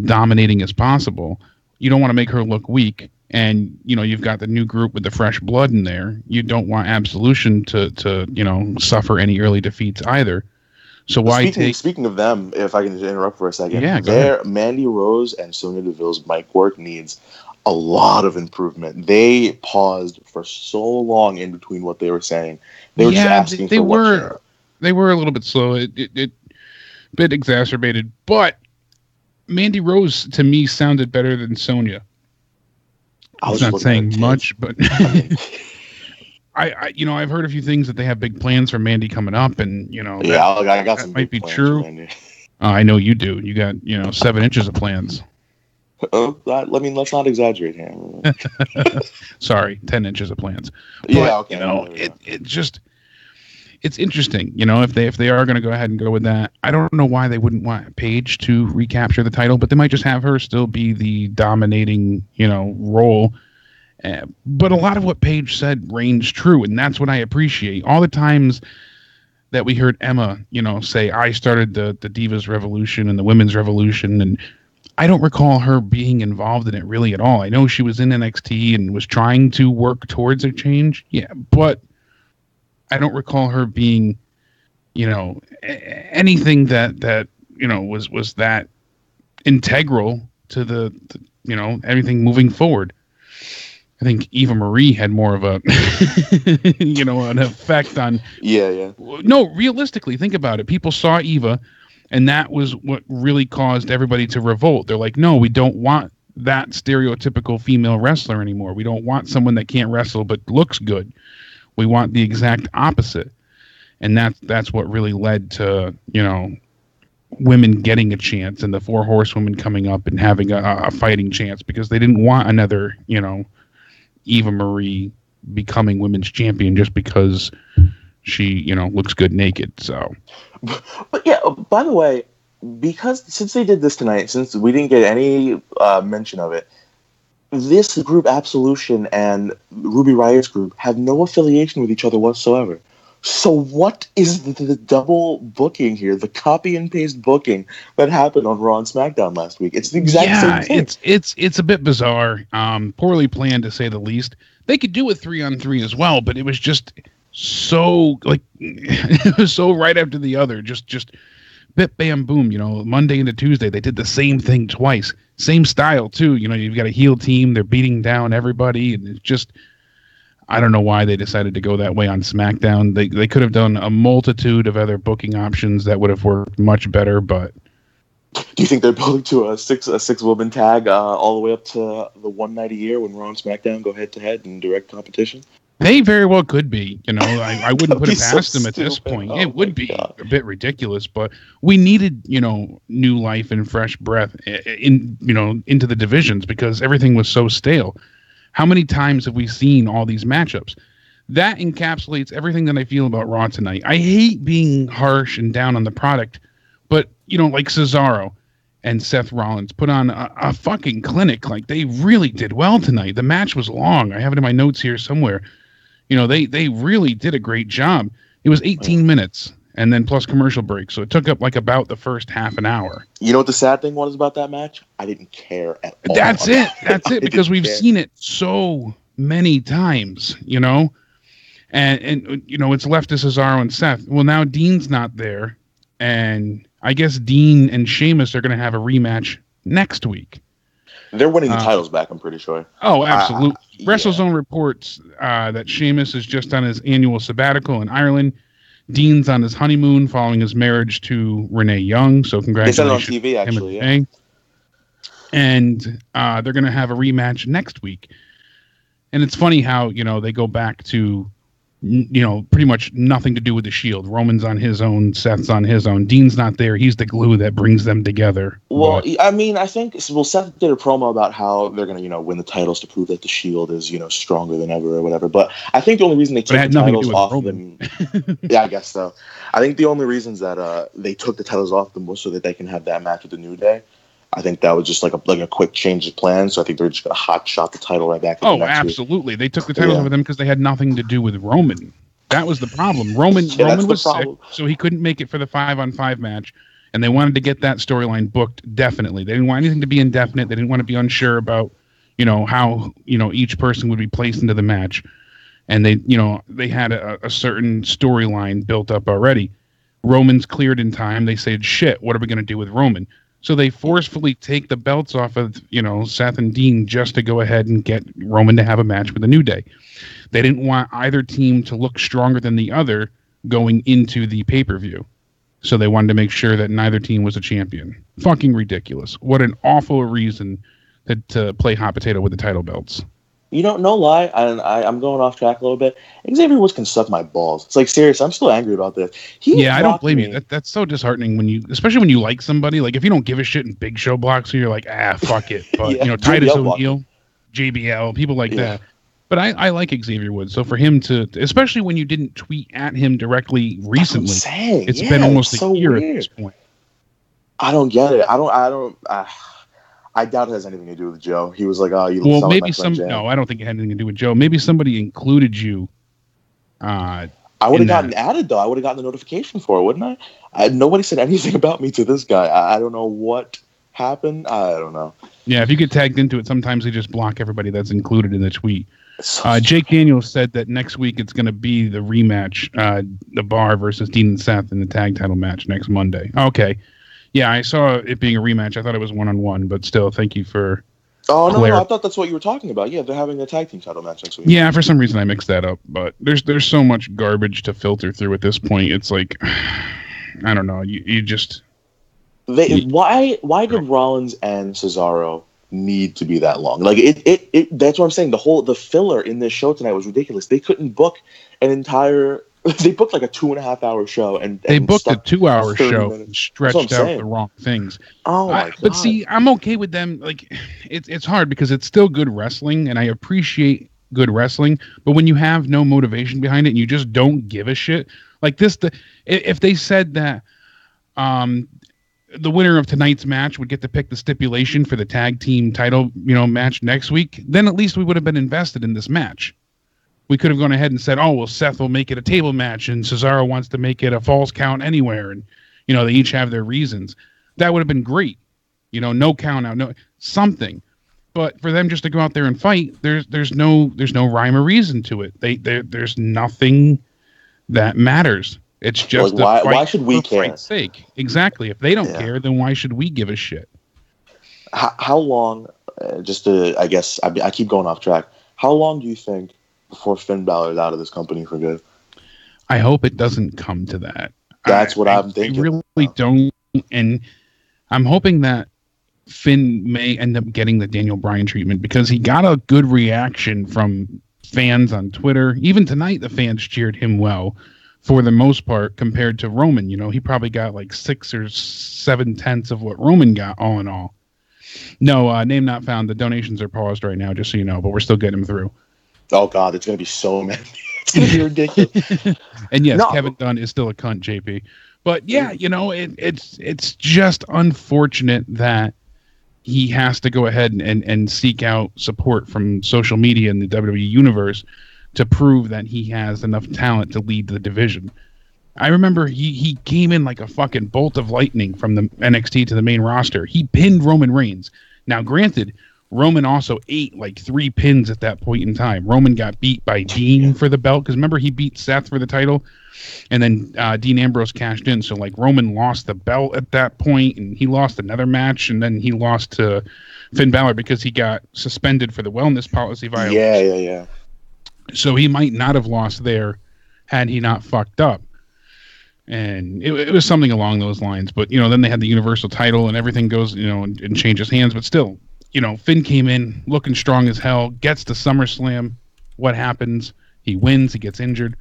S6: dominating as possible. You don't want to make her look weak, and you've got the new group with the fresh blood in there. You don't want Absolution to suffer any early defeats either. So why
S7: speaking of them, if I can just interrupt for a second,
S6: yeah,
S7: Mandy Rose and Sonya Deville's mic work needs a lot of improvement. They paused for so long in between what they were saying. They were just asking
S6: they were a little bit slow. It bit exacerbated, but Mandy Rose to me sounded better than Sonya. I was not saying much, but I've heard a few things that they have big plans for Mandy coming up, and
S7: I got some
S6: might be true. I know you do. You got 7 inches of plans.
S7: Let's not exaggerate here.
S6: Sorry, 10 inches of plans. But,
S7: yeah, okay.
S6: It's interesting. If they are going to go ahead and go with that, I don't know why they wouldn't want Paige to recapture the title, but they might just have her still be the dominating, role. But a lot of what Paige said rings true, and that's what I appreciate. All the times that we heard Emma, say, I started the Divas Revolution and the Women's Revolution, and I don't recall her being involved in it really at all. I know she was in NXT and was trying to work towards a change. Yeah, but I don't recall her being, anything that was that integral to the everything moving forward. I think Eva Marie had more of a, an effect on.
S7: Yeah.
S6: No, realistically, think about it. People saw Eva. And that was what really caused everybody to revolt. They're like, no, we don't want that stereotypical female wrestler anymore. We don't want someone that can't wrestle but looks good. We want the exact opposite. And that's what really led to, women getting a chance and the 4 horsewomen coming up and having a fighting chance, because they didn't want another, Eva Marie becoming women's champion just because she, looks good naked. So,
S7: but yeah, by the way, since they did this tonight, since we didn't get any mention of it, this group, Absolution and Ruby Riot's group, have no affiliation with each other whatsoever. So what is the double booking here, the copy and paste booking that happened on Raw and SmackDown last week? It's the exact same thing.
S6: It's a bit bizarre, poorly planned to say the least. They could do a 3-on-3 as well, but it was just so it was so right after the other, just bit bam boom. Monday into Tuesday they did the same thing twice, same style too. You've got a heel team, they're beating down everybody, and it's just, I don't know why they decided to go that way on SmackDown. They could have done a multitude of other booking options that would have worked much better. But
S7: do you think they're building to a six woman tag all the way up to the one night a year when Raw and SmackDown go head to head in direct competition?
S6: They very well could be. I wouldn't put it past them at this point.
S7: Oh,
S6: it would be a bit ridiculous, but we needed, new life and fresh breath into the divisions, because everything was so stale. How many times have we seen all these matchups? That encapsulates everything that I feel about Raw tonight. I hate being harsh and down on the product, but, like Cesaro and Seth Rollins put on a fucking clinic. Like, they really did well tonight. The match was long. I have it in my notes here somewhere. They really did a great job. It was 18 minutes. and then plus commercial break. So it took up like about the first half an hour.
S7: You know what the sad thing was about that match? I didn't care at all.
S6: That's it, because we've seen it so many times, you know? And you know, it's left to Cesaro and Seth. Well, now Dean's not there, and I guess Dean and Sheamus are going to have a rematch next week.
S7: They're winning the titles back, I'm pretty sure.
S6: Oh, absolutely. WrestleZone reports that Sheamus is just on his annual sabbatical in Ireland. Dean's on his honeymoon following his marriage to Renee Young. So congratulations.
S7: They said it on TV, actually, yeah.
S6: And they're going to have a rematch next week. And it's funny how, you know, they go back to, you know, pretty much nothing to do with the Shield. Roman's on his own, Seth's on his own. Dean's not there. He's the glue that brings them together.
S7: Well, I mean, I think, well, Seth did a promo about how they're going to, you know, win the titles to prove that the Shield is, you know, stronger than ever or whatever. But I think the only reason they took the titles off them, yeah, I guess so. I think the only reasons that they took the titles off them was so that they can have that match with the New Day. I think that was just like a quick change of plans. So I think they're just going to hot shot the title right back.
S6: Oh, absolutely. They took the titles over them because they had nothing to do with Roman. That was the problem. Roman was sick, so he couldn't make it for the 5-on-5 match. And they wanted to get that storyline booked definitely. They didn't want anything to be indefinite. They didn't want to be unsure about, you know, how, you know, each person would be placed into the match. And they, you know, they had a certain storyline built up already. Roman's cleared in time. They said, shit, what are we going to do with Roman? So they forcefully take the belts off of, you know, Seth and Dean just to go ahead and get Roman to have a match with the New Day. They didn't want either team to look stronger than the other going into the pay-per-view. So they wanted to make sure that neither team was a champion. Fucking ridiculous. What an awful reason to play hot potato with the title belts.
S7: You know, no lie, I'm going off track a little bit. Xavier Woods can suck my balls. It's like, seriously, I'm still angry about this.
S6: I don't blame you. That's so disheartening when you, especially when you like somebody. Like, if you don't give a shit and Big Show blocks you, you're like, fuck it. But, you know, Titus O'Neil, JBL, people like that. But I like Xavier Woods. So for him to, especially when you didn't tweet at him directly recently, it's been almost a year at this point.
S7: I don't get it. I doubt it has anything to do with Joe. He was like, "Oh, you."
S6: Well, maybe no, I don't think it had anything to do with Joe. Maybe somebody included you.
S7: I would have gotten added though. I would have gotten the notification for it, wouldn't I? Nobody said anything about me to this guy. I don't know what happened. I don't know.
S6: Yeah, if you get tagged into it, sometimes they just block everybody that's included in the tweet. Jake Daniels said that next week it's going to be the rematch, the Bar versus Dean and Seth in the tag title match next Monday. Okay. Yeah, I saw it being a rematch. I thought it was 1-on-1, but still, thank you for.
S7: Oh no, I thought that's what you were talking about. Yeah, they're having a tag team title match next week.
S6: Yeah, for some reason I mixed that up, but there's so much garbage to filter through at this point. It's like, I don't know. You just.
S7: Why did Rollins and Cesaro need to be that long? Like it that's what I'm saying. The filler in this show tonight was ridiculous. They couldn't book an entire. They booked like a 2.5-hour show, and
S6: they booked a 2-hour show and stretched out the wrong things.
S7: Oh my God.
S6: But see, I'm okay with them. Like, it's hard because it's still good wrestling, and I appreciate good wrestling. But when you have no motivation behind it, and you just don't give a shit, like this, if they said that the winner of tonight's match would get to pick the stipulation for the tag team title, match next week, then at least we would have been invested in this match. We could have gone ahead and said, oh, well, Seth will make it a table match and Cesaro wants to make it a falls count anywhere. And, they each have their reasons. That would have been great. No count out, no something. But for them just to go out there and fight, there's no rhyme or reason to it. There's nothing that matters. It's just
S7: why should we care?
S6: For fight's sake. Exactly. If they don't care, then why should we give a shit?
S7: How long, I guess, I keep going off track. How long do you think before Finn Balor's out of this company for good?
S6: I hope it doesn't come to that.
S7: That's what I'm thinking.
S6: I really don't. And I'm hoping that Finn may end up getting the Daniel Bryan treatment because he got a good reaction from fans on Twitter. Even tonight, the fans cheered him well for the most part compared to Roman. He probably got like 6 or 7/10 of what Roman got all in all. No, name not found. The donations are paused right now, just so you know, but we're still getting them through.
S7: Oh, God, it's going to be so many. It's going to be ridiculous.
S6: And yes, Kevin Dunn is still a cunt, JP. But yeah, it's just unfortunate that he has to go ahead and seek out support from social media in the WWE universe to prove that he has enough talent to lead the division. I remember he came in like a fucking bolt of lightning from the NXT to the main roster. He pinned Roman Reigns. Now, granted, Roman also ate like 3 pins at that point in time. Roman got beat by Dean for the belt, because remember he beat Seth for the title, and then Dean Ambrose cashed in. So like Roman lost the belt at that point, and he lost another match, and then he lost to Finn Balor because he got suspended for the wellness policy violation.
S7: Yeah.
S6: So he might not have lost there had he not fucked up. And it was something along those lines. But, then they had the Universal title and everything goes, and changes hands. But still, Finn came in looking strong as hell, gets to SummerSlam. What happens? He wins. He gets injured.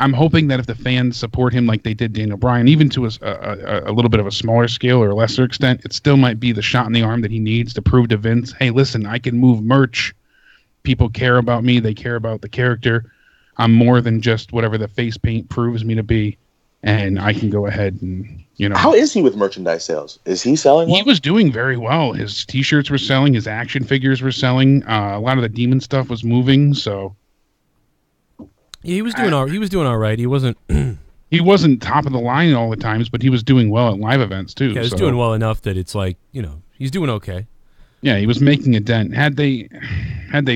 S6: I'm hoping that if the fans support him like they did Daniel Bryan, even to a little bit of a smaller scale or a lesser extent, it still might be the shot in the arm that he needs to prove to Vince, hey, listen, I can move merch. People care about me. They care about the character. I'm more than just whatever the face paint proves me to be, and I can go ahead and,
S7: How is he with merchandise sales? Is he selling well?
S6: He was doing very well. His T-shirts were selling. His action figures were selling. A lot of the demon stuff was moving, so...
S1: Yeah, he was doing all right. He wasn't...
S6: he wasn't top of the line all the times, but he was doing well at live events, too.
S1: Yeah, he was doing well enough that it's like, he's doing okay.
S6: Yeah, he was making a dent. Had they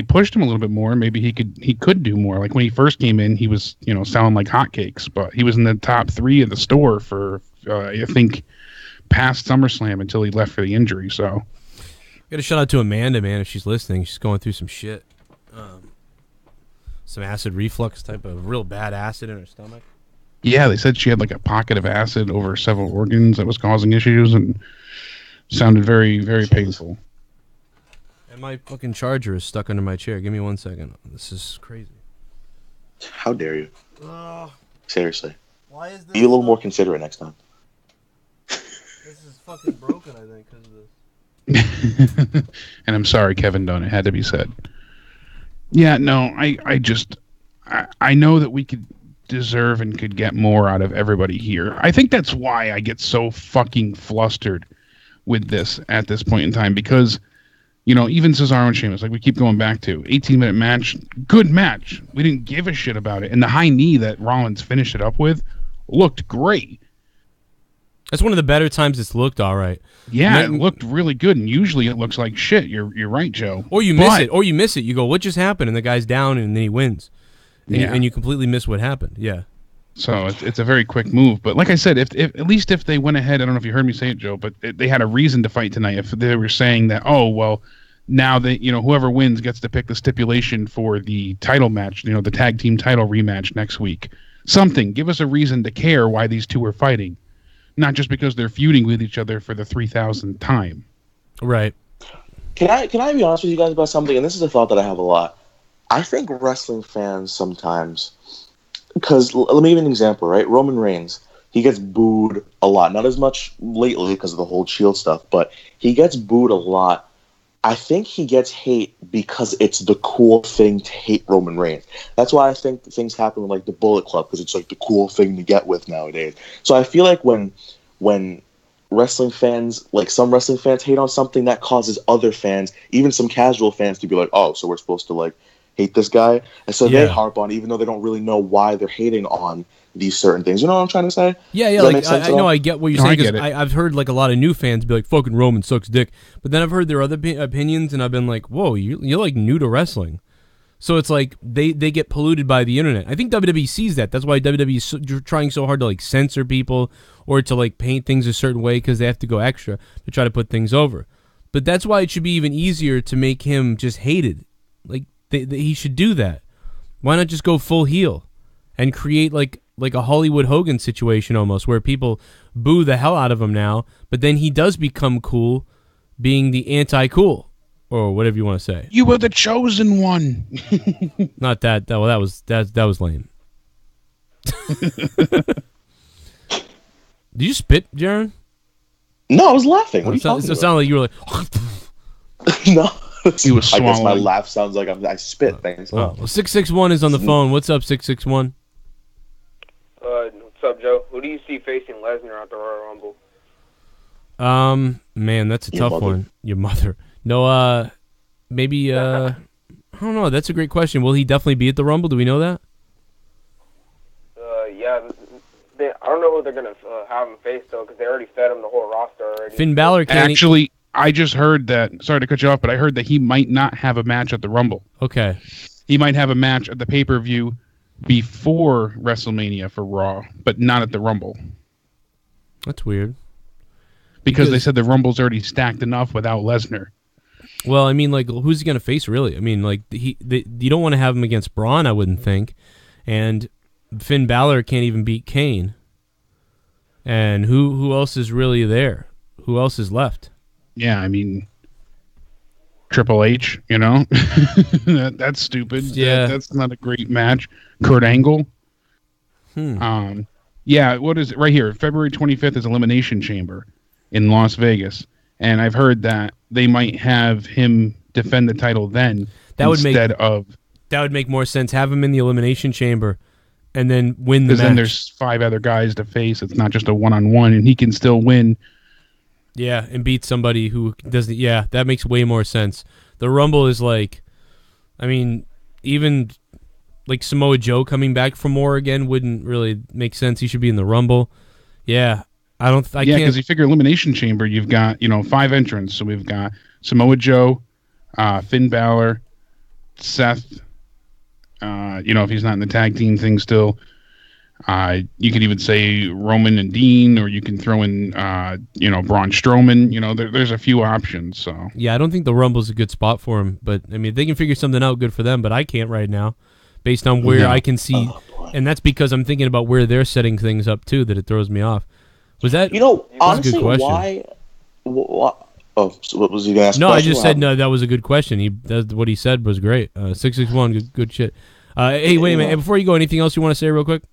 S6: pushed him a little bit more, maybe he could do more. Like when he first came in, he was selling like hotcakes, but he was in the top 3 of the store for I think past SummerSlam until he left for the injury. So,
S1: got to shout out to Amanda, man, if she's listening. She's going through some shit, some acid reflux type of real bad acid in her stomach.
S6: Yeah, they said she had like a pocket of acid over several organs that was causing issues and sounded very, very painful.
S1: My fucking charger is stuck under my chair. Give me 1 second. This is crazy.
S7: How dare you? Seriously.
S1: Why is this?
S7: Be a little more considerate next time.
S1: This is fucking broken, I think, because of this.
S6: And I'm sorry, Kevin Dunn. It had to be said. Yeah, no, I know that we could deserve and could get more out of everybody here. I think that's why I get so fucking flustered with this at this point in time, because... even Cesaro and Sheamus, like we keep going back to, 18-minute match, good match. We didn't give a shit about it. And the high knee that Rollins finished it up with looked great.
S1: That's one of the better times it's looked all right.
S6: Yeah, it looked really good, and usually it looks like shit. You're right, Joe.
S1: Or you miss it. You go, what just happened? And the guy's down, and then he wins. And you completely miss what happened. Yeah.
S6: So it's a very quick move. But like I said, if at least if they went ahead, I don't know if you heard me say it, Joe, but they had a reason to fight tonight. If they were saying that, now that whoever wins gets to pick the stipulation for the title match, the tag team title rematch next week. Something. Give us a reason to care why these two are fighting, not just because they're feuding with each other for the 3,000th time.
S1: Right.
S7: Can I be honest with you guys about something? And this is a thought that I have a lot. I think wrestling fans sometimes, because let me give you an example, right? Roman Reigns, he gets booed a lot. Not as much lately because of the whole Shield stuff, but he gets booed a lot. I think he gets hate because it's the cool thing to hate Roman Reigns. That's why I think things happen with like the Bullet Club, because it's like the cool thing to get with nowadays. So I feel like when wrestling fans, like some wrestling fans hate on something, that causes other fans, even some casual fans, to be like, oh, so we're supposed to like hate this guy? And so they harp on, even though they don't really know why they're hating on these certain things. You know what I'm trying to say?
S1: Yeah. Like I know, I get what you're saying. Because I've heard like a lot of new fans be like, "Fucking Roman sucks dick," but then I've heard their other opinions, and I've been like, "Whoa, you're like new to wrestling." So it's like they get polluted by the internet. I think WWE sees that. That's why WWE is trying so hard to like censor people or to like paint things a certain way, because they have to go extra to try to put things over. But that's why it should be even easier to make him just hated. Like he should do that. Why not just go full heel and create like a Hollywood Hogan situation almost, where people boo the hell out of him now, but then he does become cool, being the anti-cool, or whatever you want to say.
S6: You were the chosen one.
S1: Not that. That was lame. Did you spit, Jaron?
S7: No, I was laughing. What
S1: it sounded like you were like...
S7: No.
S6: He was swallowing.
S7: I guess my laugh sounds like I spit. Thanks.
S1: Well, 661 is on the phone. What's up, 661?
S15: What's up, Joe? Who do you see facing Lesnar at the Royal
S1: Rumble? Man, that's a tough one. Your mother. No, maybe, I don't know. That's a great question. Will he definitely be at the Rumble? Do we know that?
S15: Yes. I don't know who they're gonna have him face though, because they already fed him the whole roster already.
S1: Finn Balor can't.
S6: Actually, I just heard that. Sorry to cut you off, but I heard that he might not have a match at the Rumble.
S1: Okay.
S6: He might have a match at the pay-per-view before WrestleMania for Raw, but not at the Rumble.
S1: That's weird.
S6: Because they said the Rumble's already stacked enough without Lesnar.
S1: Well, I mean, like, who's he going to face, really? I mean, like, you don't want to have him against Braun, I wouldn't think. And Finn Balor can't even beat KANE. And who else is really there? Who else is left?
S6: Yeah, I mean, Triple H, you know? That's stupid.
S1: Yeah.
S6: That's not a great match. Kurt Angle. Yeah, what is it? Right here. February 25th is Elimination Chamber in Las Vegas. And I've heard that they might have him defend the title then
S1: That would make more sense. Have him in the Elimination Chamber and then win the match.
S6: Because then there's 5 other guys to face. It's not just a one-on-one, and he can still win.
S1: Yeah, and beat somebody who doesn't. Yeah, that makes way more sense. The Rumble is like, I mean, even like Samoa Joe coming back from war again wouldn't really make sense. He should be in the Rumble. Yeah, I can't.
S6: Because you figure Elimination Chamber, you've got 5 entrants. So we've got Samoa Joe, Finn Balor, Seth. If he's not in the tag team thing still. You could even say Roman and Dean, or you can throw in, Braun Strowman. There's a few options. So
S1: yeah, I don't think the Rumble's a good spot for him. But I mean, if they can figure something out, good for them. But I can't right now, based on where I can see, and that's because I'm thinking about where they're setting things up too. That it throws me off. Was that
S7: honestly,
S1: a good question.
S7: why? Oh, so what was he gonna ask?
S1: No, I just said no. That was a good question. What he said was great. 661, good shit. Hey, wait a minute. Before you go, anything else you want to say real quick?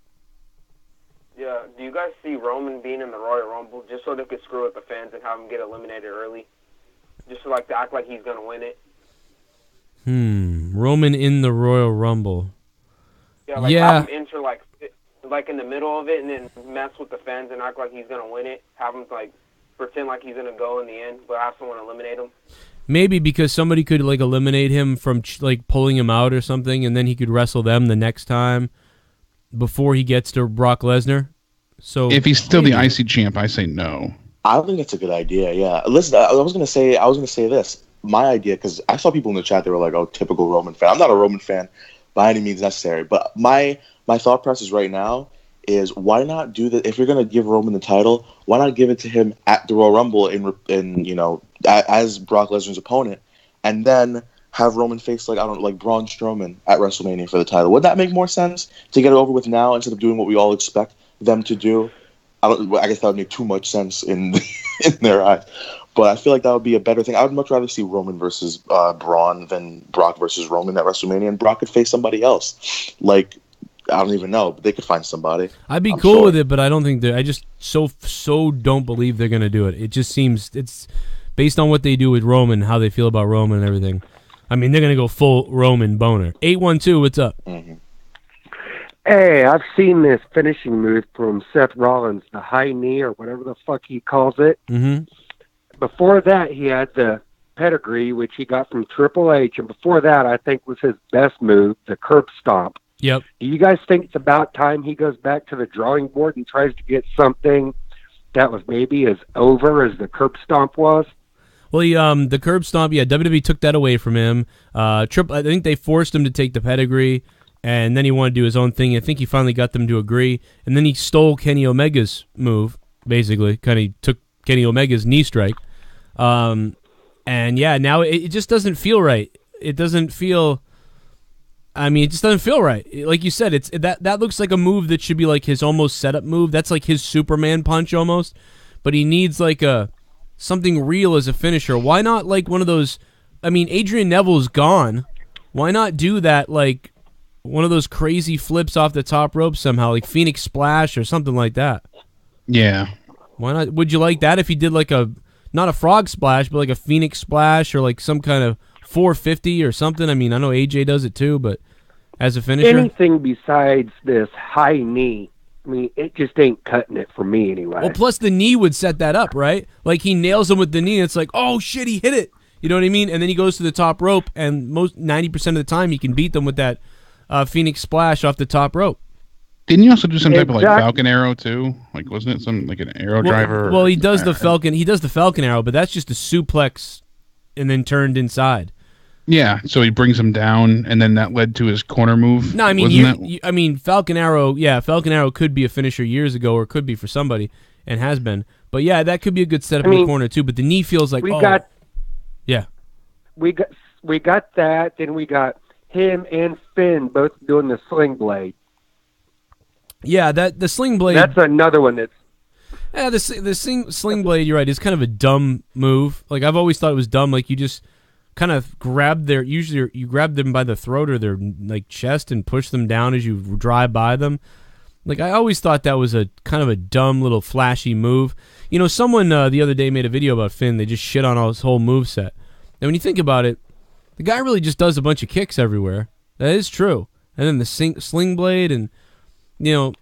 S15: Yeah, do you guys see Roman being in the Royal Rumble just so they could screw with the fans and have him get eliminated early? Just to act like he's going to win it?
S1: Roman in the Royal Rumble.
S15: Yeah, have him enter in the middle of it and then mess with the fans and act like he's going to win it. Have him pretend like he's going to go in the end, but have someone eliminate him.
S1: Maybe because somebody could eliminate him from pulling him out or something, and then he could wrestle them the next time before he gets to Brock Lesnar. So
S6: if he's still the IC champ, I say no.
S7: I don't think that's a good idea. Yeah, listen, I was gonna say this. My idea, because I saw people in the chat, they were like, "Oh, typical Roman fan." I'm not a Roman fan by any means necessary, but my thought process right now is why not do that? If you're gonna give Roman the title, why not give it to him at the Royal Rumble as Brock Lesnar's opponent, and then have Roman face like Braun Strowman at WrestleMania for the title? Would that make more sense to get it over with now instead of doing what we all expect them to do? I guess that would make too much sense in their eyes, but I feel like that would be a better thing. I would much rather see Roman versus Braun than Brock versus Roman at WrestleMania, and Brock could face somebody else. I don't even know, but they could find somebody.
S1: I'd be cool with it, but I don't think I just so don't believe they're gonna do it. It just seems it's based on what they do with Roman, how they feel about Roman and everything. I mean, they're going to go full Roman boner. 812, what's up?
S16: Mm-hmm. Hey, I've seen this finishing move from Seth Rollins, the high knee or whatever the fuck he calls it.
S1: Mm-hmm.
S16: Before that, he had the pedigree, which he got from Triple H. And before that, I think was his best move, the curb stomp.
S1: Yep.
S16: Do you guys think it's about time he goes back to the drawing board and tries to get something that was maybe as over as the curb stomp was?
S1: Well, the curb stomp, WWE took that away from him. I think they forced him to take the pedigree, and then he wanted to do his own thing. I think he finally got them to agree, and then he stole Kenny Omega's move, basically. Kind of took Kenny Omega's knee strike. And yeah, now it just doesn't feel right. It doesn't feel... I mean, it just doesn't feel right. Like you said, that looks like a move that should be like his almost setup move. That's like his Superman punch almost. But he needs something real as a finisher. Why not one of those... I mean, Adrian Neville's gone. Why not do that one of those crazy flips off the top rope somehow, like Phoenix Splash or something like that?
S6: Yeah.
S1: Why not? Would you like that if he did not a frog splash, but a Phoenix Splash or some kind of 450 or something? I mean, I know AJ does it too, but as a finisher?
S16: Anything besides this high knee. I mean, it just ain't cutting it for me anyway.
S1: Well, plus the knee would set that up, right? He nails him with the knee, and it's like, oh, shit, he hit it. You know what I mean? And then he goes to the top rope, and 90% of the time he can beat them with that Phoenix Splash off the top rope.
S6: Didn't you also do some type of like Falcon Arrow too? Like, wasn't it some like an arrow driver?
S1: Well, he does the Falcon. He does the Falcon Arrow, but that's just a suplex and then turned inside.
S6: Yeah, so he brings him down, and then that led to his corner move.
S1: No, I mean, I mean, Falcon Arrow. Yeah, Falcon Arrow could be a finisher years ago, or could be for somebody, and has been. But yeah, that could be a good setup in the corner too. But the knee feels like yeah.
S16: We got that. Then we got him and Finn both doing the sling blade.
S1: Yeah, the sling blade.
S16: That's another one that's.
S1: Yeah, the sling blade. You're right. Is kind of a dumb move. Like I've always thought it was dumb. Like you just kind of grab usually you grab them by the throat or their like chest and push them down as you drive by them. Like I always thought that was a kind of a dumb little flashy move. You know, someone the other day made a video about Finn. They just shit on his whole moveset. And when you think about it, the guy really just does a bunch of kicks everywhere. That is true. And then the sling blade and you know,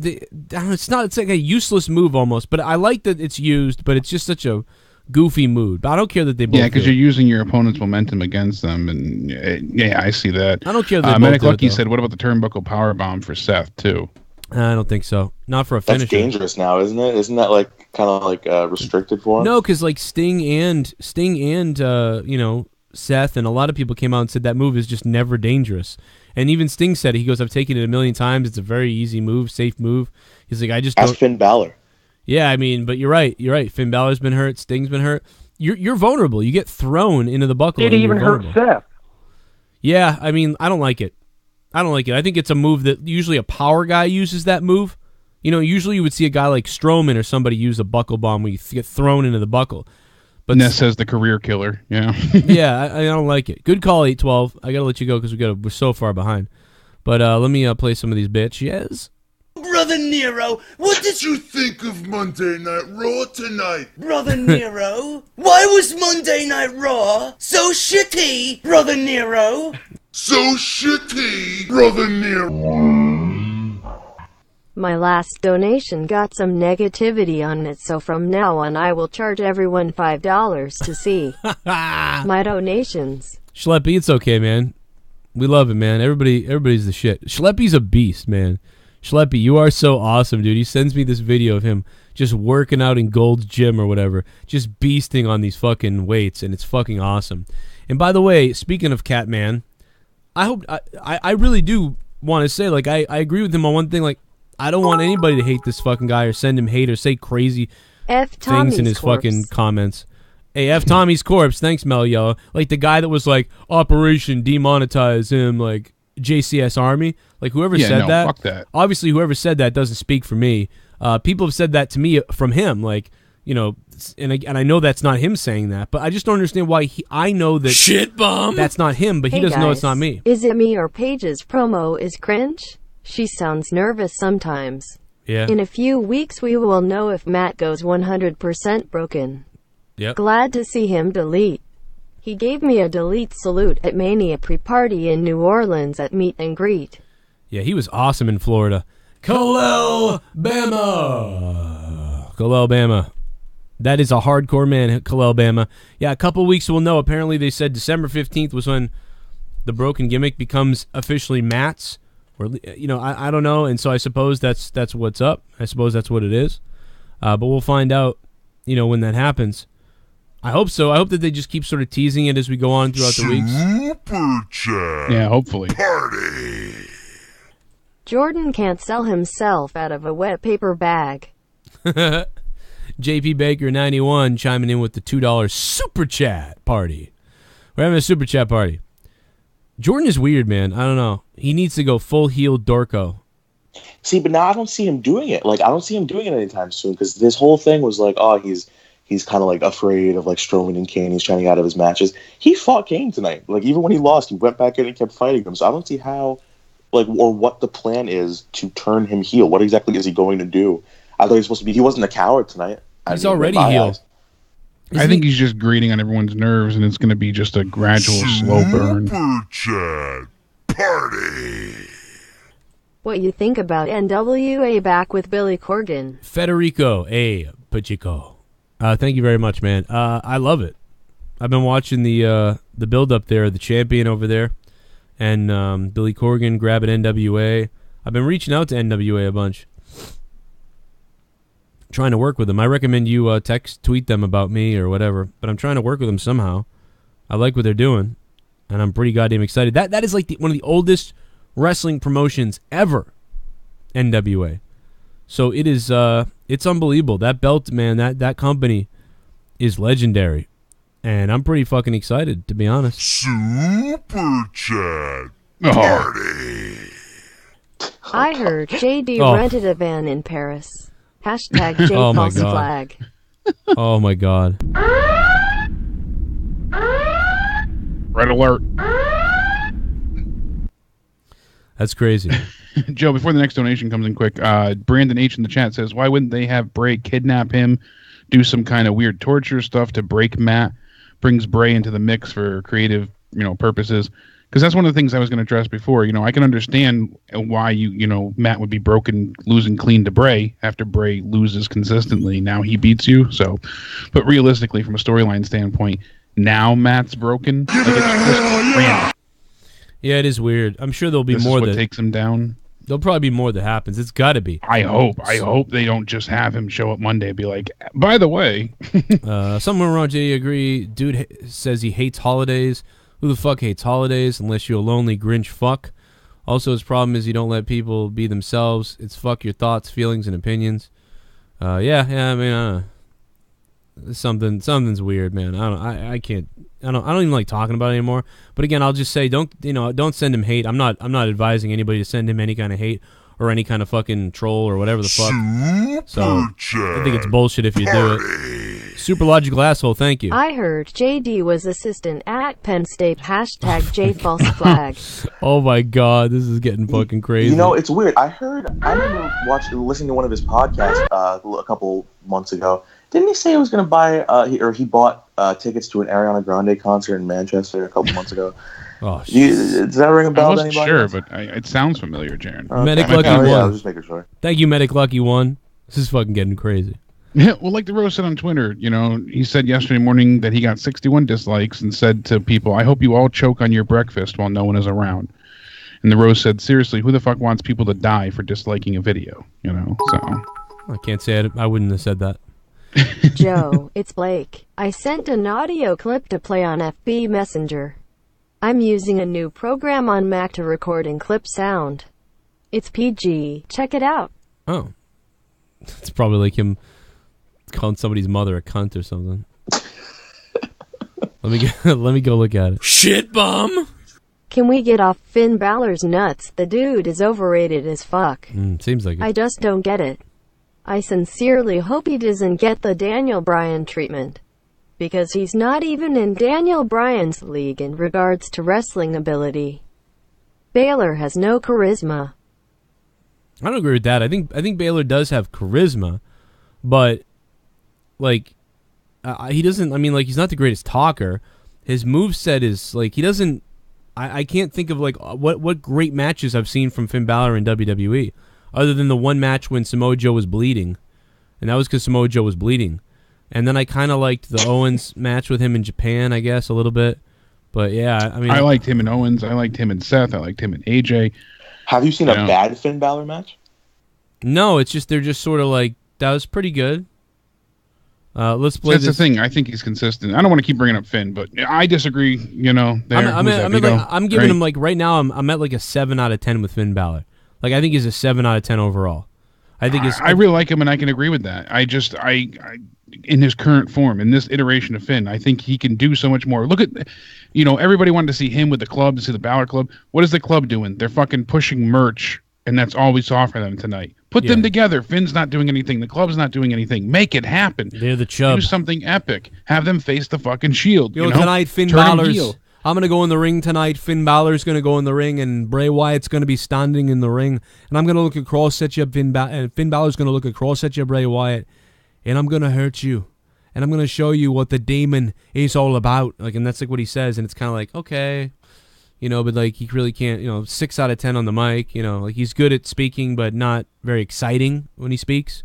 S1: it's like a useless move almost. But I like that it's used. But it's just such a goofy mood. But I don't care that they both
S6: because you're using your opponent's momentum against them, and yeah, I see that.
S1: I don't care that
S6: Medic Lucky said, what about the turnbuckle powerbomb for Seth too?
S1: I don't think so. Not for a finisher.
S7: That's dangerous now, isn't it? Isn't that like kind of like restricted for him?
S1: No, because like Sting and you know, Seth and a lot of people came out and said that move is just never dangerous. And even Sting said it. He goes, I've taken it a million times. It's a very easy move, safe move. He's like, I just
S7: Ask Finn Balor.
S1: Yeah, I mean, but you're right. You're right. Finn Balor's been hurt. Sting's been hurt. You're vulnerable. You get thrown into the buckle.
S16: Did he even hurt Seth?
S1: Yeah, I mean, I don't like it. I think it's a move that usually a power guy uses that move. You know, usually you would see a guy like Strowman or somebody use a buckle bomb where you get thrown into the buckle.
S6: But Ness says the career killer. Yeah.
S1: Yeah, I don't like it. Good call, 812. I got to let you go because we're so far behind. But let me play some of these bitches.
S11: Brother Nero, what did you
S12: think of Monday Night Raw tonight?
S11: Brother Nero? Why was Monday Night Raw so shitty, Brother Nero?
S12: So shitty, Brother Nero.
S8: My last donation got some negativity on it, so from now on I will charge everyone $5 to see my donations.
S1: Schleppy, it's okay, man. We love it, man. Everybody's the shit. Schleppy's a beast, man. Schleppy, you are so awesome, dude. He sends me this video of him just working out in Gold's Gym or whatever, just beasting on these fucking weights, and it's fucking awesome. And by the way, speaking of Catman, I really do want to say, like, I agree with him on one thing, like, I don't want anybody to hate this fucking guy or send him hate or say crazy things in his fucking comments. Hey, F Tommy's corpse. Thanks, Mel Yellow. Like the guy that was like, Operation Demonetize him, like JCS Army. Like whoever said that.
S6: Fuck that.
S1: Obviously, whoever said that doesn't speak for me. People have said that to me from him. Like, you know, and I know that's not him saying that, but I just don't understand why I know that
S2: Shitbum.
S1: That's not him, but he doesn't know it's not me.
S8: Is it me or Paige's promo is cringe? She sounds nervous sometimes.
S1: Yeah.
S8: In a few weeks we will know if Matt goes 100% broken.
S1: Yep.
S8: Glad to see him delete. He gave me a delete salute at Mania pre-party in New Orleans at Meet and Greet.
S1: Yeah, he was awesome in Florida. Kalel Bama. That is a hardcore man, Kalel Bama. Yeah, a couple weeks we'll know. Apparently they said December 15th was when the broken gimmick becomes officially Matt's. Or, you know, I don't know, and so I suppose that's what's up. I suppose that's what it is. But we'll find out, you know, when that happens. I hope so. I hope that they just keep sort of teasing it as we go on throughout the weeks.
S12: Super chat.
S6: Yeah, hopefully.
S12: Party.
S8: Jordan can't sell himself out of a wet paper bag.
S1: JP Baker 91 chiming in with the $2 super chat party. We're having a super chat party. Jordan is weird, man. I don't know. He needs to go full heel Dorco.
S7: See, but now I don't see him doing it. Like, I don't see him doing it anytime soon because this whole thing was like, oh, he's kind of like afraid of like Strowman and Kane. He's trying to get out of his matches. He fought Kane tonight. Like, even when he lost, he went back in and kept fighting him. So I don't see how, like, or what the plan is to turn him heel. What exactly is he going to do? I thought he was supposed to be. He wasn't a coward tonight.
S1: He's already heel.
S6: I think he's just grating on everyone's nerves, and it's going to be just a gradual, slow burn.
S12: Super chat party.
S8: What you think about NWA back with Billy Corgan?
S1: Federico A. Pachico. Thank you very much, man. I love it. I've been watching the build up there, the champion over there, and Billy Corgan grabbing NWA. I've been reaching out to NWA a bunch, trying to work with them. I recommend you tweet them about me or whatever, but I'm trying to work with them somehow. I like what they're doing, and I'm pretty goddamn excited. That is like one of the oldest wrestling promotions ever, NWA. So it is it's unbelievable. That belt, man, that company is legendary, and I'm pretty fucking excited, to be honest.
S12: Super chat party.
S8: I heard JD rented a van in Paris. Hashtag J
S1: Oh my
S8: false
S1: God.
S8: flag.
S1: Oh my God.
S6: Red alert.
S1: That's crazy.
S6: Joe, before the next donation comes in quick, Brandon H in the chat says, why wouldn't they have Bray kidnap him, do some kind of weird torture stuff to break Matt, brings Bray into the mix for creative, purposes? Because that's one of the things I was going to address before. I can understand why Matt would be broken, losing clean to Bray after Bray loses consistently. Now he beats you. So, but realistically, from a storyline standpoint, now Matt's broken. Like
S1: Yeah, it is weird. I'm sure there'll be more that
S6: takes him down.
S1: There'll probably be more that happens. It's got to be.
S6: I hope they don't just have him show up Monday and be like, by the way.
S1: Someone around JD agree. Dude says he hates holidays. Who the fuck hates holidays unless you're a lonely Grinch fuck? Also, his problem is you don't let people be themselves. It's fuck your thoughts, feelings, and opinions. Yeah. I mean, something's weird, man. I don't even like talking about it anymore. But again, I'll just say don't send him hate. I'm not advising anybody to send him any kind of hate or any kind of fucking troll or whatever the fuck. So I think it's bullshit if you do it. Super logical asshole, thank you.
S8: I heard JD was assistant at Penn State. Hashtag J false flag.
S1: Oh my God, this is getting fucking crazy.
S7: It's weird. I remember listening to one of his podcasts a couple months ago. Didn't he say he was going to buy, he bought tickets to an Ariana Grande concert in Manchester a couple months ago?
S1: Oh,
S7: does that ring a bell to
S6: I wasn't
S7: anybody?
S6: sure, but it sounds familiar, Jaron.
S7: Okay.
S1: Medic Lucky
S7: Yeah,
S1: One.
S7: I was just making sure.
S1: Thank you, Medic Lucky One. This is fucking getting crazy.
S6: Yeah, well, like the Rose said on Twitter, he said yesterday morning that he got 61 dislikes and said to people, I hope you all choke on your breakfast while no one is around. And the Rose said, seriously, who the fuck wants people to die for disliking a video? So
S1: I can't say I wouldn't have said that.
S8: Joe, it's Blake. I sent an audio clip to play on FB Messenger. I'm using a new program on Mac to record and clip sound. It's PG. Check it out.
S1: Oh. It's probably like him calling somebody's mother a cunt or something. Let me go look at it.
S2: Shitbum!
S8: Can we get off Finn Balor's nuts? The dude is overrated as fuck.
S1: Seems like it.
S8: I just don't get it. I sincerely hope he doesn't get the Daniel Bryan treatment. Because he's not even in Daniel Bryan's league in regards to wrestling ability. Baylor has no charisma.
S1: I don't agree with that. I think Baylor does have charisma, but like he doesn't. I mean, like he's not the greatest talker. His moveset is like he doesn't. I can't think of like what great matches I've seen from Finn Balor in WWE, other than the one match when Samoa Joe was bleeding, and that was because Samoa Joe was bleeding. And then I kind of liked the Owens match with him in Japan, I guess, a little bit. But yeah, I mean,
S6: I liked him in Owens. I liked him in Seth. I liked him in AJ.
S7: Have you seen a bad Finn Balor match?
S1: No, it's just they're just sort of like that was pretty good. Let's play.
S6: That's the thing. I think he's consistent. I don't want to keep bringing up Finn, but I disagree.
S1: I'm giving him like right now. I'm at like a 7 out of 10 with Finn Balor. Like I think he's a 7 out of 10 overall. I think I
S6: really like him, and I can agree with that. I in his current form, in this iteration of Finn, I think he can do so much more. Look at, everybody wanted to see him with the club, to see the Balor Club. What is the club doing? They're fucking pushing merch, and that's all we saw for them tonight. Put them together. Finn's not doing anything. The club's not doing anything. Make it happen.
S1: They're the chub.
S6: Do something epic. Have them face the fucking Shield.
S1: Tonight, Finn Balor's. I'm going to go in the ring tonight. Finn Balor's going to go in the ring, and Bray Wyatt's going to be standing in the ring. And I'm going to look across at you, Finn Balor's going to look across at you, Bray Wyatt. And I'm going to hurt you. And I'm going to show you what the demon is all about. Like, and that's like what he says. And it's kind of like, okay. But like he really can't, 6 out of 10 on the mic. Like he's good at speaking, but not very exciting when he speaks.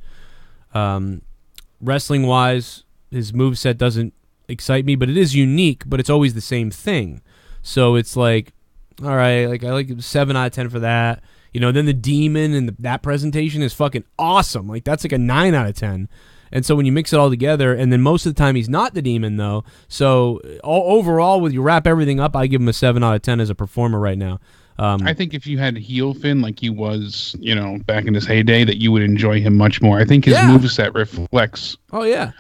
S1: Wrestling-wise, his moveset doesn't excite me, but it is unique, but it's always the same thing. So it's like, all right, like I like 7 out of 10 for that. You know, then the demon and that presentation is fucking awesome. Like, that's like a 9 out of 10. And so when you mix it all together, and then most of the time he's not the demon, though. So overall, when you wrap everything up, I give him a 7 out of 10 as a performer right now.
S6: I think if you had heel Finn like he was, you know, back in his heyday, that you would enjoy him much more. I think his moveset reflects.
S1: Oh yeah.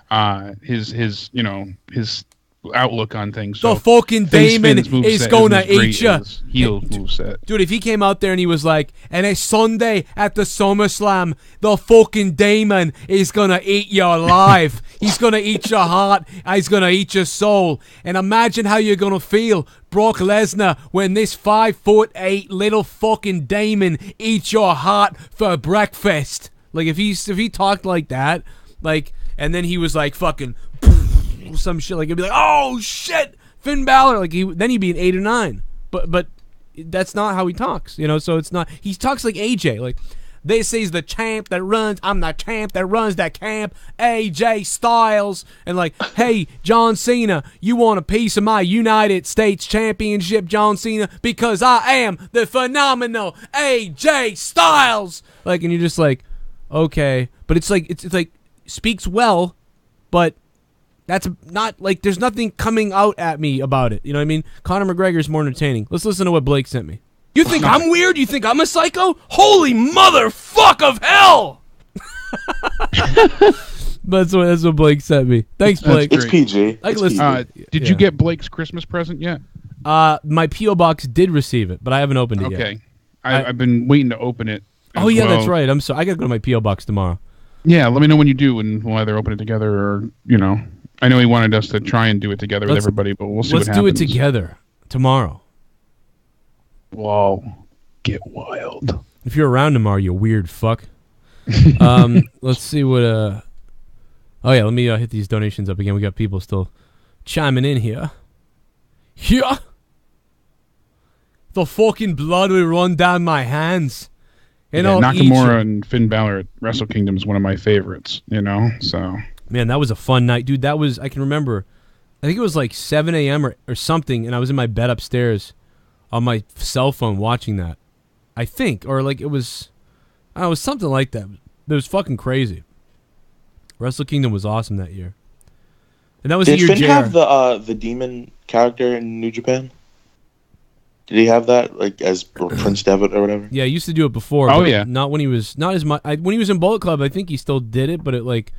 S6: His you know, his outlook on things.
S1: The
S6: so
S1: fucking demon is gonna eat you.
S6: Heel moveset.
S1: Dude, if he came out there and he was like, and it's Sunday at the SummerSlam, the fucking demon is gonna eat you alive. He's gonna eat your heart. He's gonna eat your soul. And imagine how you're gonna feel, Brock Lesnar, when this 5'8" little fucking demon eats your heart for breakfast. Like, if he talked like that, like, and then he was like fucking some shit, like, it'd be like, oh shit, Finn Balor, like, then he'd be an 8 or 9. But that's not how he talks, you know. So it's not. He talks like AJ. Like, this is the champ that runs. I'm the champ that runs that camp. AJ Styles. And like, hey, John Cena, you want a piece of my United States Championship, John Cena, because I am the phenomenal AJ Styles. Like, and you're just like, okay, but it's like it's like speaks well, but that's not, like, there's nothing coming out at me about it. You know what I mean? Conor McGregor's more entertaining. Let's listen to what Blake sent me. You think I'm weird? You think I'm a psycho? Holy motherfuck of hell! That's what Blake sent me. Thanks, Blake.
S7: It's PG.
S6: Did you get Blake's Christmas present yet?
S1: My P.O. box did receive it, but I haven't opened it yet.
S6: Okay. I've been waiting to open it.
S1: Oh, yeah, that's right. I'm sorry. I got to go to my P.O. box tomorrow.
S6: Yeah, let me know when you do, and we'll either open it together or, you know. I know he wanted us to try and do it together with everybody, but we'll see what happens.
S1: Let's do it together tomorrow.
S6: Whoa. Get wild.
S1: If you're around tomorrow, you weird fuck. Let's see what... Oh, yeah, let me hit these donations up again. We got people still chiming in here. Yeah! The fucking blood will run down my hands. And
S6: Nakamura and Finn Balor at Wrestle Kingdom is one of my favorites, you know, so...
S1: Man, that was a fun night. Dude, that was... I can remember... I think it was like 7 a.m. or something, and I was in my bed upstairs on my cell phone watching that. I think. Or like it was... I don't know, it was something like that. It was fucking crazy. Wrestle Kingdom was awesome that year. And that was the year
S7: Did Finn
S1: JR...
S7: have the demon character in New Japan? Did he have that, like, as Prince Devitt or whatever?
S1: Yeah, he used to do it before.
S6: Oh, yeah.
S1: Not when he was... Not as much... when he was in Bullet Club, I think he still did it, but it, like...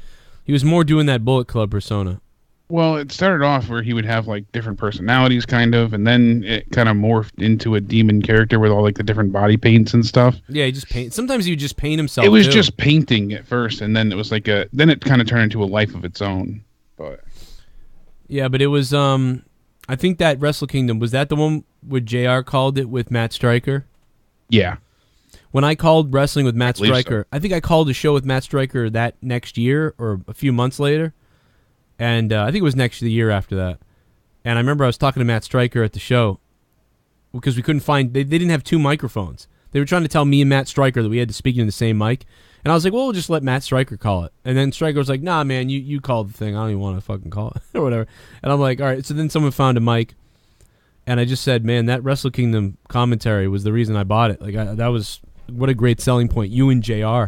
S1: He was more doing that Bullet Club persona.
S6: Well, it started off where he would have, like, different personalities, kind of, and then it kind of morphed into a demon character with all, like, the different body paints and stuff.
S1: Yeah, he just paint. Sometimes he would just paint himself,
S6: It was just painting at first, and then it was like a... Then it kind of turned into a life of its own, but...
S1: Yeah, but it was, I think that Wrestle Kingdom, was that the one where JR called it with Matt Stryker?
S6: Yeah.
S1: When I called wrestling with Matt Stryker,
S6: so.
S1: I think I called a show with Matt Stryker that next year or a few months later. And I think it was the year after that. And I remember I was talking to Matt Stryker at the show because we couldn't find... They didn't have 2 microphones. They were trying to tell me and Matt Stryker that we had to speak into the same mic. And I was like, well, we'll just let Matt Stryker call it. And then Stryker was like, nah, man, you called the thing. I don't even want to fucking call it or whatever. And I'm like, all right. So then someone found a mic. And I just said, man, that Wrestle Kingdom commentary was the reason I bought it. Like, that was... What a great selling point. You and JR.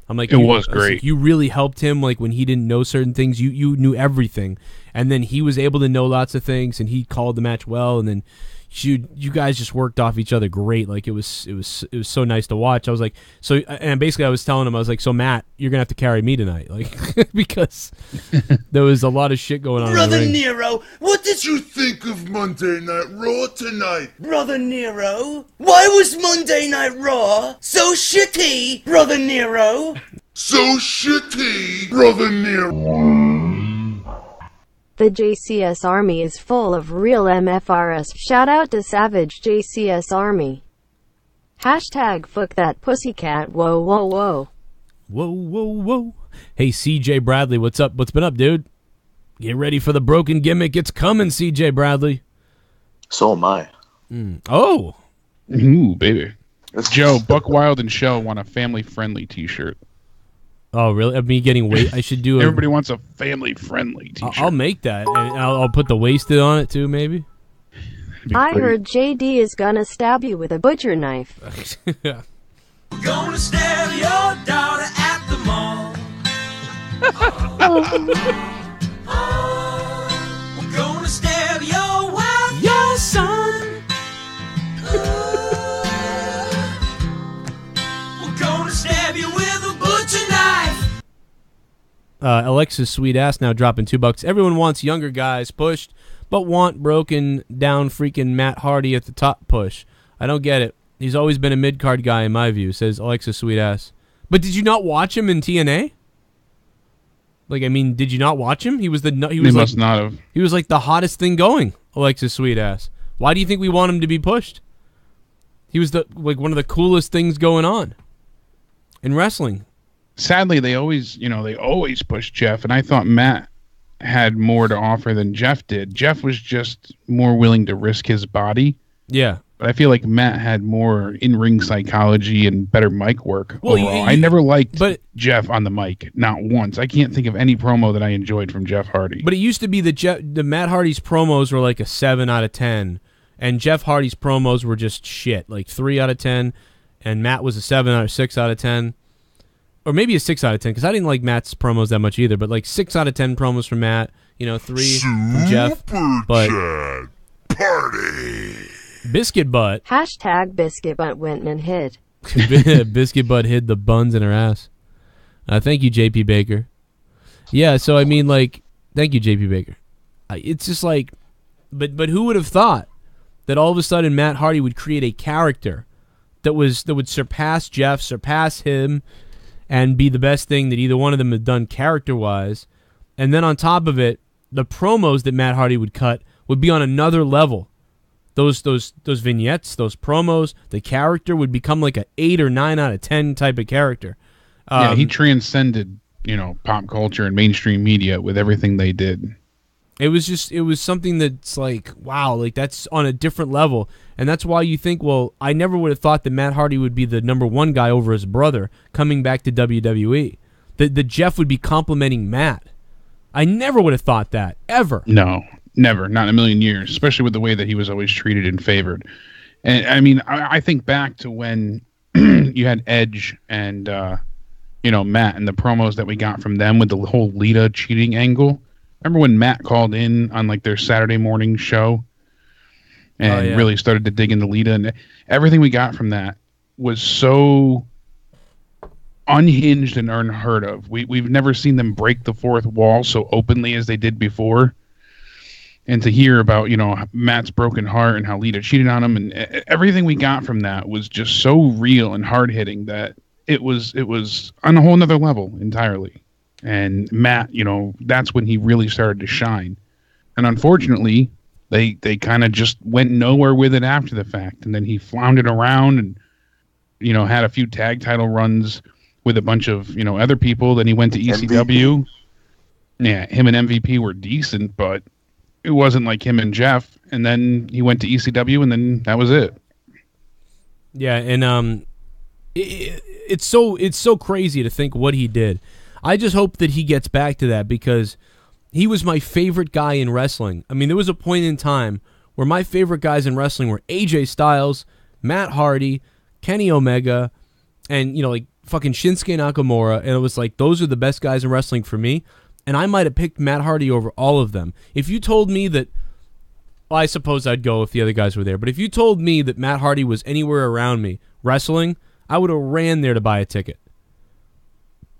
S1: I'm like,
S6: it was great.
S1: Like, you really helped him, like, when he didn't know certain things. You knew everything. And then he was able to know lots of things, and he called the match well, and then you guys just worked off each other great. Like, it was so nice to watch. I was like, and basically I was telling him, I was like, so Matt, you're gonna have to carry me tonight, like, because there was a lot of shit going on.
S11: Brother Nero, what did you think of Monday Night Raw tonight? Brother Nero, why was Monday Night Raw so shitty, Brother Nero?
S12: So shitty, Brother Nero.
S8: The JCS Army is full of real MFRS. Shout out to Savage JCS Army. Hashtag fuck that pussycat. Whoa, whoa, whoa.
S1: Whoa, whoa, whoa. Hey, CJ Bradley, what's up? What's been up, dude? Get ready for the broken gimmick. It's coming, CJ Bradley.
S7: So am I.
S1: Oh.
S6: Ooh, baby. Joe, Buck Wild and Shell want a family-friendly t-shirt.
S1: Oh, really? Of me getting weight? I should do it.
S6: Everybody wants a family-friendly t-shirt.
S1: I'll make that. And I'll put the wasted on it, too, maybe.
S8: I heard JD is gonna stab you with a butcher knife.
S1: Yeah.
S9: We're gonna stab your daughter at the mall. We're gonna stab your wife, your son. We're gonna stab you with a butcher knife.
S1: Alexa's sweet ass now dropping $2. Everyone wants younger guys pushed, but want broken down freaking Matt Hardy at the top push. I don't get it. He's always been a mid-card guy in my view, says Alexa's sweet ass. But did you not watch him in TNA? Like, I mean, did you not watch him? He was
S6: must not have.
S1: He was like the hottest thing going, Alexa's sweet ass. Why do you think we want him to be pushed? He was one of the coolest things going on in wrestling.
S6: Sadly, they always push Jeff, and I thought Matt had more to offer than Jeff did. Jeff was just more willing to risk his body.
S1: Yeah.
S6: But I feel like Matt had more in-ring psychology and better mic work overall. I never liked Jeff on the mic, not once. I can't think of any promo that I enjoyed from Jeff Hardy.
S1: But it used to be the Matt Hardy's promos were like a 7 out of 10, and Jeff Hardy's promos were just shit, like 3 out of 10, and Matt was a 7 or 6 out of 10. Or maybe a 6 out of 10, because I didn't like Matt's promos that much either, but like 6 out of 10 promos from Matt, 3 from Jeff. But
S12: Party!
S1: Biscuit Butt.
S8: Hashtag Biscuit Butt went and hid.
S1: Biscuit Butt hid the buns in her ass. Thank you, JP Baker. Yeah, so I mean, thank you, JP Baker. It's just like, but who would have thought that all of a sudden Matt Hardy would create a character that would surpass Jeff, surpass him, and be the best thing that either one of them had done character-wise. And then on top of it, the promos that Matt Hardy would cut would be on another level. Those vignettes, those promos, the character would become like an 8 or 9 out of 10 type of character.
S6: Yeah, he transcended, pop culture and mainstream media with everything they did.
S1: It was something that's like, wow, like that's on a different level. And that's why you think, well, I never would have thought that Matt Hardy would be the number one guy over his brother coming back to WWE. That Jeff would be complimenting Matt. I never would have thought that, ever.
S6: No, never. Not in a million years, especially with the way that he was always treated and favored. And I mean, I think back to when you had Edge and, Matt and the promos that we got from them with the whole Lita cheating angle. Remember when Matt called in on their Saturday morning show and really started to dig into Lita, and everything we got from that was so unhinged and unheard of. We've never seen them break the fourth wall so openly as they did before. And to hear about, Matt's broken heart and how Lita cheated on him, and everything we got from that was just so real and hard hitting that it was on a whole nother level entirely. And Matt, that's when he really started to shine. And unfortunately, they kind of just went nowhere with it after the fact. And then he floundered around and, had a few tag title runs with a bunch of, other people. Then he went to ECW. MVP. Yeah, him and MVP were decent, but it wasn't like him and Jeff. And then he went to ECW, and then that was it.
S1: Yeah, and it's so crazy to think what he did. I just hope that he gets back to that, because he was my favorite guy in wrestling. I mean, there was a point in time where my favorite guys in wrestling were AJ Styles, Matt Hardy, Kenny Omega, and, fucking Shinsuke Nakamura. And it was like, those are the best guys in wrestling for me. And I might have picked Matt Hardy over all of them. If you told me that, well, I suppose I'd go if the other guys were there. But if you told me that Matt Hardy was anywhere around me wrestling, I would have ran there to buy a ticket.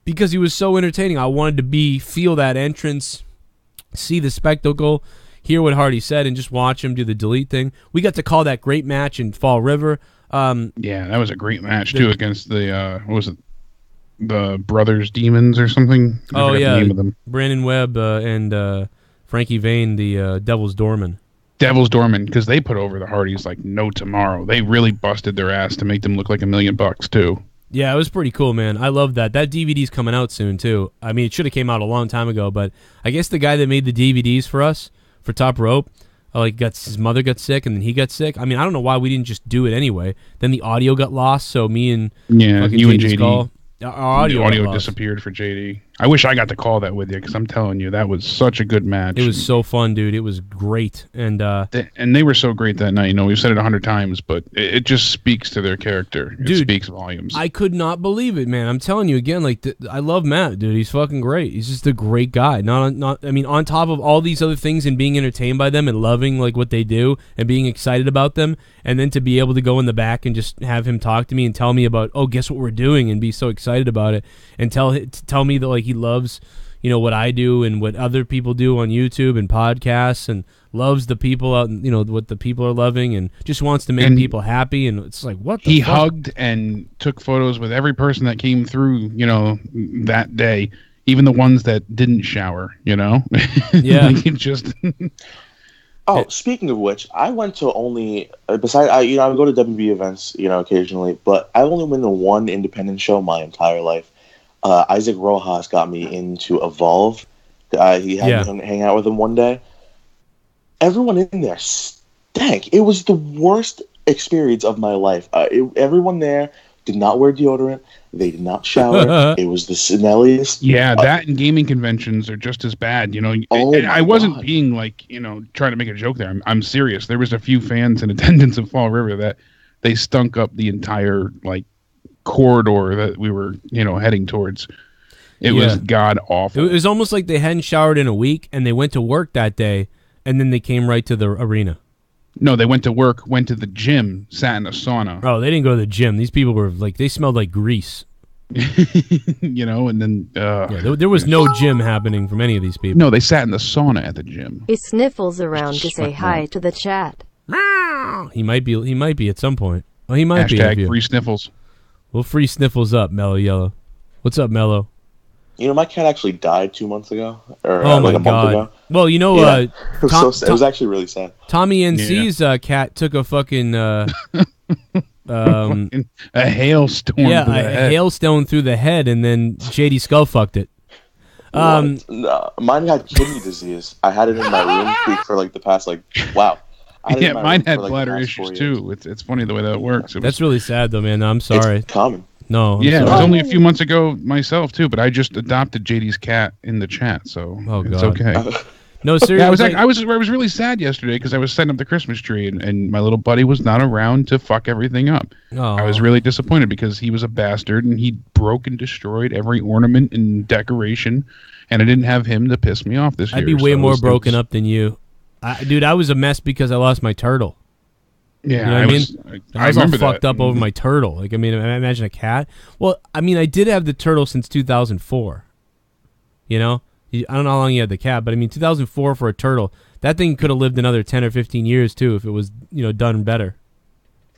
S1: Because he was so entertaining. I wanted to feel that entrance, see the spectacle, hear what Hardy said, and just watch him do the delete thing. We got to call that great match in Fall River.
S6: Yeah, that was a great match, too, against the, what was it, the Brothers Demons or something? I forgot the name of them.
S1: Brandon Webb and Frankie Vane, the Devil's Doorman.
S6: Devil's Doorman, because they put over the Hardys like no tomorrow. They really busted their ass to make them look like $1 million, too.
S1: Yeah, it was pretty cool, man. I love that. That DVD's coming out soon, too. I mean, it should have came out a long time ago, but I guess the guy that made the DVDs for us, for Top Rope, his mother got sick, and then he got sick. I mean, I don't know why we didn't just do it anyway. Then the audio got lost, so me and
S6: you and JD.
S1: Our audio
S6: disappeared for JD. I wish I got to call that with you because I'm telling you that was such a good match.
S1: It was so fun, dude. It was great, and
S6: they were so great that night. You know, we've said it 100 times, but it just speaks to their character. It speaks volumes.
S1: I could not believe it, man. I'm telling you again, like I love Matt, dude. He's fucking great. He's just a great guy. I mean, on top of all these other things and being entertained by them and loving like what they do and being excited about them, and then to be able to go in the back and just have him talk to me and tell me about, oh, guess what we're doing, and be so excited about it, and tell me that like he loves, you know, what I do and what other people do on YouTube and podcasts, and loves the people out, you know, what the people are loving, and just wants to make people happy. And it's like, what the fuck?
S6: Hugged and took photos with every person that came through, you know, that day, even the ones that didn't shower, you know.
S1: Yeah.
S6: Like, just
S7: Oh, speaking of which, I went to only besides I go to WWE events, you know, occasionally, but I've only been to one independent show my entire life. Isaac Rojas got me into Evolve. He had me hang out with him one day. Everyone in there stank. It was the worst experience of my life. Everyone there did not wear deodorant. They did not shower. It was the smelliest.
S6: Yeah, that and gaming conventions are just as bad. You know, I wasn't being like, you know, trying to make a joke there. I'm serious. There was a few fans in attendance at Fall River that they stunk up the entire like corridor that we were, you know, heading towards. It was god awful.
S1: It was almost like they hadn't showered in a week, and they went to work that day, and then they came right to the arena.
S6: No, they went to work, went to the gym, sat in a sauna.
S1: Oh, they didn't go to the gym. These people were like, they smelled like grease.
S6: You know, and then
S1: there was no gym happening from any of these people.
S6: No, they sat in the sauna at the gym.
S8: He sniffles around to say hi to the chat.
S1: He might be at some point. Oh, he might be.
S6: Hashtag free sniffles.
S1: We'll free sniffles up, Mellow Yellow. What's up, Mellow?
S7: You know, my cat actually died 2 months ago, or
S1: oh
S7: like
S1: my
S7: a month
S1: God.
S7: ago.
S1: Well, you know,
S7: it was actually really sad.
S1: Tommy NC's cat took a fucking
S6: a hailstone.
S1: Yeah,
S6: through the head.
S1: hailstone through the head, and then JD Skull fucked it.
S7: No, mine had kidney disease. I had it in my room for like the past
S6: Yeah, mine had bladder issues too. It's funny the way that works.
S1: That's really sad though, man. I'm sorry.
S7: It's common.
S1: No, I'm
S6: yeah,
S1: sorry.
S6: it was only a few months ago myself too, but I just adopted JD's cat in the chat, so it's okay.
S1: No, seriously.
S6: Yeah, I was really sad yesterday because I was setting up the Christmas tree and my little buddy was not around to fuck everything up.
S1: Oh.
S6: I was really disappointed because he was a bastard and he broke and destroyed every ornament and decoration, and I didn't have him to piss me off this year.
S1: I'd be way more broken up than you. Dude, I was a mess because I lost my turtle.
S6: Yeah,
S1: you know what I mean? I was all fucked up over my turtle. Like, I mean, imagine a cat. Well, I mean, I did have the turtle since 2004. You know? I don't know how long you had the cat, but I mean, 2004 for a turtle. That thing could have lived another 10 or 15 years, too, if it was, you know, done better.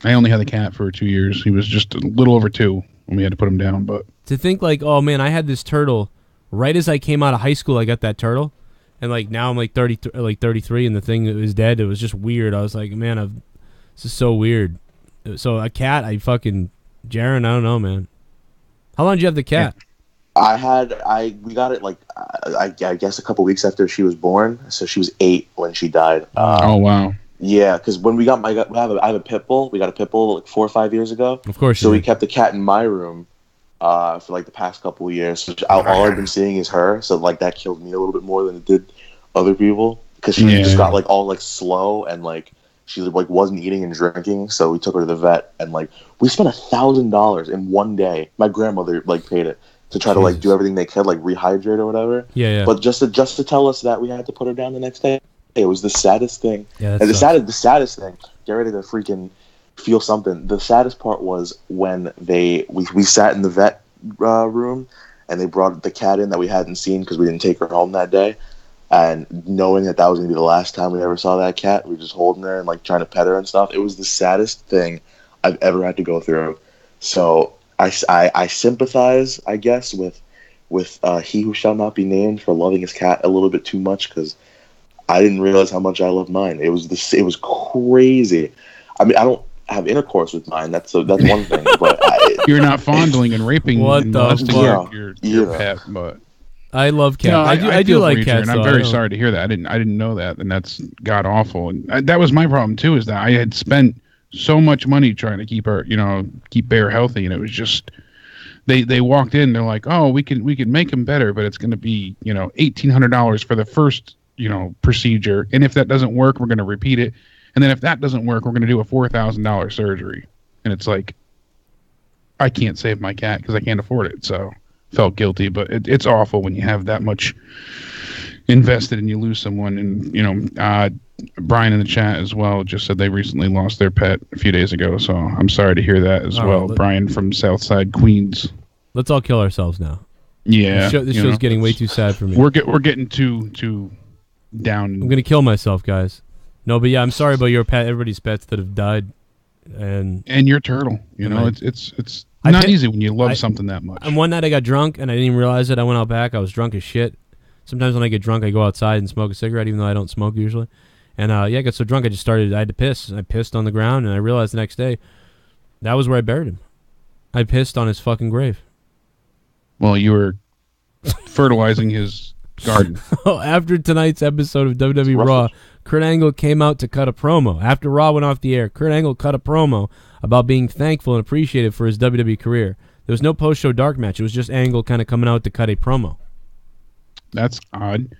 S6: I only had the cat for 2 years. He was just a little over 2 when we had to put him down. But
S1: to think, like, oh, man, I had this turtle right as I came out of high school, I got that turtle. And, like, now I'm, like, 33, and the thing was dead. It was just weird. I was like, man, this is so weird. So a cat, Jaron, I don't know, man. How long did you have the cat?
S7: We got it like I guess a couple weeks after she was born. So she was 8 when she died.
S6: Oh wow.
S7: Yeah, because when I have a pit bull. We got a pit bull like 4 or 5 years ago.
S1: Of course.
S7: So we kept the cat in my room for like the past couple of years. So all I've been seeing is her. So like that killed me a little bit more than it did other people because she just got like all like slow and like. She like wasn't eating and drinking, so we took her to the vet, and like we spent $1,000 in one day. My grandmother like paid it to try to like do everything they could, like rehydrate or whatever.
S1: Yeah.
S7: But just to tell us that we had to put her down the next day, it was the saddest thing.
S1: Yeah,
S7: and the saddest thing. Get ready to freaking feel something. The saddest part was when we sat in the vet room, and they brought the cat in that we hadn't seen because we didn't take her home that day. And knowing that was going to be the last time we ever saw that cat, we were just holding her and like trying to pet her and stuff. It was the saddest thing I've ever had to go through. So I sympathize, I guess, with he who shall not be named for loving his cat a little bit too much because I didn't realize how much I loved mine. It was crazy. I mean, I don't have intercourse with mine. That's one thing. But
S6: you're not fondling and raping
S1: what the fuck?
S6: Your pet, but.
S1: I love cats.
S6: No,
S1: I do like cats.
S6: And I'm very sorry to hear that. I didn't know that, and that's god awful. And that was my problem too. Is that I had spent so much money trying to keep Bear healthy, and it was just they walked in. They're like, oh, we can make him better, but it's going to be $1,800 for the first procedure, and if that doesn't work, we're going to repeat it, and then if that doesn't work, we're going to do a $4,000 surgery. And it's like, I can't save my cat because I can't afford it. So felt guilty, but it's awful when you have that much invested and you lose someone. And Brian in the chat as well just said they recently lost their pet a few days ago, so I'm sorry to hear that as well. Brian from Southside Queens.
S1: Let's all kill ourselves now.
S6: Yeah,
S1: this show's getting way too sad for me.
S6: We're getting too down.
S1: I'm gonna kill myself, guys. No, but yeah, I'm sorry about your pet. Everybody's pets that have died, and
S6: your turtle. It's not easy when you love something that much.
S1: And one night I got drunk and I didn't even realize it. I went out back. I was drunk as shit. Sometimes when I get drunk, I go outside and smoke a cigarette, even though I don't smoke usually. And I got so drunk, I had to piss. I pissed on the ground, and I realized the next day that was where I buried him. I pissed on his fucking grave.
S6: Well, you were fertilizing his garden.
S1: After tonight's episode of WWE Raw, Kurt Angle came out to cut a promo. After Raw went off the air, Kurt Angle cut a promo about being thankful and appreciative for his WWE career. There was no post-show dark match. It was just Angle kind of coming out to cut a promo.
S6: That's odd.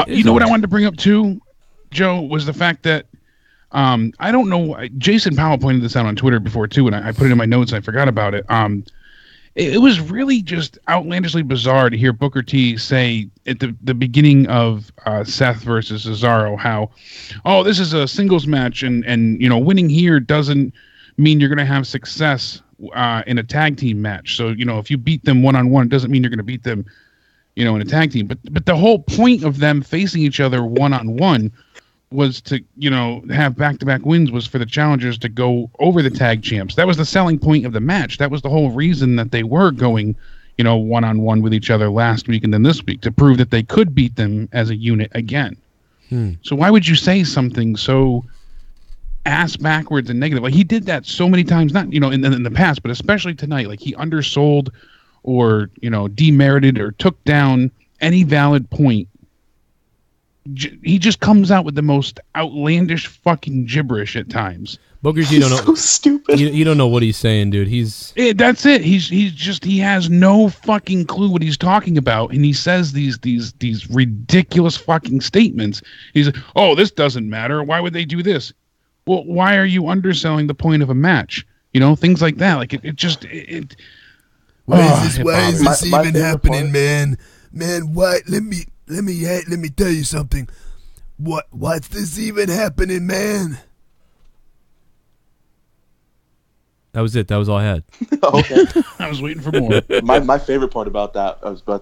S6: You know what I wanted to bring up too, Joe, was the fact that I don't know. Jason Powell pointed this out on Twitter before too, and I put it in my notes and I forgot about it. It was really just outlandishly bizarre to hear Booker T say at the beginning of Seth versus Cesaro how, oh, this is a singles match and winning here doesn't mean you're going to have success in a tag team match. So if you beat them one-on-one, it doesn't mean you're going to beat them in a tag team. But the whole point of them facing each other one-on-one was to, have back-to-back wins, was for the challengers to go over the tag champs. That was the selling point of the match. That was the whole reason that they were going, one-on-one with each other last week and then this week, to prove that they could beat them as a unit again. So why would you say something so ass backwards and negative? Like, he did that so many times, not, in the past, but especially tonight. Like, he undersold or, demerited or took down any valid point. He just comes out with the most outlandish fucking gibberish at times.
S1: Booker's, you don't know.
S7: So stupid.
S1: You don't know what he's saying, dude.
S6: That's it. He has no fucking clue what he's talking about, and he says these ridiculous fucking statements. He's like, "Oh, this doesn't matter. Why would they do this?" Well, why are you underselling the point of a match? Things like that. Like
S9: Why is this even happening, man? Man, what? Let me tell you something. What's this even happening, man?
S1: That was it. That was all I had.
S7: Okay.
S6: I was waiting for more.
S7: My favorite part about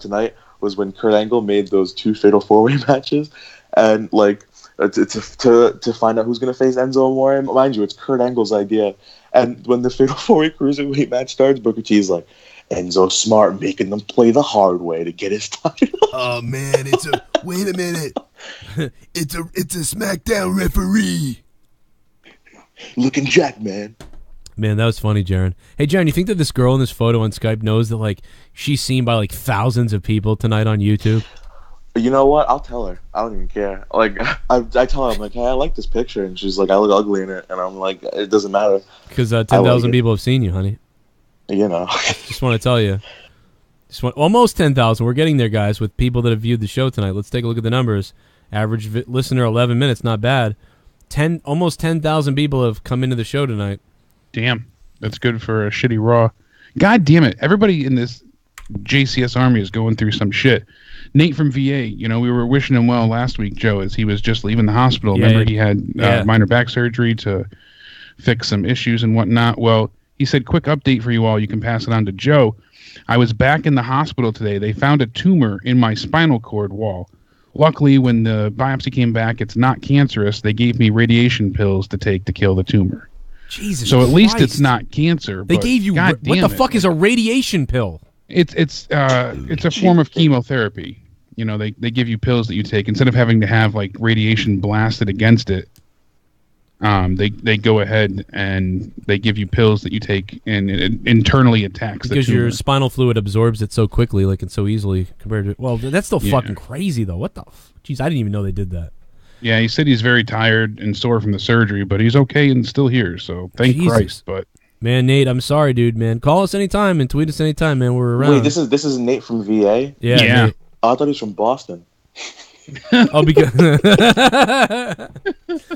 S7: tonight was when Kurt Angle made those 2 fatal 4-way matches, and to find out who's gonna face Enzo Amore. Mind you, it's Kurt Angle's idea. And when the fatal 4-way cruiserweight match starts, Booker T's like, Enzo Smart making them play the hard way to get his title.
S9: Oh man, wait a minute. It's a SmackDown referee.
S7: Looking jacked, man.
S1: Man, that was funny, Jaron. Hey, Jaron, you think that this girl in this photo on Skype knows that she's seen by thousands of people tonight on YouTube?
S7: You know what? I'll tell her. I don't even care. I tell her, I'm like, hey, I like this picture, and she's like, I look ugly in it, and I'm like, it doesn't matter.
S1: Because 10,000 people have seen you, honey.
S7: Just
S1: want to tell you. Almost 10,000. We're getting there, guys, with people that have viewed the show tonight. Let's take a look at the numbers. Average listener, 11 minutes, not bad. Almost 10,000 people have come into the show tonight.
S6: Damn, that's good for a shitty Raw. God damn it. Everybody in this JCS army is going through some shit. Nate from VA, we were wishing him well last week, Joe, as he was just leaving the hospital.
S1: Yeah,
S6: Remember, he had minor back surgery to fix some issues and whatnot. Well, he said, quick update for you all. You can pass it on to Joe. I was back in the hospital today. They found a tumor in my spinal cord wall. Luckily, when the biopsy came back, it's not cancerous. They gave me radiation pills to take to kill the tumor.
S1: Jesus
S6: So at
S1: Christ.
S6: least it's not cancer.
S1: They gave you... What the fuck is a radiation pill?
S6: It's a form of chemotherapy. They give you pills that you take. Instead of having to have, radiation blasted against it, they go ahead and they give you pills that you take, and it internally attacks the tumor.
S1: Because your spinal fluid absorbs it so quickly, and so easily compared to... Well, that's still fucking crazy, though. What the... Jeez, I didn't even know they did that.
S6: Yeah, he said he's very tired and sore from the surgery, but he's okay and still here, so thank Christ. But
S1: Man, Nate, I'm sorry, dude, man. Call us anytime and tweet us anytime, man. We're around.
S7: Wait, this is Nate from VA?
S1: Yeah. Nate.
S7: Oh, I thought he was from Boston.
S1: Oh, because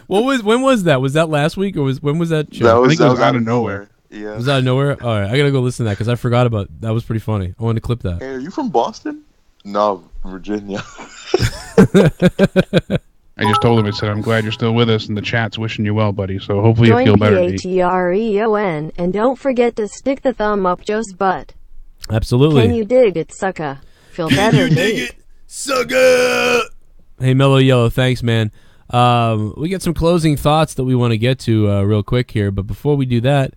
S1: when was that? Was that last week or when was that show?
S7: That was out of nowhere. Yeah.
S1: It was out of nowhere? All right, I got to go listen to that because I forgot about that. Was pretty funny. I wanted to clip that.
S7: Hey, are you from Boston? No, Virginia.
S6: I just told him, I said, I'm glad you're still with us, and the chat's wishing you well, buddy. So hopefully you feel better.
S8: Join Patreon, and don't forget to stick the thumb up Joe's butt.
S1: Absolutely.
S8: Can you dig it, sucker? Feel better, Nate.
S9: Sucker!
S1: Hey, Mellow Yellow, thanks, man. We got some closing thoughts that we want to get to real quick here, but before we do that,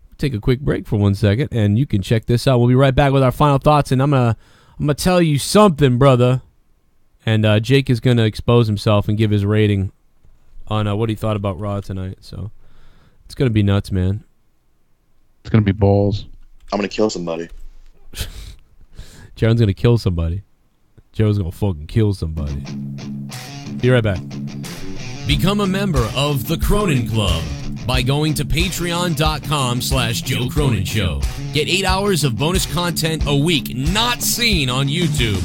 S1: we'll take a quick break for 1 second, and you can check this out. We'll be right back with our final thoughts, and I'm gonna tell you something, brother. And Jake is going to expose himself and give his rating on what he thought about Raw tonight. So it's going to be nuts, man.
S6: It's going to be balls.
S7: I'm going to kill somebody.
S1: Jaron's going to kill somebody. Joe's going to fucking kill somebody. Be right back.
S2: Become a member of the Cronin Club by going to patreon.com/Joe Cronin Show. Get 8 hours of bonus content a week not seen on YouTube.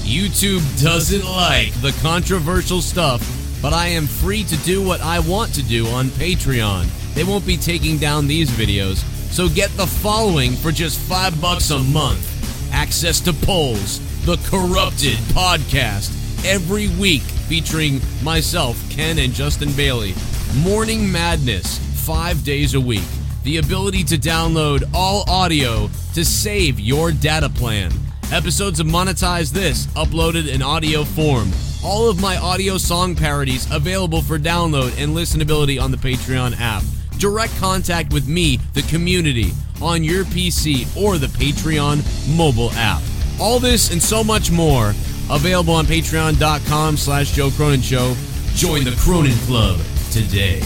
S2: YouTube doesn't like the controversial stuff, but I am free to do what I want to do on Patreon. They won't be taking down these videos, so get the following for just $5 a month. Access to polls, the Corrupted podcast, every week featuring myself, Ken, and Justin Bailey. Morning Madness, 5 days a week. The ability to download all audio to save your data plan. Episodes of Monetize This, uploaded in audio form. All of my audio song parodies available for download and listenability on the Patreon app. Direct contact with me, the community, on your PC or the Patreon mobile app. All this and so much more available on patreon.com/Joe Cronin Show. Join the Cronin Club today.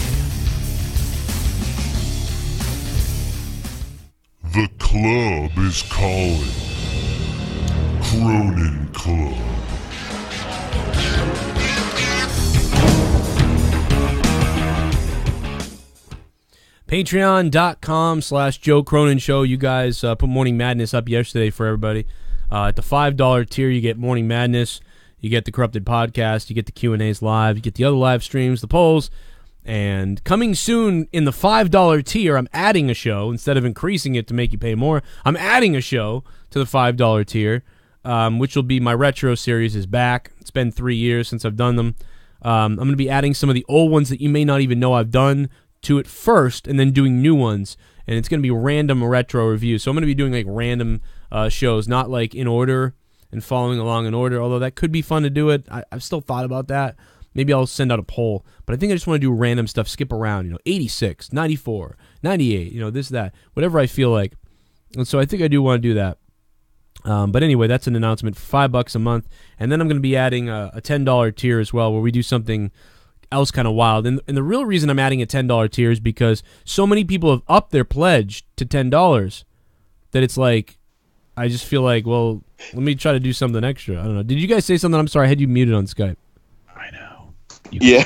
S12: The club is calling. Cronin Club.
S1: Patreon.com/Joe Cronin Show. You guys put Morning Madness up yesterday for everybody. At the $5 tier, you get Morning Madness. You get the Corrupted podcast. You get the Q&As live. You get the other live streams, the polls. And coming soon in the $5 tier, I'm adding a show. Instead of increasing it to make you pay more, I'm adding a show to the $5 tier. Which will be my retro series is back. It's been 3 years since I've done them. I'm going to be adding some of the old ones that you may not even know I've done to it first, and then doing new ones. And it's going to be random retro reviews. So I'm going to be doing like random shows, not like in order and following along in order, although that could be fun to do it. I've still thought about that. Maybe I'll send out a poll. But I think I just want to do random stuff, skip around, 86, 94, 98, this, that, whatever I feel like. And so I think I do want to do that. But anyway, that's an announcement for $5 a month. And then I'm going to be adding a $10 tier as well, where we do something else kind of wild. And the real reason I'm adding a $10 tier is because so many people have upped their pledge to $10 that it's like, I just feel like, well, let me try to do something extra. I don't know. Did you guys say something? I'm sorry, I had you muted on Skype.
S6: I know.
S7: Yeah.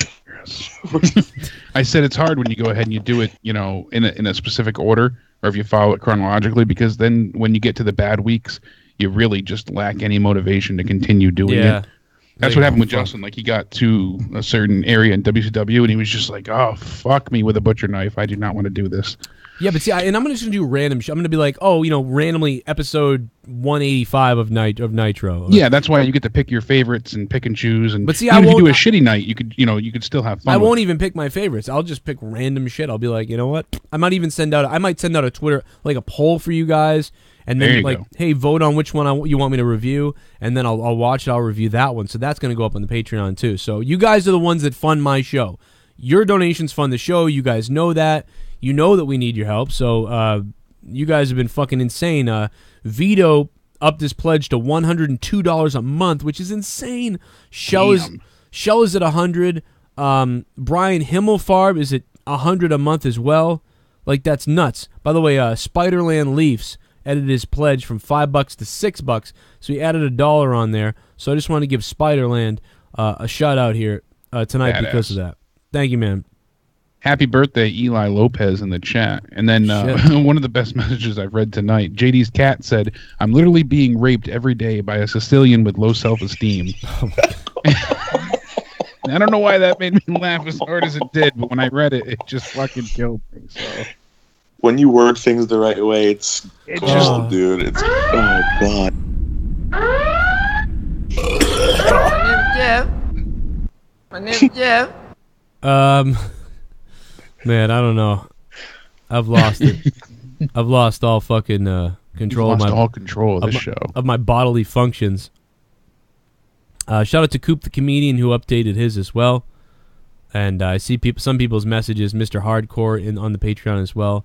S6: I said it's hard when you go ahead and you do it, in a specific order, or if you follow it chronologically, because then when you get to the bad weeks, you really just lack any motivation to continue doing it. That's what happened with Justin. Like, he got to a certain area in WCW, and he was just like, "Oh, fuck me with a butcher knife. I do not want to do this."
S1: Yeah, but see, and I'm just going to do random shit. I'm going to be like, randomly episode 185 of Nitro.
S6: Yeah, that's why you get to pick your favorites and pick and choose. And
S1: but see,
S6: even if you do a shitty night, you could still have fun.
S1: I won't even pick my favorites. I'll just pick random shit. I'll be like, you know what? I might send out a Twitter, like a poll for you guys. And then like, hey, vote on which one you want me to review, and then I'll watch it. I'll review that one. So that's going to go up on the Patreon too. So you guys are the ones that fund my show. Your donations fund the show. You guys know that. You know that we need your help. So you guys have been fucking insane. Vito upped his pledge to $102 a month, which is insane. Shell is at $100. Brian Himmelfarb is at $100 a month as well. Like, that's nuts. By the way, Spiderland Leafs edited his pledge from $5 to $6, so he added $1 on there. So I just want to give Spiderland a shout out here tonight because of that. Thank you, man.
S6: Happy birthday, Eli Lopez in the chat. And then one of the best messages I've read tonight, JD's cat said, "I'm literally being raped every day by a Sicilian with low self-esteem." I don't know why that made me laugh as hard as it did, but when I read it, it just fucking killed me. So
S7: when you word things the right way, it's gold, dude. It's God.
S17: My name's Jeff.
S1: Man, I don't know. I've lost it. I've lost all fucking control of
S6: this show.
S1: Of my bodily functions. Shout out to Coop the comedian who updated his as well. And I see some people's messages, Mr. Hardcore on the Patreon as well.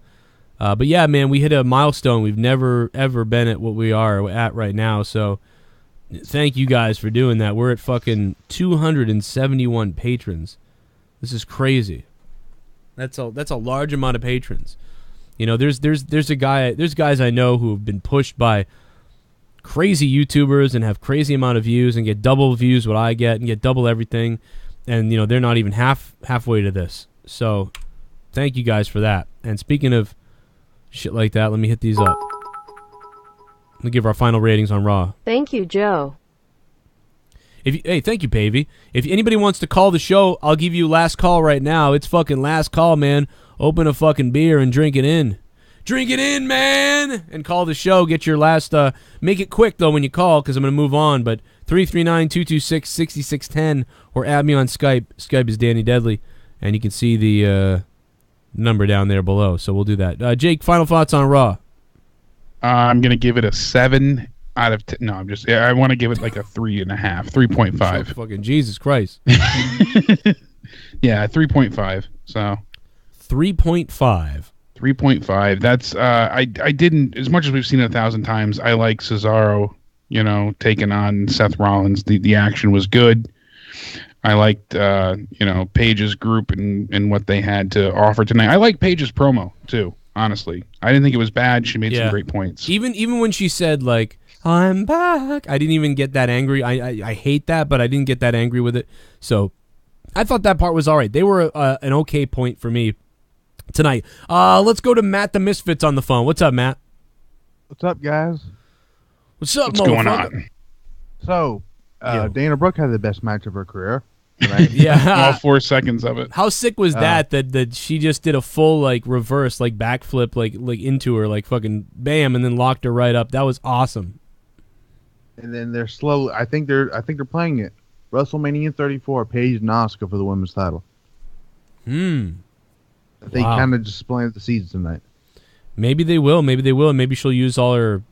S1: But yeah, man, we hit a milestone. We've never ever been at what we are at right now. So thank you guys for doing that. We're at fucking 271 patrons. This is crazy. That's a large amount of patrons. You know, there's guys I know who have been pushed by crazy YouTubers and have crazy amount of views and get double views what I get and get double everything, and you know they're not even halfway to this. So thank you guys for that. And speaking of shit like that, let me hit these up. Let me give our final ratings on Raw.
S8: Thank you, Joe.
S1: Hey, thank you, Pavey. If anybody wants to call the show, I'll give you last call right now. It's fucking last call, man. Open a fucking beer and drink it in. Drink it in, man! And call the show. Get your last... make it quick, though, when you call, because I'm going to move on. But 339-226-6610, or add me on Skype. Skype is Danny Deadly. And you can see the number down there below. So we'll do that. Jake, final thoughts on Raw?
S6: I'm going to give it a 7 out of 10. No, I want to give it like a 3.5, 3.5.
S1: Fucking Jesus Christ.
S6: Yeah, 3.5. So
S1: 3.5.
S6: 3.5. That's I didn't, as much as we've seen it 1,000 times, I like Cesaro, taking on Seth Rollins. The action was good. I liked Paige's group and what they had to offer tonight. I like Paige's promo too, honestly. I didn't think it was bad. She made some great points.
S1: Even when she said like, "I'm back," I didn't even get that angry. I hate that, but I didn't get that angry with it. So I thought that part was all right. They were an okay point for me tonight. Let's go to Matt the Misfits on the phone. What's up, Matt?
S18: What's up, guys?
S1: What's up,
S6: What's going on?
S18: So, Dana Brooke had the best match of her career. Right?
S1: Yeah.
S6: All 4 seconds of it.
S1: How sick was that she just did a full like reverse like backflip like into her like fucking bam and then locked her right up. That was awesome.
S18: And then they're slow. I think they're playing it. WrestleMania 34, Paige and Asuka for the women's title.
S1: They
S18: kind of just planted the seeds tonight.
S1: Maybe they will. And maybe she'll use all her.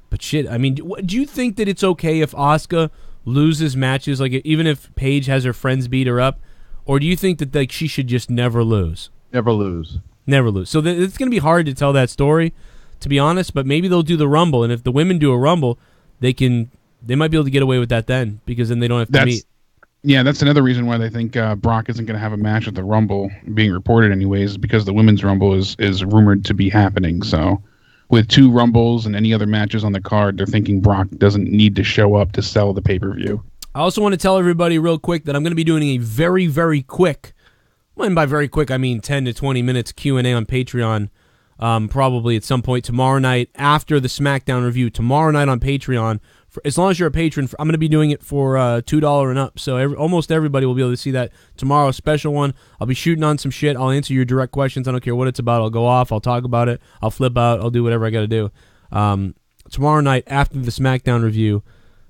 S1: But shit, I mean, do you think that it's okay if Asuka loses matches, like even if Paige has her friends beat her up, or do you think that like she should just never lose?
S18: Never lose.
S1: So it's going to be hard to tell that story, to be honest. But maybe they'll do the Rumble, and if the women do a Rumble, they might be able to get away with that then, because then they don't have to meet.
S6: Yeah, that's another reason why they think Brock isn't going to have a match at the Rumble, being reported anyways, because the women's Rumble is rumored to be happening. So with 2 Rumbles and any other matches on the card, they're thinking Brock doesn't need to show up to sell the pay-per-view.
S1: I also want to tell everybody real quick that I'm going to be doing a very, very quick, and by very quick I mean 10 to 20 minutes Q&A on Patreon, probably at some point tomorrow night after the SmackDown review. Tomorrow night on Patreon, as long as you're a patron, I'm going to be doing it for $2 and up. So almost everybody will be able to see that tomorrow. Special one. I'll be shooting on some shit. I'll answer your direct questions. I don't care what it's about. I'll go off. I'll talk about it. I'll flip out. I'll do whatever I got to do. Tomorrow night after the SmackDown review,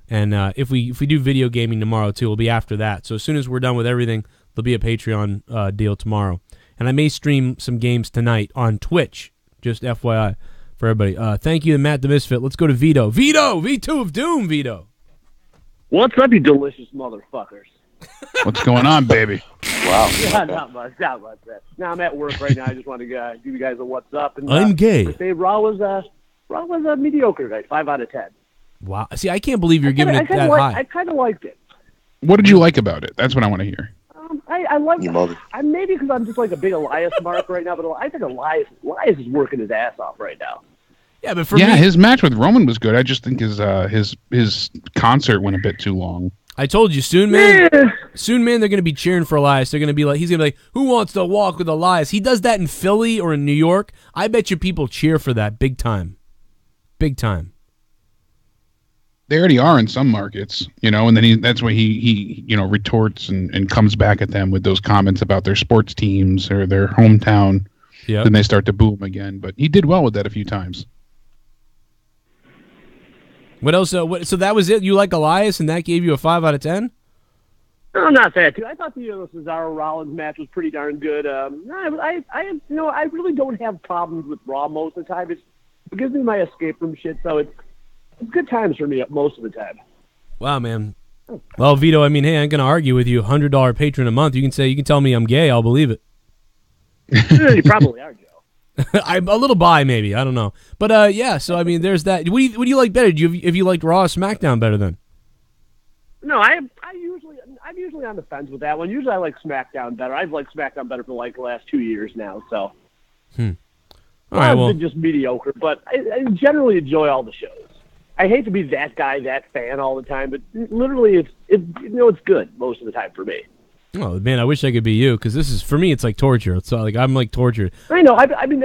S1: and if we do video gaming tomorrow too, it'll be after that. So as soon as we're done with everything, there'll be a Patreon deal tomorrow. And I may stream some games tonight on Twitch. Just FYI. For everybody. Thank you to Matt the Misfit. Let's go to Vito. Vito! V2 of Doom, Vito.
S19: What's up, you delicious motherfuckers?
S6: What's going on, baby?
S19: Wow. Yeah, not much. Now I'm at work right now. I just want to give you guys a what's up. And,
S1: I'm gay.
S19: Say Raw was a mediocre night. 5 out of 10.
S1: Wow. See, I can't believe you're giving it that high.
S19: I kind of liked it.
S6: What did you like about it? That's what I want to hear.
S19: I like maybe because I'm just like a big Elias mark right now, but I think Elias is working his ass off right now.
S1: Yeah, but for
S6: me, his match with Roman was good. I just think his concert went a bit too long.
S1: I told you, soon, man. Soon, man, they're going to be cheering for Elias. They're going to be like, he's going to be like, who wants to walk with Elias? He does that in Philly or in New York. I bet you people cheer for that big time. Big time.
S6: They already are in some markets, you know, and then that's why he retorts and comes back at them with those comments about their sports teams or their hometown.
S1: Yeah.
S6: Then they start to boo him again. But he did well with that a few times.
S1: What else? So that was it? You like Elias, and that gave you a 5 out of 10?
S19: I'm not that too. I thought the Cesaro Rollins match was pretty darn good. I really don't have problems with Raw most of the time. It gives me my escape room shit, so it's good times for me most of the time.
S1: Wow, man. Well, Vito, I mean, hey, I ain't gonna argue with you. $100 patron a month. You can tell me I'm gay. I'll believe it.
S19: You probably are, Joe.
S1: I'm a little bi, maybe. I don't know, but yeah. So I mean, there's that. What do you like better? Have you liked Raw or SmackDown better then?
S19: No, I'm usually on the fence with that one. Usually, I like SmackDown better. I've liked SmackDown better for like the last 2 years now. So,
S1: all right, well,
S19: just mediocre, but I generally enjoy all the shows. I hate to be that guy, that fan all the time, but literally, it's good most of the time for me.
S1: Oh man, I wish I could be you, because this is, for me, it's like torture. It's like I'm like tortured.
S19: I know. I mean,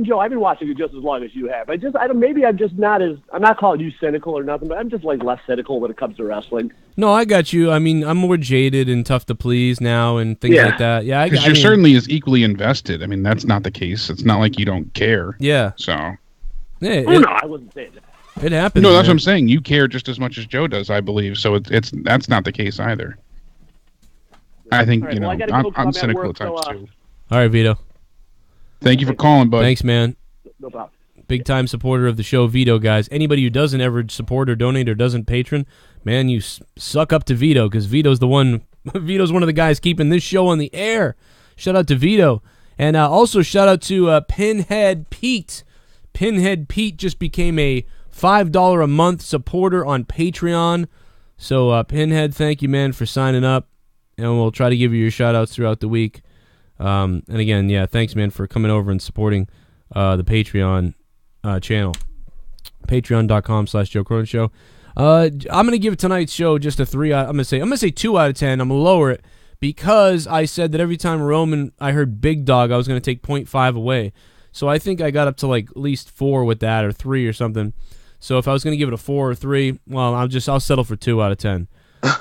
S19: Joe, I've been watching it just as long as you have. Maybe I'm just not as, I'm not calling you cynical or nothing, but I'm just like less cynical when it comes to wrestling.
S1: No, I got you. I mean, I'm more jaded and tough to please now and things like that. Yeah,
S6: because you're certainly as equally invested. I mean, that's not the case. It's not like you don't care.
S1: Yeah.
S6: So.
S1: Yeah.
S19: No, I wasn't saying that.
S1: It happens.
S6: No, that's what I'm saying. You care just as much as Joe does, I believe. So that's not the case either. I think,
S19: right,
S6: I'm cynical at times, too.
S1: All right, Vito.
S6: Thank you for calling, bud.
S1: Thanks, man.
S19: No problem.
S1: Big-time supporter of the show, Vito, guys. Anybody who doesn't ever support or donate or doesn't patron, man, you suck up to Vito, because Vito's one of the guys keeping this show on the air. Shout out to Vito. And also shout out to Pinhead Pete. Pinhead Pete just became a $5 a month supporter on Patreon. So, Pinhead, thank you, man, for signing up. And we'll try to give you your shout-outs throughout the week. And again, yeah, thanks, man, for coming over and supporting the Patreon channel. Patreon.com/Joe Cronin Show. I'm going to give tonight's show just a 3 out. I'm going to say 2 out of 10. I'm going to lower it because I said that every time I heard Big Dog, I was going to take 0.5 away. So I think I got up to like at least 4 with that, or 3 or something. So if I was going to give it a 4 or 3, well, I'll settle for 2 out of 10.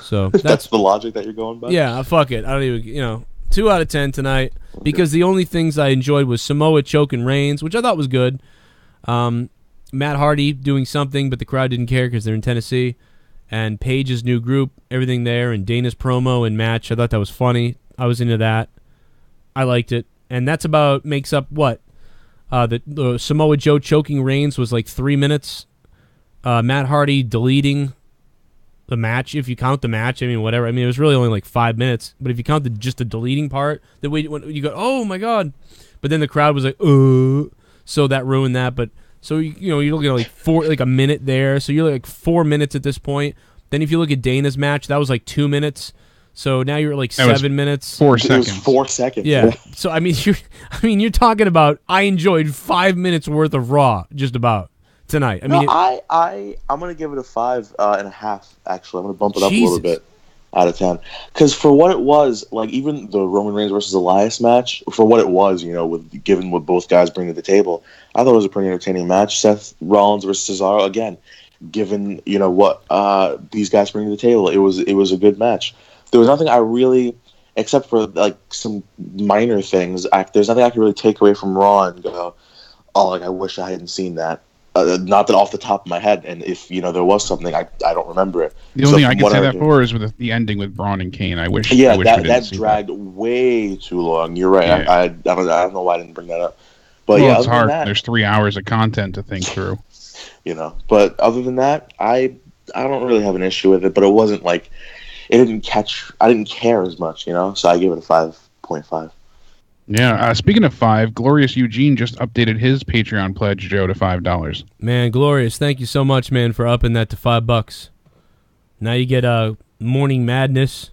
S1: So
S7: that's the logic that you're going by.
S1: Yeah, fuck it. I don't even 2 out of 10 tonight, because the only things I enjoyed was Samoa choking Reigns, which I thought was good. Matt Hardy doing something, but the crowd didn't care because they're in Tennessee. And Paige's new group, everything there, and Dana's promo and match. I thought that was funny. I was into that. I liked it, and that's about makes up what the Samoa Joe choking Reigns was like 3 minutes. Matt Hardy deleting the match, if you count the match, I mean, whatever. I mean, it was really only like 5 minutes, but if you count just the deleting part, the way when you go, oh my god, but then the crowd was like, so that ruined that. But so you're looking at like a minute there, so you're like 4 minutes at this point. Then if you look at Dana's match, that was like 2 minutes. So now you're at like 7 minutes.
S6: 4 seconds.
S7: It was 4 seconds.
S1: Yeah. So I mean, you're talking about, I enjoyed 5 minutes worth of Raw just about tonight. I mean,
S7: I'm gonna give it a 5.5. Actually, I'm gonna bump it up a little bit out of 10, because for what it was, like even the Roman Reigns versus Elias match, for what it was, given what both guys bring to the table, I thought it was a pretty entertaining match. Seth Rollins versus Cesaro, again, given what these guys bring to the table, it was a good match. There was nothing I really, except for like some minor things, there's nothing I could really take away from Raw and go, oh, like I wish I hadn't seen that. Not that off the top of my head, and if there was something, I don't remember it.
S6: The only thing I can say that for is with the ending with Braun and Kane. I wish.
S7: Yeah,
S6: we
S7: that dragged way too long. You're right. Yeah. I don't know why I didn't bring that up. But
S6: well, it's hard. There's 3 hours of content to think through.
S7: But other than that, I don't really have an issue with it. But it wasn't like I didn't care as much. So I give it a 5.5.
S6: Yeah, speaking of 5, Glorious Eugene just updated his Patreon pledge, Joe, to $5.
S1: Man, Glorious, thank you so much, man, for upping that to $5. Now you get Morning Madness,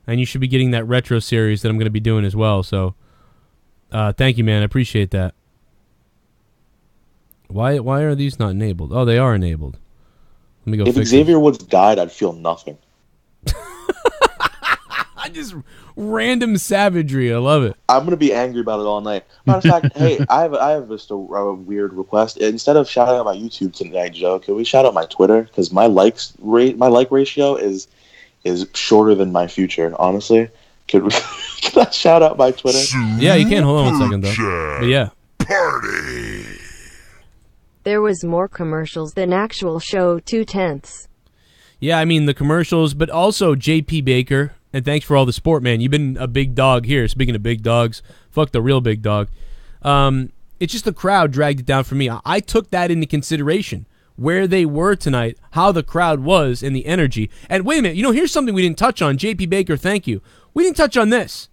S1: and you should be getting that retro series that I'm going to be doing as well. So, thank you, man. I appreciate that. Why are these not enabled? Oh, they are enabled. Let me go.
S7: If Xavier Woods died, I'd feel nothing.
S1: Just random savagery. I love it.
S7: I'm gonna be angry about it all night. Matter of fact, hey, I have just a weird request. Instead of shouting out my YouTube tonight, Joe, can we shout out my Twitter? Because my like ratio is shorter than my future. Honestly, could I shout out my Twitter?
S1: Yeah, you can. Hold on 1 second though. But yeah.
S12: Party.
S8: There was more commercials than actual show 2/10.
S1: Yeah, I mean the commercials, but also JP Baker. And thanks for all the support, man. You've been a big dog here. Speaking of big dogs, fuck the real big dog. It's just the crowd dragged it down for me. I took that into consideration, where they were tonight, how the crowd was, and the energy. And wait a minute, here's something we didn't touch on. JP Baker, thank you. We didn't touch on this.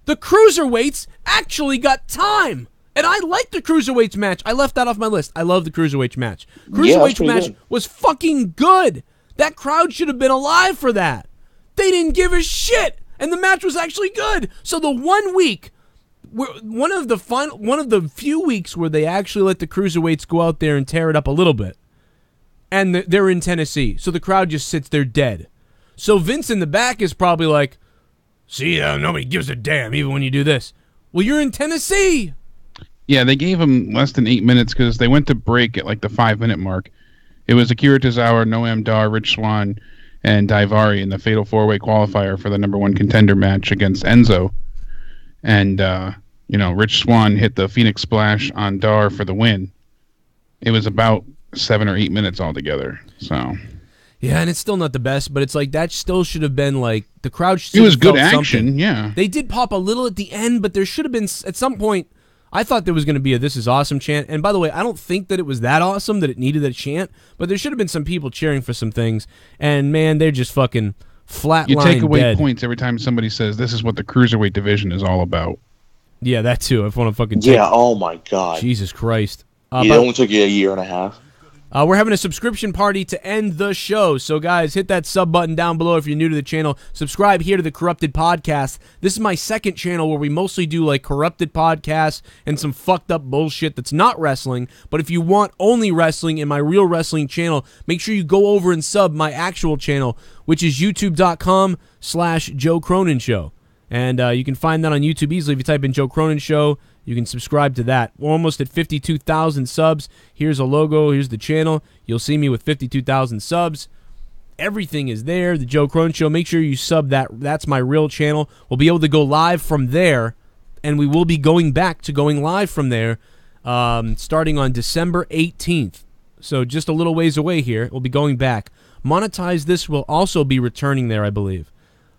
S1: The cruiserweights actually got time. And I like the cruiserweights match. I left that off my list. I love the cruiserweights match. Cruiserweights match was fucking good. That crowd should have been alive for that. They didn't give a shit, and the match was actually good. So the 1 week, one of the few weeks where they actually let the cruiserweights go out there and tear it up a little bit, and they're in Tennessee, so the crowd just sits there dead. So Vince in the back is probably like, "See, nobody gives a damn, even when you do this." Well, you're in Tennessee.
S6: Yeah, they gave him less than 8 minutes because they went to break at like the 5-minute mark. It was Akira Tozawa, Noam Dar, Rich Swann, and Daivari in the Fatal 4-Way qualifier for the #1 contender match against Enzo. And, Rich Swann hit the Phoenix Splash on Dar for the win. It was about 7 or 8 minutes altogether. So,
S1: yeah, and it's still not the best, but it's like that still should have been like the crowd should
S6: have felt
S1: good action,
S6: something. Yeah.
S1: They did pop a little at the end, but there should have been at some point. I thought there was going to be a "This is awesome" chant, and by the way, I don't think that it was that awesome that it needed a chant, but there should have been some people cheering for some things, and man, they're just fucking flatline.
S6: You take away
S1: dead.
S6: points every time somebody says this is what the cruiserweight division is all about.
S1: Yeah, that too. If I want to fucking
S7: oh my god,
S1: Jesus Christ!
S7: It only took you a year and a half.
S1: We're having a subscription party to end the show. So, guys, hit that sub button down below if you're new to the channel. Subscribe here to the Corrupted Podcast. This is my second channel where we mostly do, like, corrupted podcasts and some fucked up bullshit that's not wrestling. But if you want only wrestling in my real wrestling channel, make sure you go over and sub my actual channel, which is youtube.com/Joe Cronin Show. And you can find that on YouTube easily if you type in Joe Cronin Show. You can subscribe to that. We're almost at 52,000 subs. Here's a logo. Here's the channel. You'll see me with 52,000 subs. Everything is there. The Joe Cronin Show. Make sure you sub that. That's my real channel. We'll be able to go live from there, and we will be going back to going live from there starting on December 18th. So just a little ways away here. We'll be going back. Monetize This will also be returning there, I believe.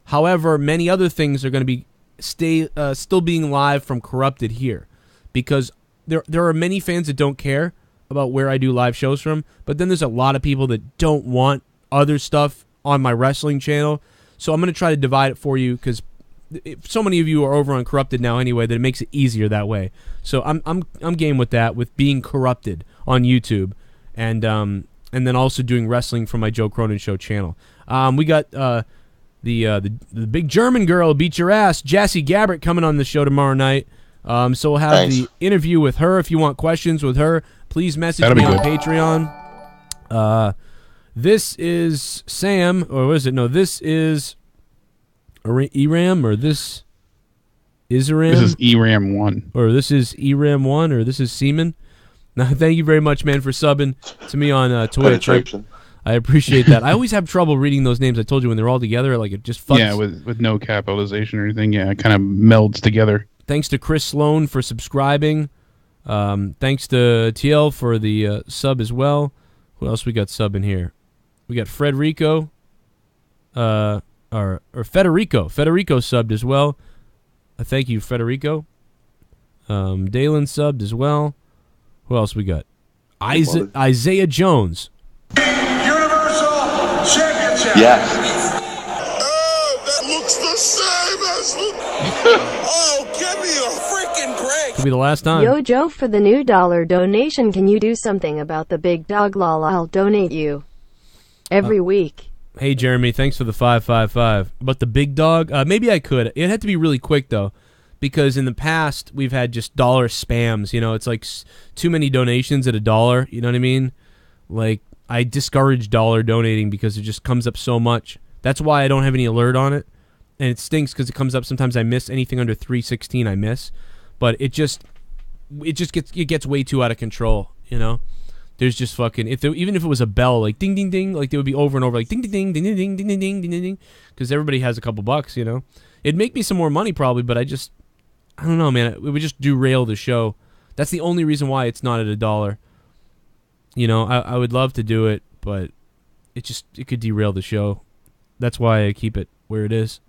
S1: However, many other things are going to be still being live from Corrupted here, because there are many fans that don't care about where I do live shows from, but then there's a lot of people that don't want other stuff on my wrestling channel. So I'm going to try to divide it for you, because so many of you are over on Corrupted now anyway that it makes it easier that way. So I'm game with that, with being Corrupted on YouTube, and then also doing wrestling from my Joe Cronin Show channel. We got the big German girl beat your ass, Jassy Gabbert, coming on the show tomorrow night. So we'll have the interview with her. If you want questions with her, please message me on Patreon. This is Sam, or what is it? No, this is Eram, or this is Eram.
S6: This is Eram 1.
S1: Or this is Eram 1, or this is Seaman. Now, thank you very much, man, for subbing to me on Twitch. I appreciate that. I always have trouble reading those names. I told you, when they're all together, like, it just fucks.
S6: Yeah, with no capitalization or anything. Yeah, it kind of melds together.
S1: Thanks to Chris Sloan for subscribing. Thanks to TL for the sub as well. Who else we got subbing here? We got Federico. Or Federico. Federico subbed as well. Thank you, Federico. Dalen subbed as well. Who else we got? Isaiah Jones.
S12: Universal Championship.
S7: Yes.
S12: Oh, that looks the same as oh, give me a freaking break.
S1: Could be the last time.
S8: Yo, Joe, for the new $1 donation, can you do something about the big dog? Lol, I'll donate you every week.
S1: Hey, Jeremy, thanks for the 555. About the big dog, maybe I could. It had to be really quick, though, because in the past, we've had just dollar spams. You know, it's like too many donations at $1. You know what I mean? Like, I discourage dollar donating because it just comes up so much. That's why I don't have any alert on it. and it stinks because it comes up. Sometimes I miss anything under 316. I miss, but it gets way too out of control. You know, there's just fucking even if it was a bell like ding ding ding, like they would be over and over like ding ding ding ding ding ding ding ding ding ding, because everybody has a couple bucks. You know, it'd make me some more money probably, but I don't know, man. It would just derail the show. That's the only reason why it's not at $1. You know, I would love to do it, but it could derail the show. That's why I keep it where it is.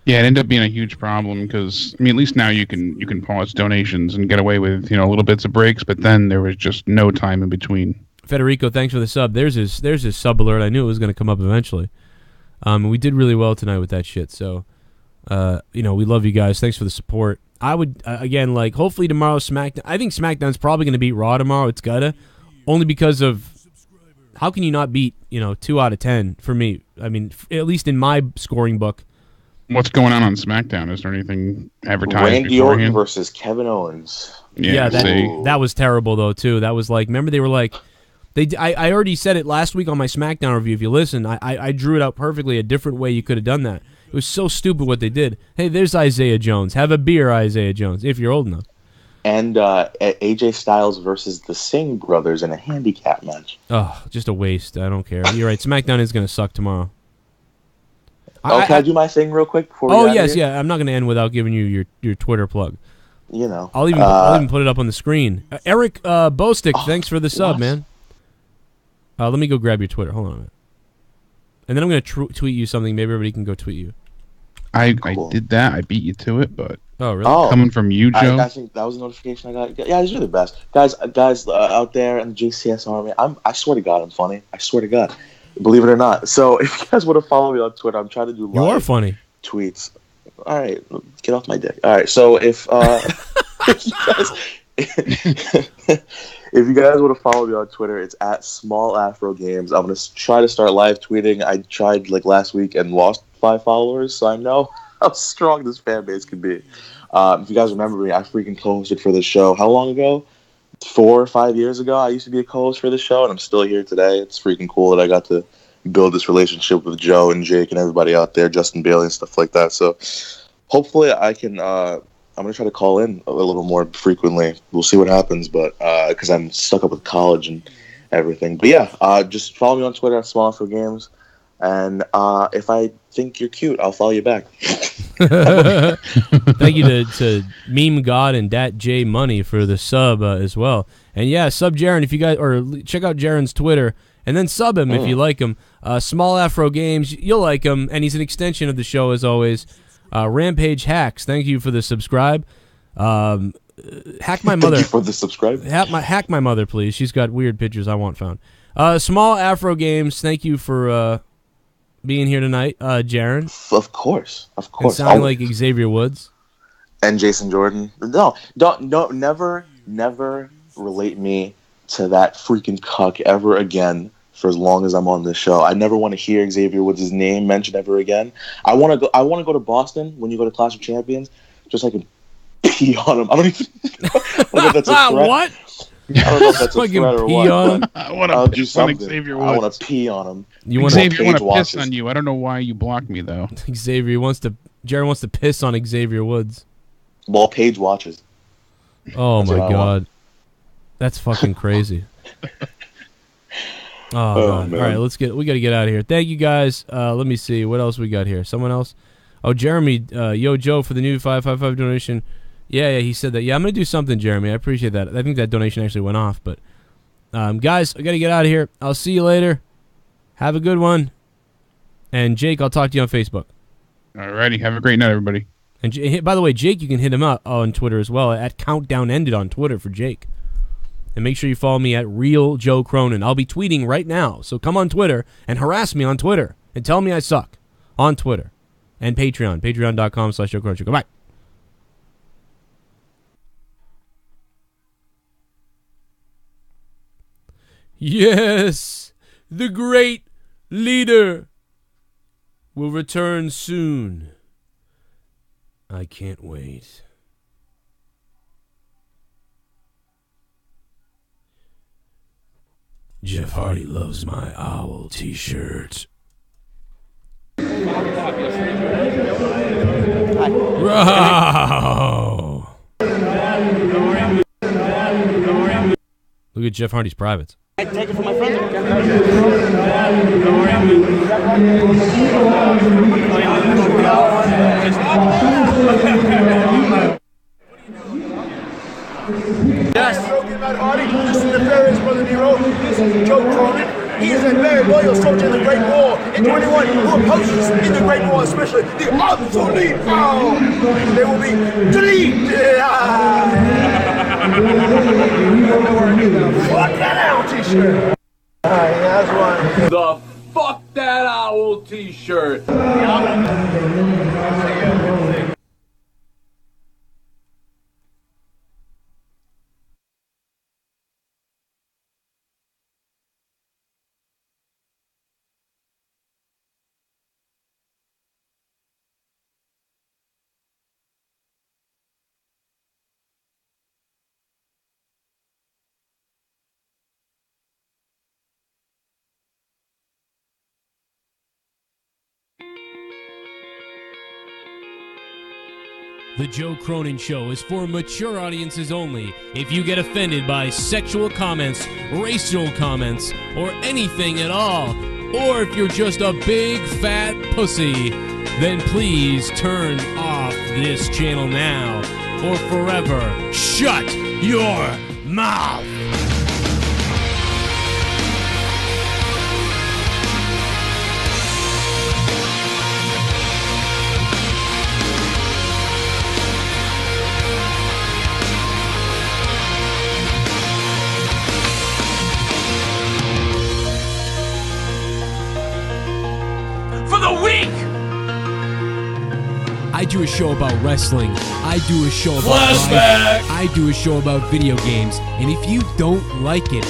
S6: Yeah, it ended up being a huge problem because at least now you can pause donations and get away with little bits of breaks, but then there was just no time in between.
S1: Federico, thanks for the sub. There's his sub alert. I knew it was going to come up eventually. We did really well tonight with that shit. So, we love you guys. Thanks for the support. I would again hopefully tomorrow SmackDown. I think SmackDown's probably going to beat Raw tomorrow. It's gotta, only because of how can you not beat 2 out of 10 for me? I mean, at least in my scoring book.
S6: What's going on SmackDown? Is there anything advertised?
S7: Randy Orton versus Kevin Owens.
S1: Yeah, that was terrible though too. That was remember they were I already said it last week on my SmackDown review. If you listen, I drew it out perfectly a different way you could have done that. It was so stupid what they did. Hey, there's Isaiah Jones. Have a beer, Isaiah Jones, if you're old enough.
S7: And AJ Styles versus the Singh brothers in a handicap match.
S1: Oh, just a waste. I don't care. You're right. SmackDown is going to suck tomorrow.
S7: Can I do my thing real quick before we
S1: Oh,
S7: get
S1: yes,
S7: here?
S1: yeah. I'm not going to end without giving you your Twitter plug. I'll even put it up on the screen. Eric Bostick, thanks for the sub, man. Let me go grab your Twitter. Hold on a minute. And then I'm going to tweet you something. Maybe everybody can go tweet you.
S6: I did that. I beat you to it, but
S1: really?
S6: Coming from you, Joe.
S7: I think that was a notification I got. Yeah, these are the best guys out there in the JCS Army. I swear to God, I'm funny. I swear to God, believe it or not. So if you guys want to follow me on Twitter, I'm trying to do live
S1: you are funny
S7: tweets. All right, get off my dick. All right, so if if you guys want to follow me on Twitter, it's at Small Afro Games. I'm gonna try to start live tweeting. I tried last week and lost 5 followers, so I know how strong this fan base can be. If you guys remember me, I freaking co-hosted for this show. How long ago? 4 or 5 years ago, I used to be a co-host for this show, and I'm still here today. It's freaking cool that I got to build this relationship with Joe and Jake and everybody out there, Justin Bailey and stuff like that. So hopefully I can. I'm gonna try to call in a little more frequently. We'll see what happens, but because I'm stuck up with college and everything. But yeah, just follow me on Twitter at Small Afro Games. And if I think you're cute, I'll follow you back.
S1: Thank you to Meme God and Dat J Money for the sub as well. And yeah, sub Jaren if you guys, or check out Jaren's Twitter and then sub him if you like him. Small Afro Games, you'll like him, and he's an extension of the show as always. Rampage Hacks, thank you for the subscribe. Hack my mother.
S7: Thank you for the subscribe.
S1: Hack my mother, please. She's got weird pictures I want found. Small Afro Games, thank you for being here tonight, Jaren.
S7: Of course.
S1: And sounding like Xavier Woods.
S7: And Jason Jordan. No, never relate me to that freaking cuck ever again for as long as I'm on this show. I never want to hear Xavier Woods' name mentioned ever again. I want to go to Boston when you go to Clash of Champions, just so I can pee on him. I don't even know if that's a threat.
S1: What?
S7: I don't know if that's a threat or what.
S6: I want to
S7: do something. I want to pee on him.
S6: Xavier, I want to piss on you. I don't know why you blocked me though.
S1: Jared wants to piss on Xavier Woods.
S7: Well, Paige watches.
S1: Oh my God, that's fucking crazy. Oh man. All right, we got to get out of here. Thank you guys. Let me see what else we got here. Someone else? Oh, Jeremy, yo Joe for the new 555 donation. Yeah, he said that. Yeah, I'm gonna do something, Jeremy. I appreciate that. I think that donation actually went off, but guys, I gotta get out of here. I'll see you later. Have a good one. And Jake, I'll talk to you on Facebook.
S6: Alrighty, have a great night, everybody.
S1: And by the way, Jake, you can hit him up on Twitter as well at Countdown Ended on Twitter for Jake. And make sure you follow me at Real Joe Cronin. I'll be tweeting right now, so come on Twitter and harass me on Twitter and tell me I suck on Twitter and Patreon, patreon.com/Joe Cronin. Goodbye. Yes, the great leader will return soon. I can't wait. Jeff Hardy loves my owl t-shirt. Oh. Look at Jeff Hardy's privates.
S11: I take it from my friends.
S5: Yes. About Hardy, this is the nefarious Brother Nero. This is Joe Cronin. He is a very loyal soldier in the Great War, and to anyone who opposes in the Great War, especially the obsolete foul, they will be deleted. Fuck that owl t-shirt. Alright, that's one.
S4: The fuck that owl t-shirt.
S1: The Joe Cronin Show is for mature audiences only. If you get offended by sexual comments, racial comments, or anything at all, or if you're just a big fat pussy, then please turn off this channel now or forever. Shut your mouth! I do a show about wrestling. I do a show about
S9: Flashback!
S1: life. I do a show about video games. And if you don't like it,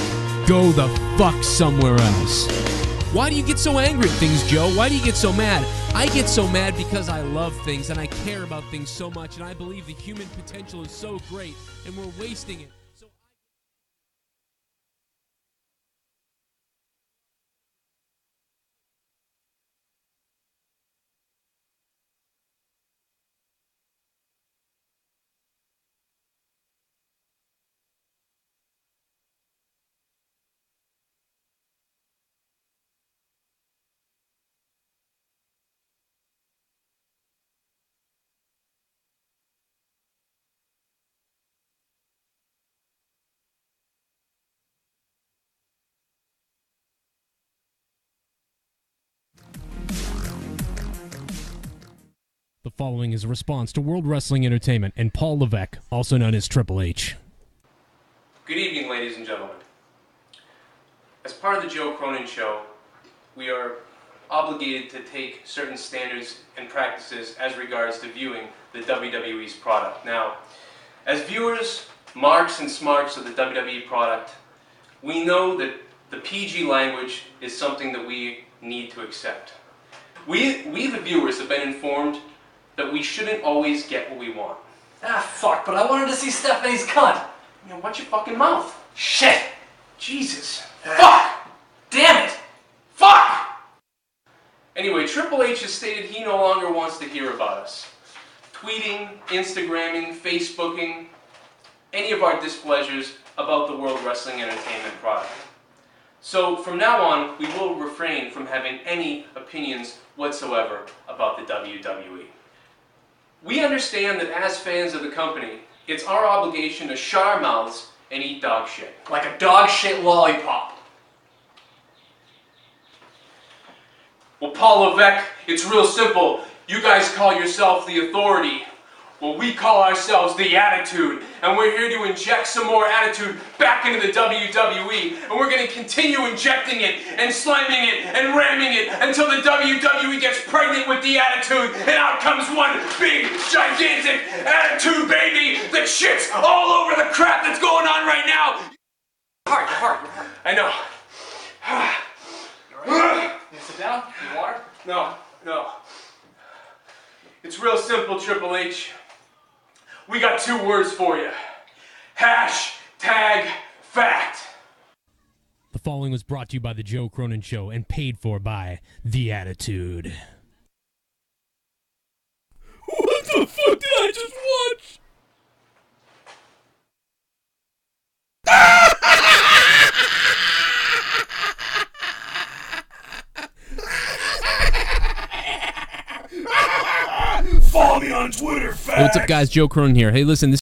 S1: go the fuck somewhere else. Why do you get so angry at things, Joe? Why do you get so mad? I get so mad because I love things and I care about things so much, and I believe the human potential is so great and we're wasting it. The following is a response to World Wrestling Entertainment and Paul Levesque, also known as Triple H.
S2: Good evening, ladies and gentlemen. As part of the Joe Cronin Show, we are obligated to take certain standards and practices as regards to viewing the WWE's product. Now, as viewers, marks and smarts of the WWE product, we know that the PG language is something that we need to accept. We the viewers, have been informed that we shouldn't always get what we want.
S20: Ah, fuck, but I wanted to see Stephanie's cunt.
S2: You know, watch your fucking mouth.
S20: Shit!
S2: Jesus.
S20: Fuck! Damn it! Fuck!
S2: Anyway, Triple H has stated he no longer wants to hear about us. Tweeting, Instagramming, Facebooking, any of our displeasures about the World Wrestling Entertainment product. So from now on, we will refrain from having any opinions whatsoever about the WWE. We understand that as fans of the company, it's our obligation to shut our mouths and eat dog shit.
S20: Like a dog shit lollipop.
S2: Well, Paul Levesque, it's real simple. You guys call yourself the authority. Well, we call ourselves the Attitude, and we're here to inject some more attitude back into the WWE, and we're going to continue injecting it, and slamming it, and ramming it, until the WWE gets pregnant with the Attitude, and out comes one big, gigantic Attitude baby that shits all over the crap that's going on right now.
S20: Hard.
S2: I know.
S20: You alright? You sit down? You water?
S2: No. It's real simple, Triple H. We got two words for you. #fact.
S1: The following was brought to you by The Joe Cronin Show and paid for by The Attitude.
S9: What the
S1: the fuck did I just watch?
S9: Follow me on Twitter, fat.
S2: Hey, what's up, guys? Joe Cronin here. Hey, listen, this